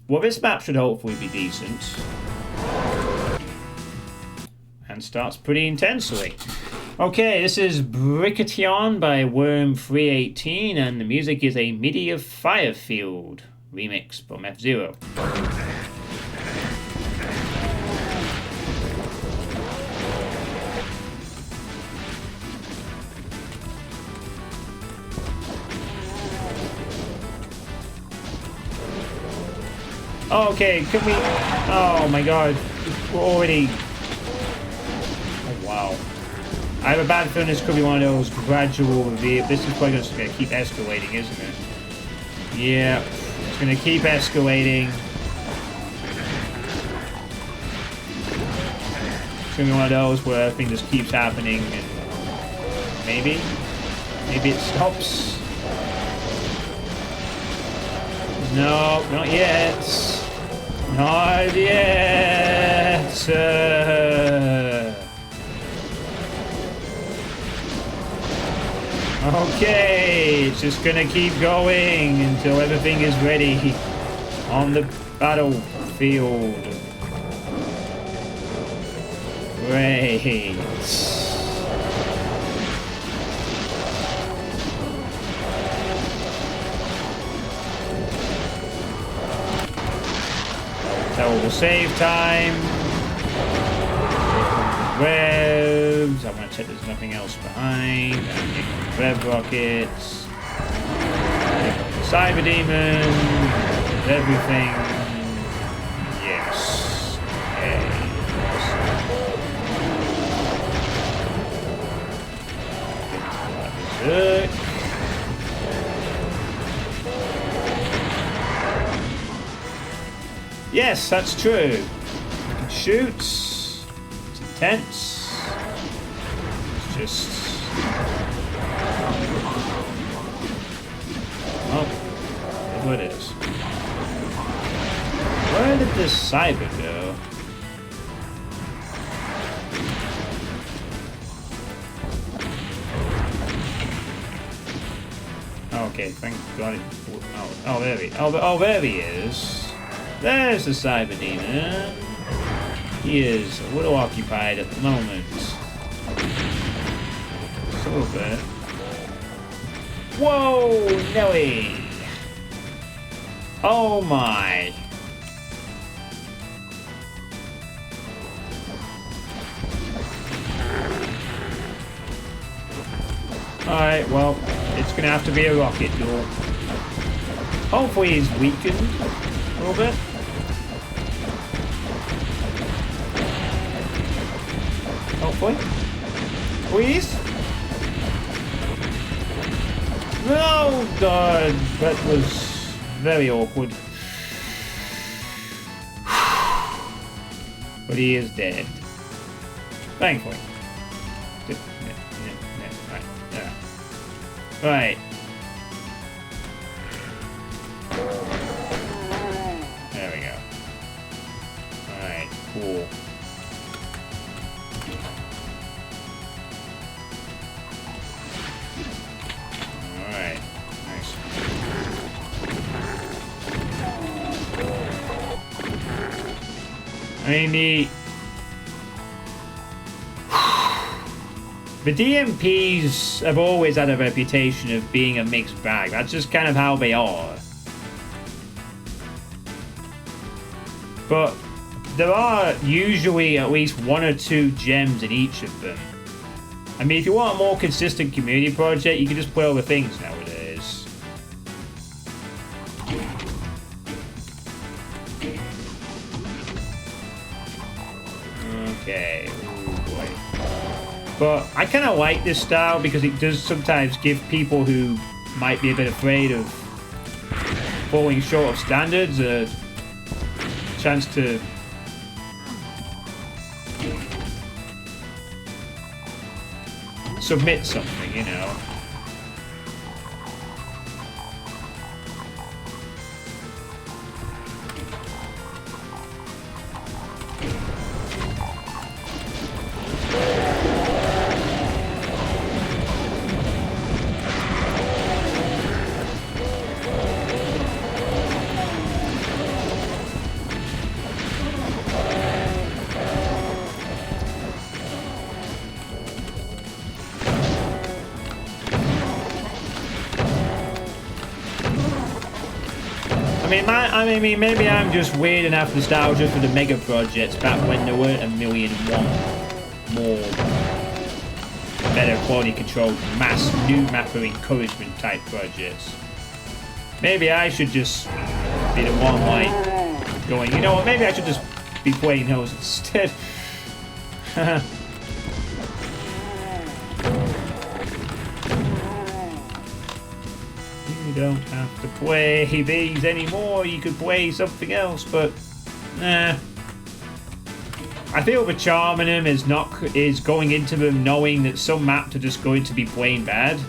Speaker 1: Well, this map should hopefully be decent. And starts pretty intensely. Okay, this is Brickation by Worm318, and the music is a MIDI of Firefield remix from F-Zero. Okay, can we... Oh my god, we're already... Oh wow. I have a bad feeling this could be one of those gradual reveal. This is probably just going to keep escalating, isn't it? Yeah, it's going to keep escalating. It's going to be one of those where everything just keeps happening and... Maybe it stops. No, not yet. Not yet. Okay, it's just gonna keep going until everything is ready on the battlefield. Great. So we'll save time. Revs. I want to check there's nothing else behind. Rev rockets. Cyber demon. Everything. Yes. Okay. Berserk. Yes, that's true. You can shoot. It's intense. It's just... Oh, that's what it is. Where did this cyber go? Okay, thank God it... Oh, there he... Oh, there he is. There's the Cyber Demon. He is a little occupied at the moment. Just a little bit. Whoa, Nelly! Oh my! Alright, well, it's gonna have to be a rocket duel. Hopefully he's weakened a little bit. Hopefully. Please? No, God, that was very awkward. But he is dead. Thankfully. Right. There we go. Alright, cool. Alright, nice. I mean, The DMPs have always had a reputation of being a mixed bag. That's just kind of how they are. But there are usually at least 1 or 2 gems in each of them. I mean, if you want a more consistent community project, you can just play all the things nowadays. Okay. But I kind of like this style because it does sometimes give people who might be a bit afraid of falling short of standards a chance to submit something, you know. I mean, maybe I'm just weird enough nostalgia for the mega projects back when there weren't 1,000,001 more better quality controlled mass new mapper encouragement type projects. Maybe I should just be the one like going, you know what, maybe I should just be playing those instead. You don't have to play these anymore, you could play something else, but nah. I feel the charm in them is going into them knowing that some maps are just going to be plain bad.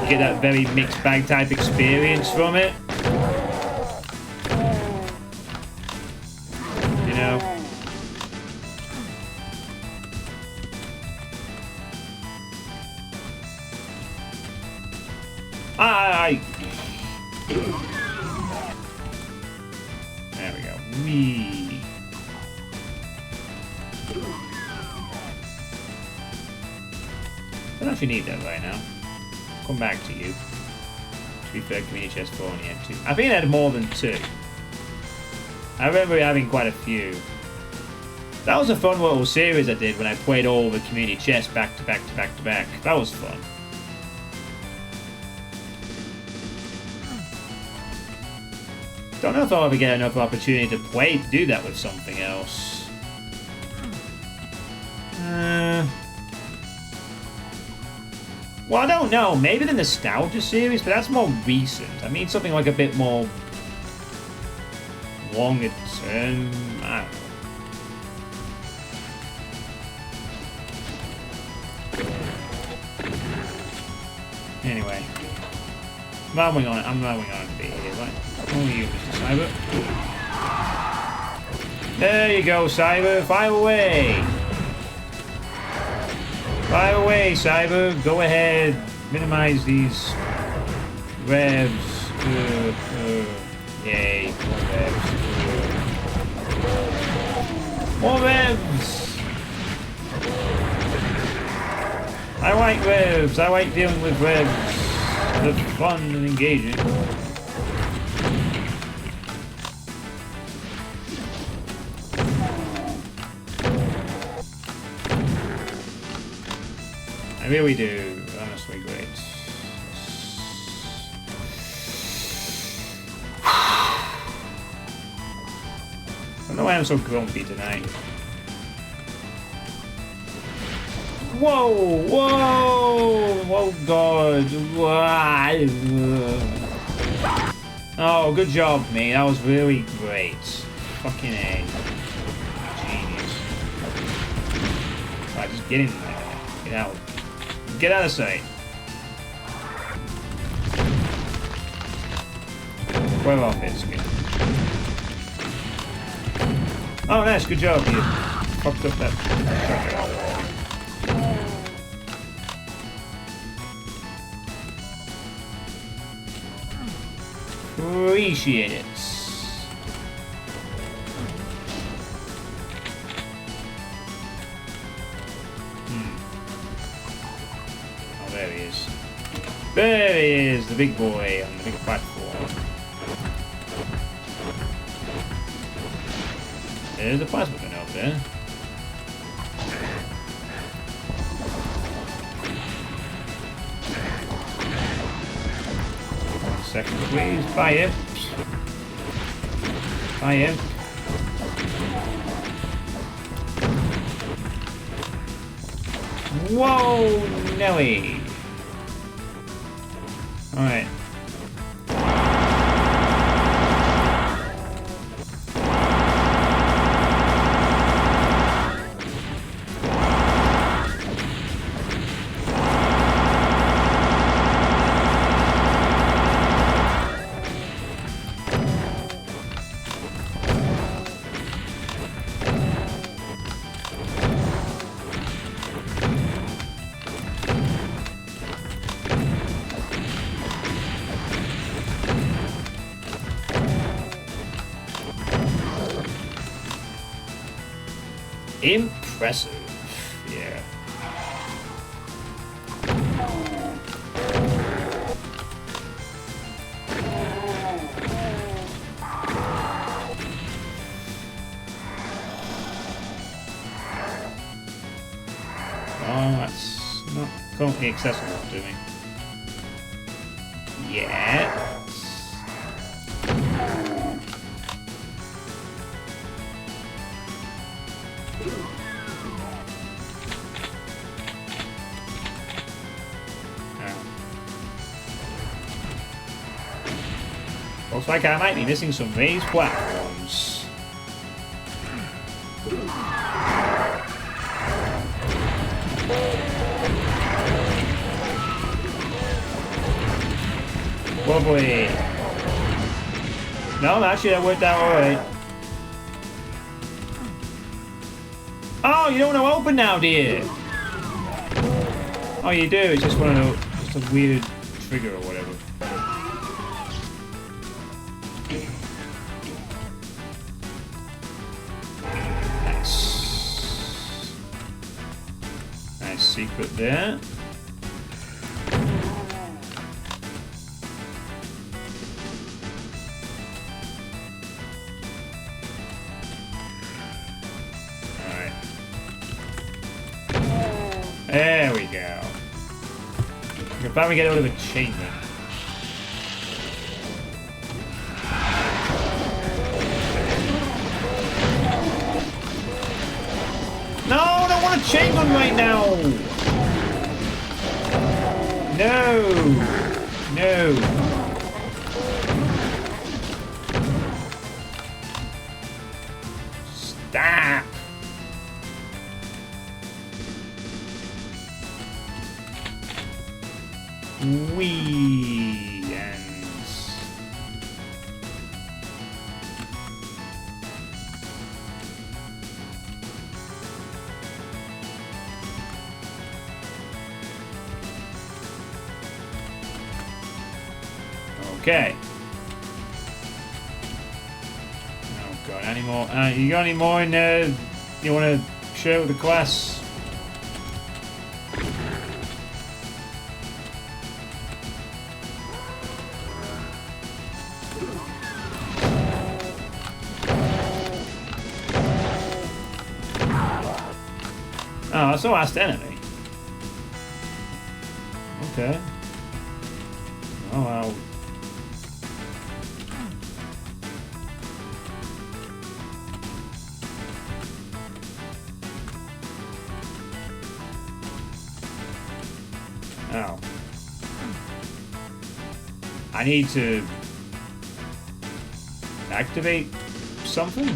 Speaker 1: You get that very mixed bag type experience from it. You know? There we go. Whee. I don't know if you need that right now. Come back to you. To be fair, community chest 4 on the M2. I think I had more than 2. I remember having quite a few. That was a fun little series I did when I played all the community chests back to back to back to back. That was fun. Don't know if I'll ever get enough opportunity to do that with something else. Well, I don't know. Maybe the Nostalgia series, but that's more recent. I mean, something like a bit more longer term. I don't know. Anyway, I'm moving on a bit here, right? Oh, you, Mr. Cyber. There you go, Cyber. Fire away. Fire away, Cyber. Go ahead. Minimize these revs. Yay. More revs. I like revs. I like dealing with revs. They're fun and engaging. I really do. Honestly, great. I don't know why I'm so grumpy tonight. Whoa! Whoa! Oh god! Oh, good job, mate. That was really great. Fucking A. Genius. Right, just get in there. Get out. Get out of sight. Where off it, skin. Oh, nice. Good job, you fucked up that. Appreciate it. There he is, the big boy on the big platform. There's a plasma gun over there. Second, please. Fire. Fire. Whoa, Nelly. Alright. Impressive. Yeah. Oh, that's not currently accessible to me. Yeah. Looks like I might be missing some raised platforms. Lovely. No, actually that worked out alright. Oh, you don't want to open now, do you? Oh, you do. It's just one of those, just a weird trigger or whatever. Nice secret there. Alright. There we go. I can finally get out of a chain then. No, I don't want a chain gun right now! No! No! Stop! Wee ends. Okay. Oh god, any more? You got any more in there? You want to share with the class? Oh, that's the last enemy. Okay. Oh well. Oh. I need to activate something?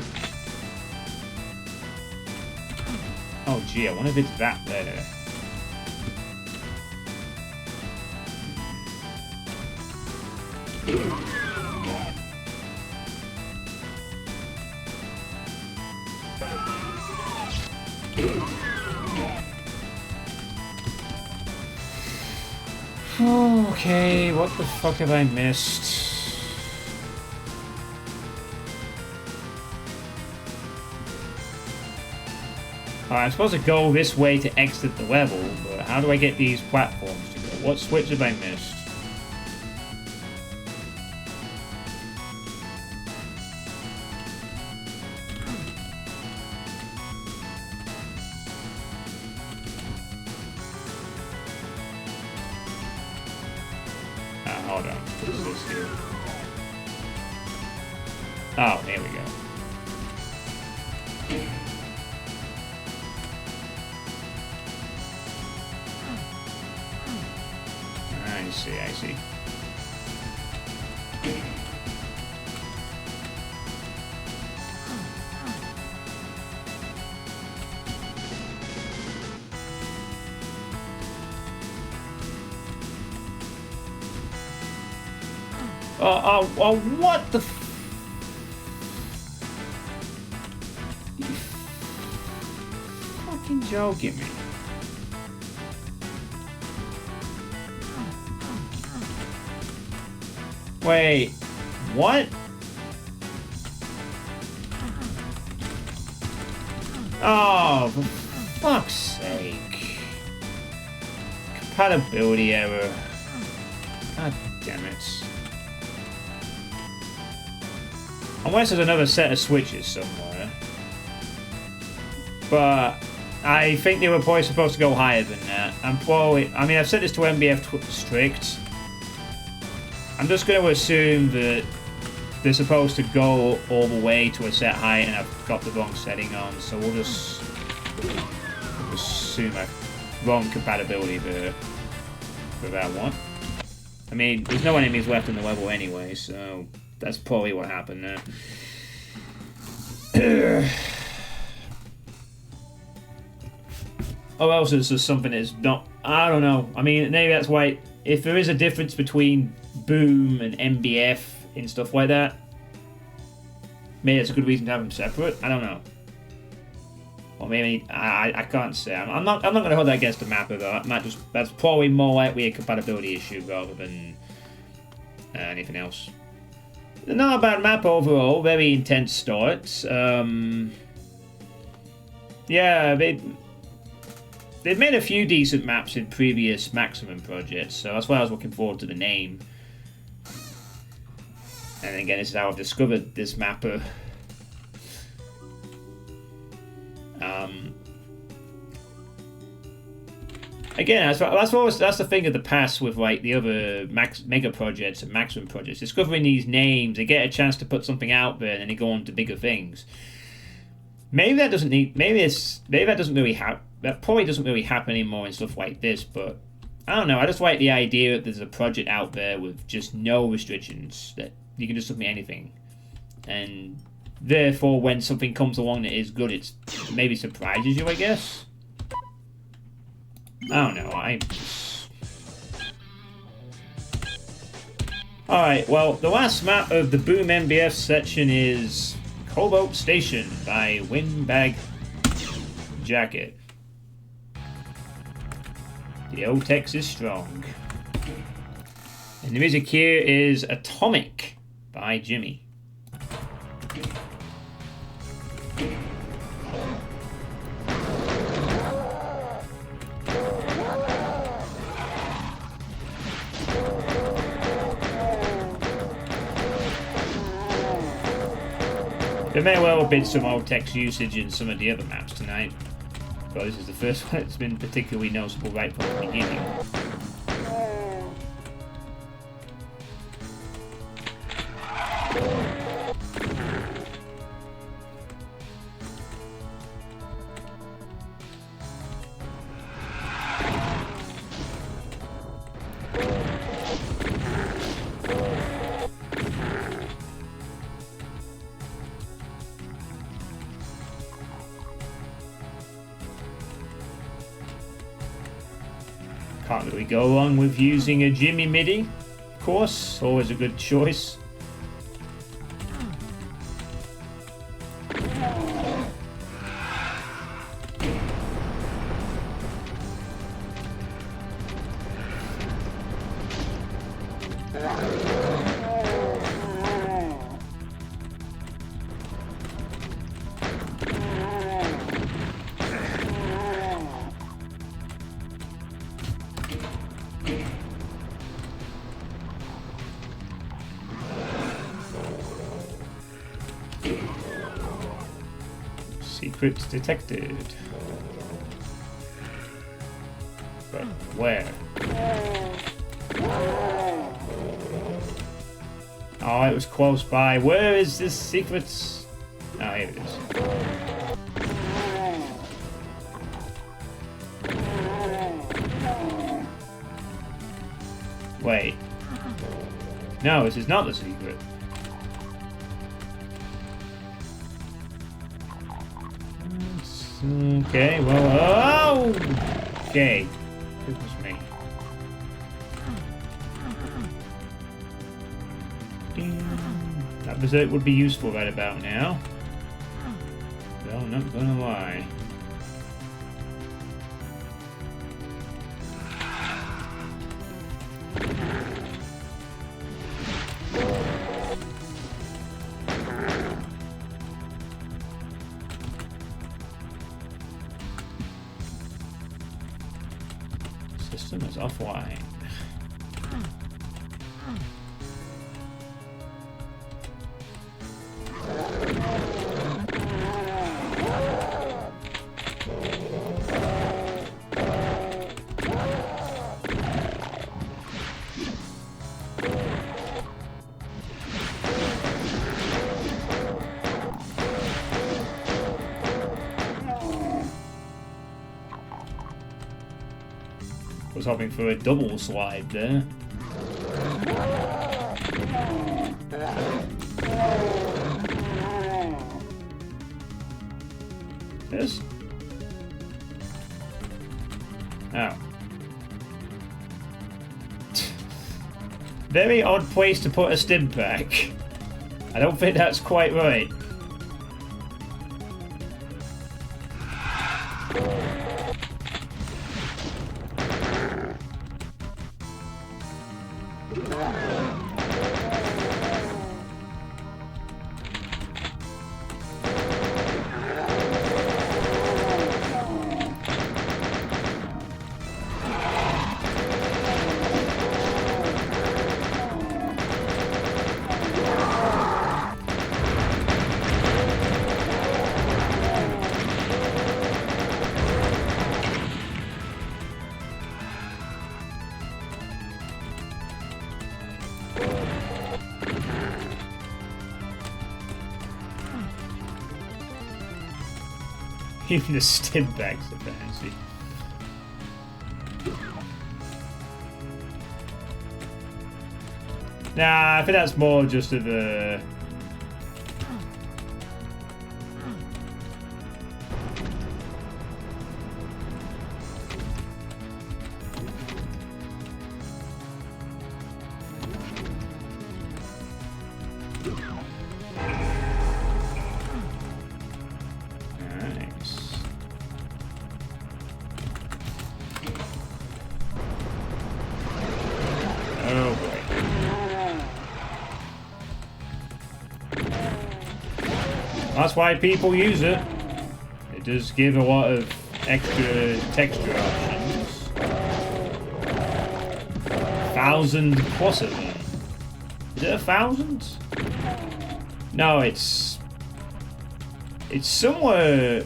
Speaker 1: Oh gee, I wonder if it's that there. Okay, what the fuck have I missed? I'm supposed to go this way to exit the level, but how do I get these platforms to go? What switch have I missed? Hold on. What is this here? Oh, here we go. I see, I see. Oh, what the you fucking joking me. Wait, what? Oh, for fuck's sake. Compatibility error. God damn it. Unless there's another set of switches somewhere. But I think they were probably supposed to go higher than that. I mean, I've set this to MBF strict. I'm just going to assume that they're supposed to go all the way to a set height and I've got the wrong setting on, so we'll just assume I've wrong compatibility there for that one. I mean, there's no enemies left in the level anyway, so that's probably what happened there. Or else it's just something that's not... I don't know. I mean, maybe that's why... If there is a difference between Boom and MBF and stuff like that, maybe that's a good reason to have them separate. I don't know. Or maybe... I can't say. I'm not going to hold that against the mapper, though. That's probably more likely a compatibility issue rather than anything else. Not a bad map overall. Very intense start. Yeah, they've made a few decent maps in previous Maximum projects, so that's why I was looking forward to the name. And again, this is how I've discovered this mapper. Again, that's the thing of the past with like the other mega projects and Maximum projects. Discovering these names, they get a chance to put something out there, and then they go on to bigger things. Maybe that doesn't really happen. That probably doesn't really happen anymore and stuff like this. But I don't know. I just like the idea that there's a project out there with just no restrictions, that you can just submit anything, and therefore when something comes along that is good, it maybe surprises you, I guess. I don't know. Alright, well, the last map of the Boom MBF section is Cobalt Station by Windbag Jacket. The old text is strong. And the music here is Atomic by Jimmy. There may well have been some old text usage in some of the other maps tonight, but this is the first one that's been particularly noticeable right from the beginning. Can't really go wrong with using a Jimmy MIDI, of course, always a good choice. Secrets detected. But where? Oh, it was close by. Where is this secret? Oh, here it is. Wait. No, this is not the secret. Okay, well, oh! Okay. Goodness me. That berserk would be useful right about now. Well, I'm not gonna lie. System is offline. Was hoping for a double slide there. This? Oh. Very odd place to put a stim pack. I don't think that's quite right. Even the stim bags are fancy. Nah, I think that's more just of a... That's why people use it. It does give a lot of extra texture options. 1,000 plus of them. Is it 1,000? No, it's somewhere.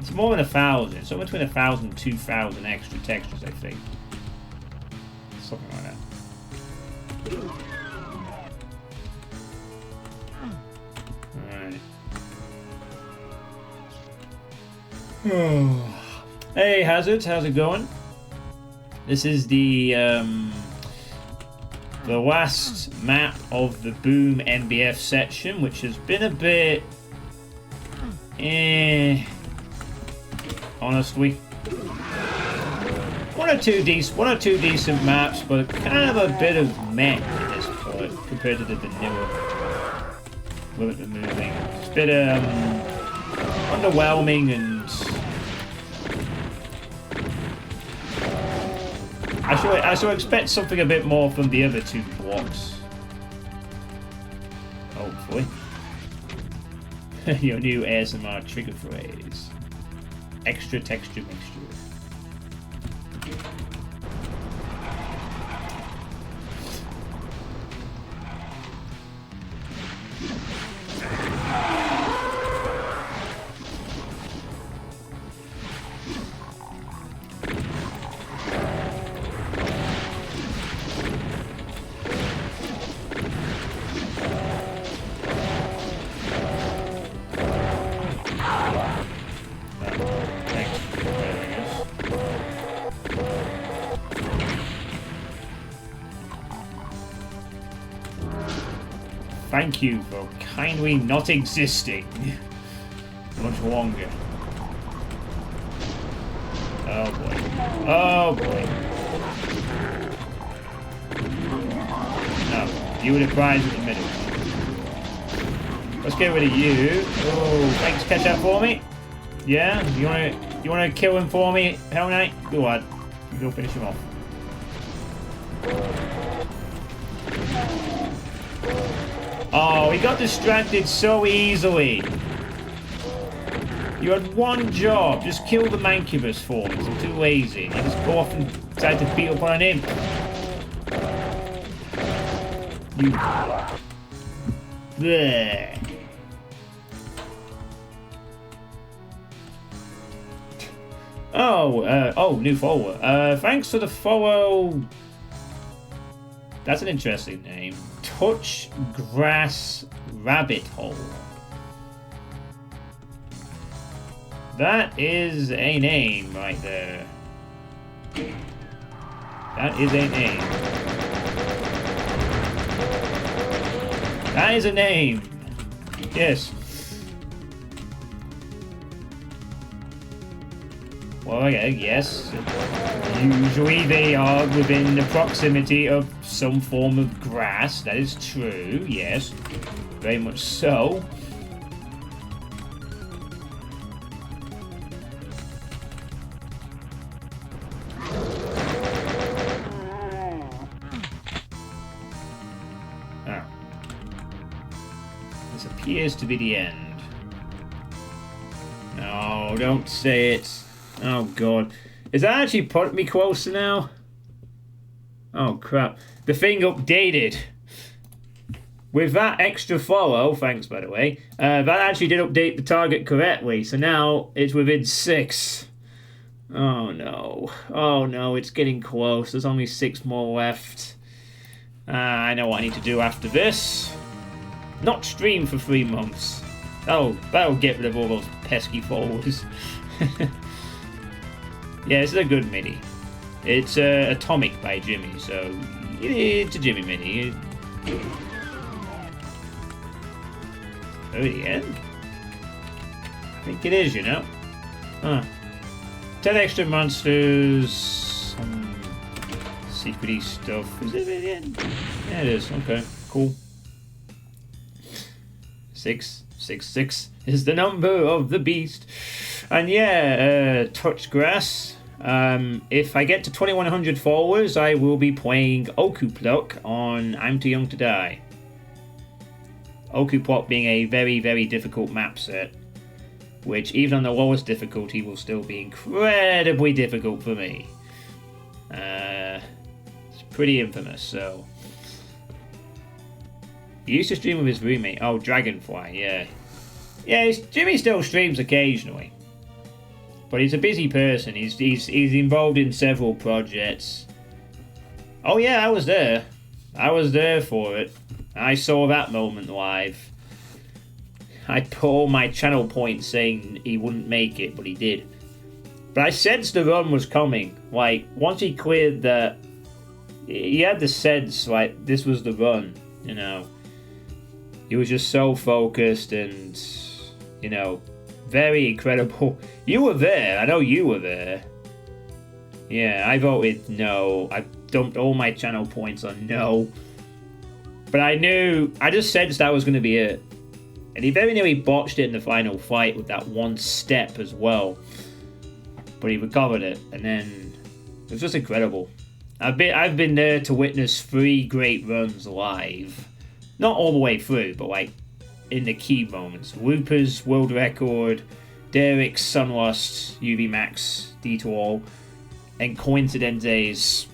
Speaker 1: It's more than 1,000. Somewhere between 1,000 and 2,000 extra textures, I think. Something like that. Hey Hazards, how's it going? This is the last map of the Boom MBF section, which has been a bit honestly. One or two decent maps, but kind of a bit of meh at this point compared to the vanilla with the moving. It's a bit underwhelming, and I should expect something a bit more from the other two blocks. Hopefully. Your new ASMR trigger phrase. Extra texture mixture. thank you for kindly not existing much longer. Oh boy. Oh boy. No, you were the prize in the middle. Let's get rid of you. Oh, thanks, catch up for me. Yeah, you wanna kill him for me, Hell Knight? Go on, go finish him off. Oh, he got distracted so easily. You had one job, just kill the Mancubus for me. I'm too lazy. I just go off and decide to beat up on an imp. You. There. Oh, new follower. Thanks for the follow. That's an interesting name. Touch Grass Rabbit Hole. That is a name right there. That is a name. That is a name. Yes. Well, okay, yes. Usually they are within the proximity of some form of grass. That is true, yes. Very much so. Oh. This appears to be the end. No, don't say it. Oh god. Is that actually put me closer now? Oh crap. The thing updated. With that extra follow, thanks by the way, that actually did update the target correctly, so now it's within 6. Oh no. Oh no, it's getting close. There's only 6 more left. I know what I need to do after this. Not stream for 3 months. That'll get rid of all those pesky followers. Yeah, this is a good MIDI. It's Atomic by Jimmy, so it's a Jimmy MIDI. Oh, the end? I think it is, you know. Huh. 10 extra monsters. Some secrety stuff. Is it the end? Yeah, it is. Okay, cool. 666 is the number of the beast. And yeah, touch grass. If I get to 2100 followers, I will be playing Okupluck on I'm Too Young to Die. Okupluck being a very, very difficult map set, which even on the lowest difficulty will still be incredibly difficult for me. It's pretty infamous, so. He used to stream with his roommate. Oh, Dragonfly, yeah. Yeah, Jimmy still streams occasionally. But he's a busy person. He's involved in several projects. Oh yeah, I was there. I was there for it. I saw that moment live. I put all my channel points saying he wouldn't make it, but he did. But I sensed the run was coming. Like, once he cleared that, he had the sense, like, this was the run, you know. He was just so focused and, you know, very incredible. You were there. I know you were there. Yeah, I voted no. I dumped all my channel points on no. But I knew, I just sensed that was going to be it. And he very nearly botched it in the final fight with that one step as well. But he recovered it, and then it was just incredible. I've been there to witness 3 great runs live. Not all the way through, but like in the key moments. Whooper's world record, Derek's Sunlust, UV Max, Detour, and Coincidente's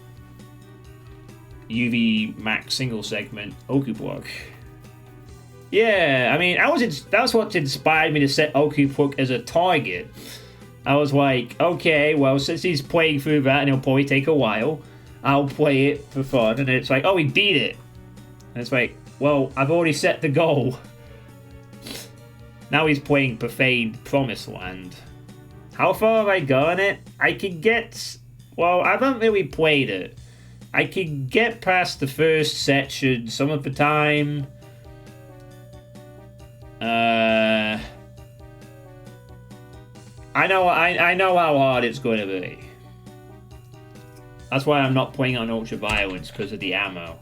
Speaker 1: UV Max single segment Okupluck. Yeah, I mean, that's what inspired me to set Okupluck as a target. I was like, okay, well, since he's playing through that and it'll probably take a while, I'll play it for fun. And it's like, oh, he beat it. And it's like, well, I've already set the goal. Now he's playing Profaned Promised Land. How far have I gone it? I can get... Well, I haven't really played it. I can get past the first section some of the time. I know how hard it's going to be. That's why I'm not playing on Ultra Violence, because of the ammo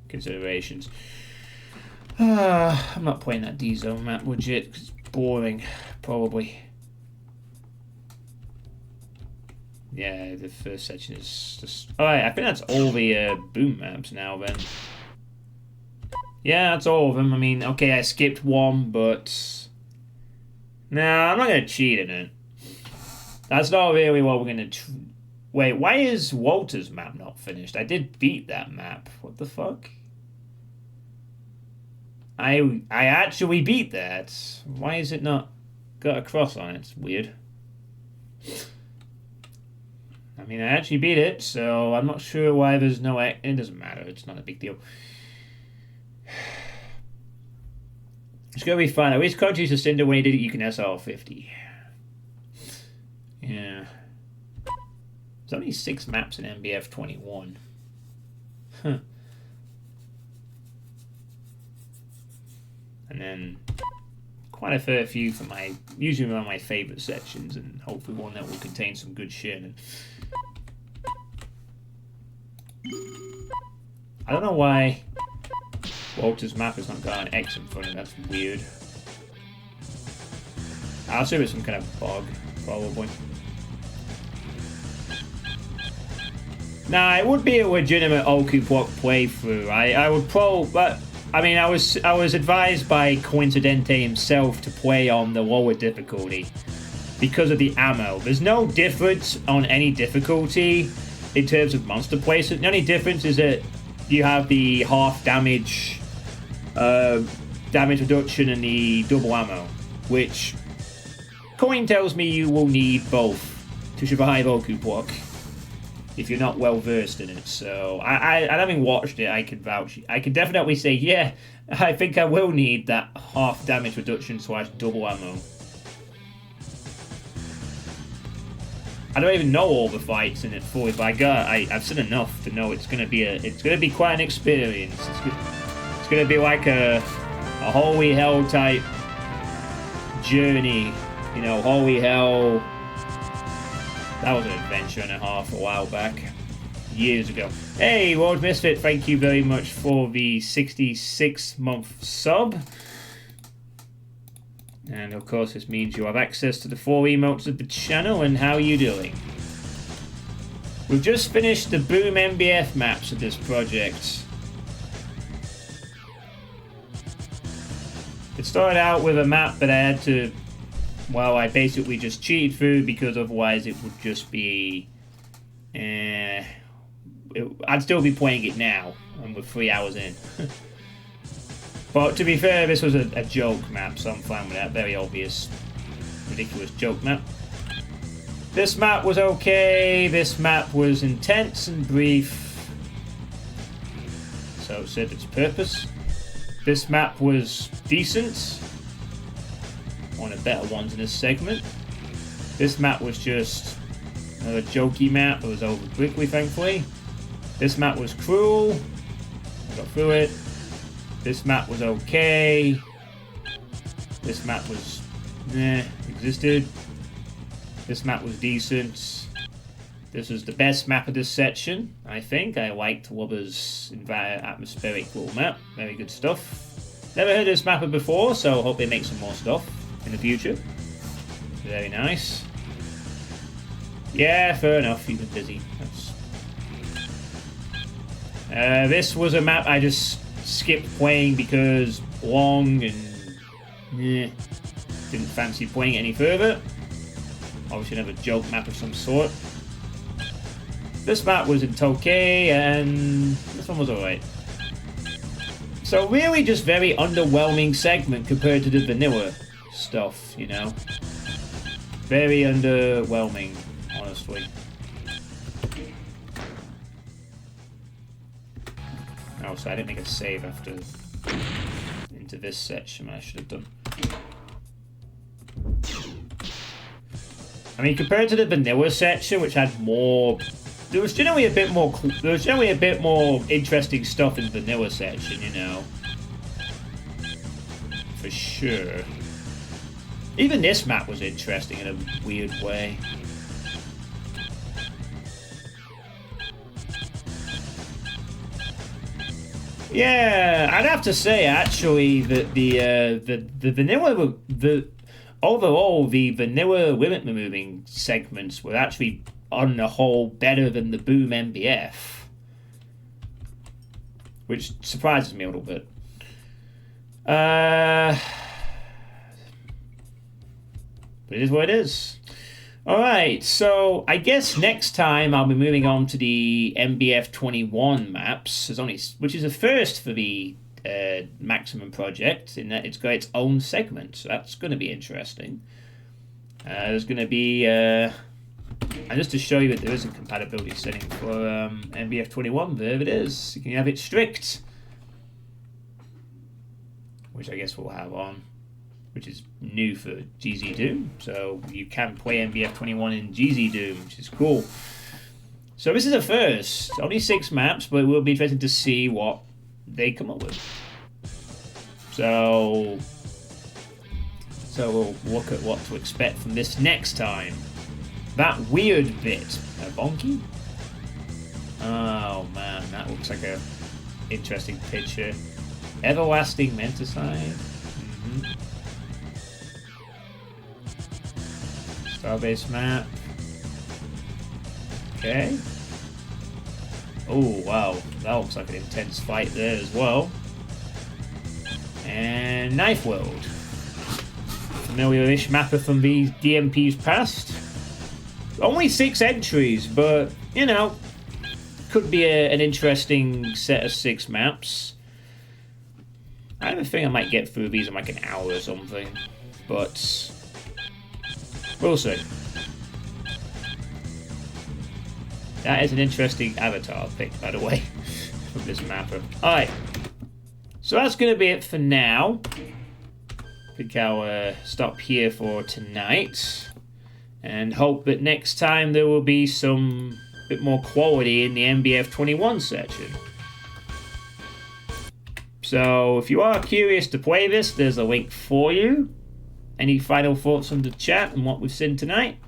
Speaker 1: considerations. I'm not playing that D-Zone map legit, because it's boring, probably. Yeah, the first section is just... Alright, I think that's all the boom maps now, then. Yeah, that's all of them. I mean, okay, I skipped one, but... Nah, I'm not going to cheat in it. That's not really what we're going to... Wait, why is Walter's map not finished? I did beat that map. What the fuck? I actually beat that. Why is it not got a cross on it? It's weird. I mean, I actually beat it, so I'm not sure why there's no... It doesn't matter. It's not a big deal. It's going to be fun. At least countries to Cinder when he did it, you can SR50. Yeah. There's only 6 maps in MBF 21. Huh. And then quite a fair few for my... Usually one of my favourite sections, and hopefully one that will contain some good shit. And I don't know why Walter's map has not got an X in front of it. That's weird. I'll assume it's some kind of bug, probably. Nah, it would be a legitimate Okupok playthrough. I would but I mean, I was advised by Coincidente himself to play on the lower difficulty because of the ammo. There's no difference on any difficulty in terms of monster placement. The only difference is that you have the half damage reduction and the double ammo, which Coin tells me you will need both to survive Okupok if you're not well versed in it. So I having watched it, I can vouch. I can definitely say, yeah, I think I will need that half damage reduction / double ammo. I don't even know all the fights in it fully, but I've seen enough to know it's gonna be quite an experience. It's gonna be like a holy hell type journey. You know, holy hell. That was an adventure and a half a while back, years ago. Hey, World Misfit, thank you very much for the 66-month sub. And of course, this means you have access to the 4 emotes of the channel. And how are you doing? We've just finished the Boom MBF maps of this project. It started out with a map that I had to... Well, I basically just cheated through because otherwise it would just be... I'd still be playing it now, and we're 3 hours in. But to be fair, this was a joke map, so I'm fine with that. Very obvious, ridiculous joke map. This map was okay. This map was intense and brief, so it served its purpose. This map was decent. One of the better ones in this segment. This map was just another jokey map. It was over quickly, thankfully. This map was cruel. I got through it. This map was okay. This map was existed. This map was decent. This was the best map of this section, I think. I liked Wubba's atmospheric little map. Very good stuff. Never heard of this map before, so hope they make some more stuff in the future. Very nice. Yeah, fair enough. You've been busy. This was a map I just skipped playing because long and didn't fancy playing it any further. Obviously another joke map of some sort. This map wasn't okay, and this one was alright. So really just very underwhelming segment compared to the vanilla stuff, you know. Very underwhelming, honestly. Oh, so I didn't make a save after into this section. I should have done. I mean, compared to the vanilla section, which had more, there was generally a bit more. There was generally a bit more interesting stuff in the vanilla section, you know, for sure. Even this map was interesting in a weird way. Yeah, I'd have to say actually that the vanilla overall the vanilla limit removing segments were actually on the whole better than the Boom MBF, which surprises me a little bit. But it is what it is. Alright, so I guess next time I'll be moving on to the MBF 21 maps, which is a first for the Maximum project, in that it's got its own segment, so that's going to be interesting. There's going to be, and just to show you that there is a compatibility setting for MBF 21, there it is. You can have it strict, which I guess we'll have on, which is new for GZ Doom. So you can play MBF 21 in GZ Doom, which is cool. So this is a first. Only 6 maps, but it will be interesting to see what they come up with. So we'll look at what to expect from this next time. That weird bit. Bonky? Oh man, that looks like a interesting picture. Everlasting Menticide. Starbase map. Okay. Oh wow, that looks like an intense fight there as well. And Knife World. Familiar-ish mapper from these DMP's past. Only 6 entries, but you know, could be an interesting set of 6 maps. I have a feeling I might get through these in like an hour or something, but we'll see. That is an interesting avatar pick, by the way, from this mapper. Alright, so that's going to be it for now. I think I'll stop here for tonight, and hope that next time there will be some bit more quality in the MBF 21 section. So if you are curious to play this, there's a link for you. Any final thoughts on the chat and what we've seen tonight?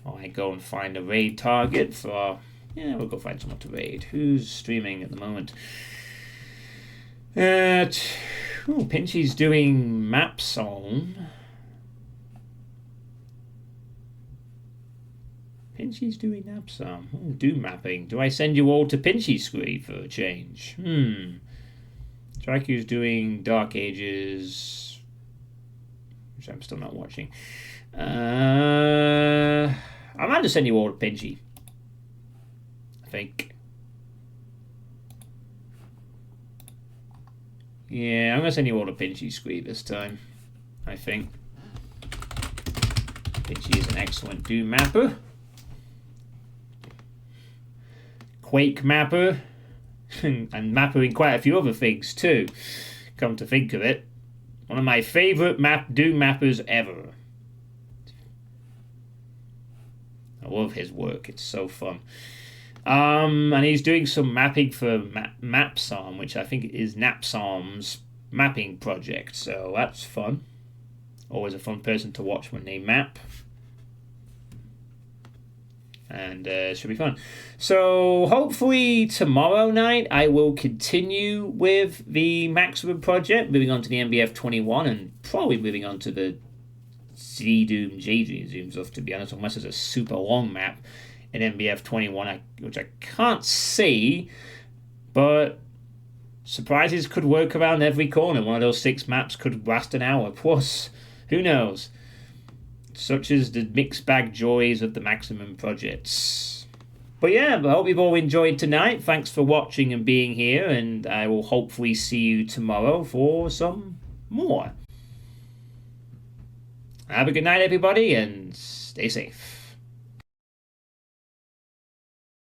Speaker 1: I go and find a raid target for... Yeah, we'll go find someone to raid. Who's streaming at the moment? Pinchy's doing Mapsom. Pinchy's doing Mapsom. Doom mapping. Do I send you all to Pinchy's screen for a change? Strikey's doing Dark Ages, which I'm still not watching. I might just send you all to Pinchy, I think. Yeah, I'm going to send you all to Pinchy Squee this time, I think. Pinchy is an excellent Doom mapper. Quake mapper. And mapper in quite a few other things too, come to think of it. One of my favourite Doom mappers ever. I love his work, it's so fun. And he's doing some mapping for Mapsom, which I think is Napsom's mapping project, so that's fun. Always a fun person to watch when they map. And it should be fun. So hopefully tomorrow night I will continue with the Maximum project, moving on to the MBF 21 and probably moving on to the Z-Doom, J-Doom stuff, to be honest, unless there's a super long map in MBF 21, which I can't see, but surprises could work around every corner. One of those 6 maps could last an hour plus. Who knows? Such as the mixed bag joys of the Maximum projects. But yeah, I hope you've all enjoyed tonight. Thanks for watching and being here, and I will hopefully see you tomorrow for some more. Have a good night, everybody, and stay safe.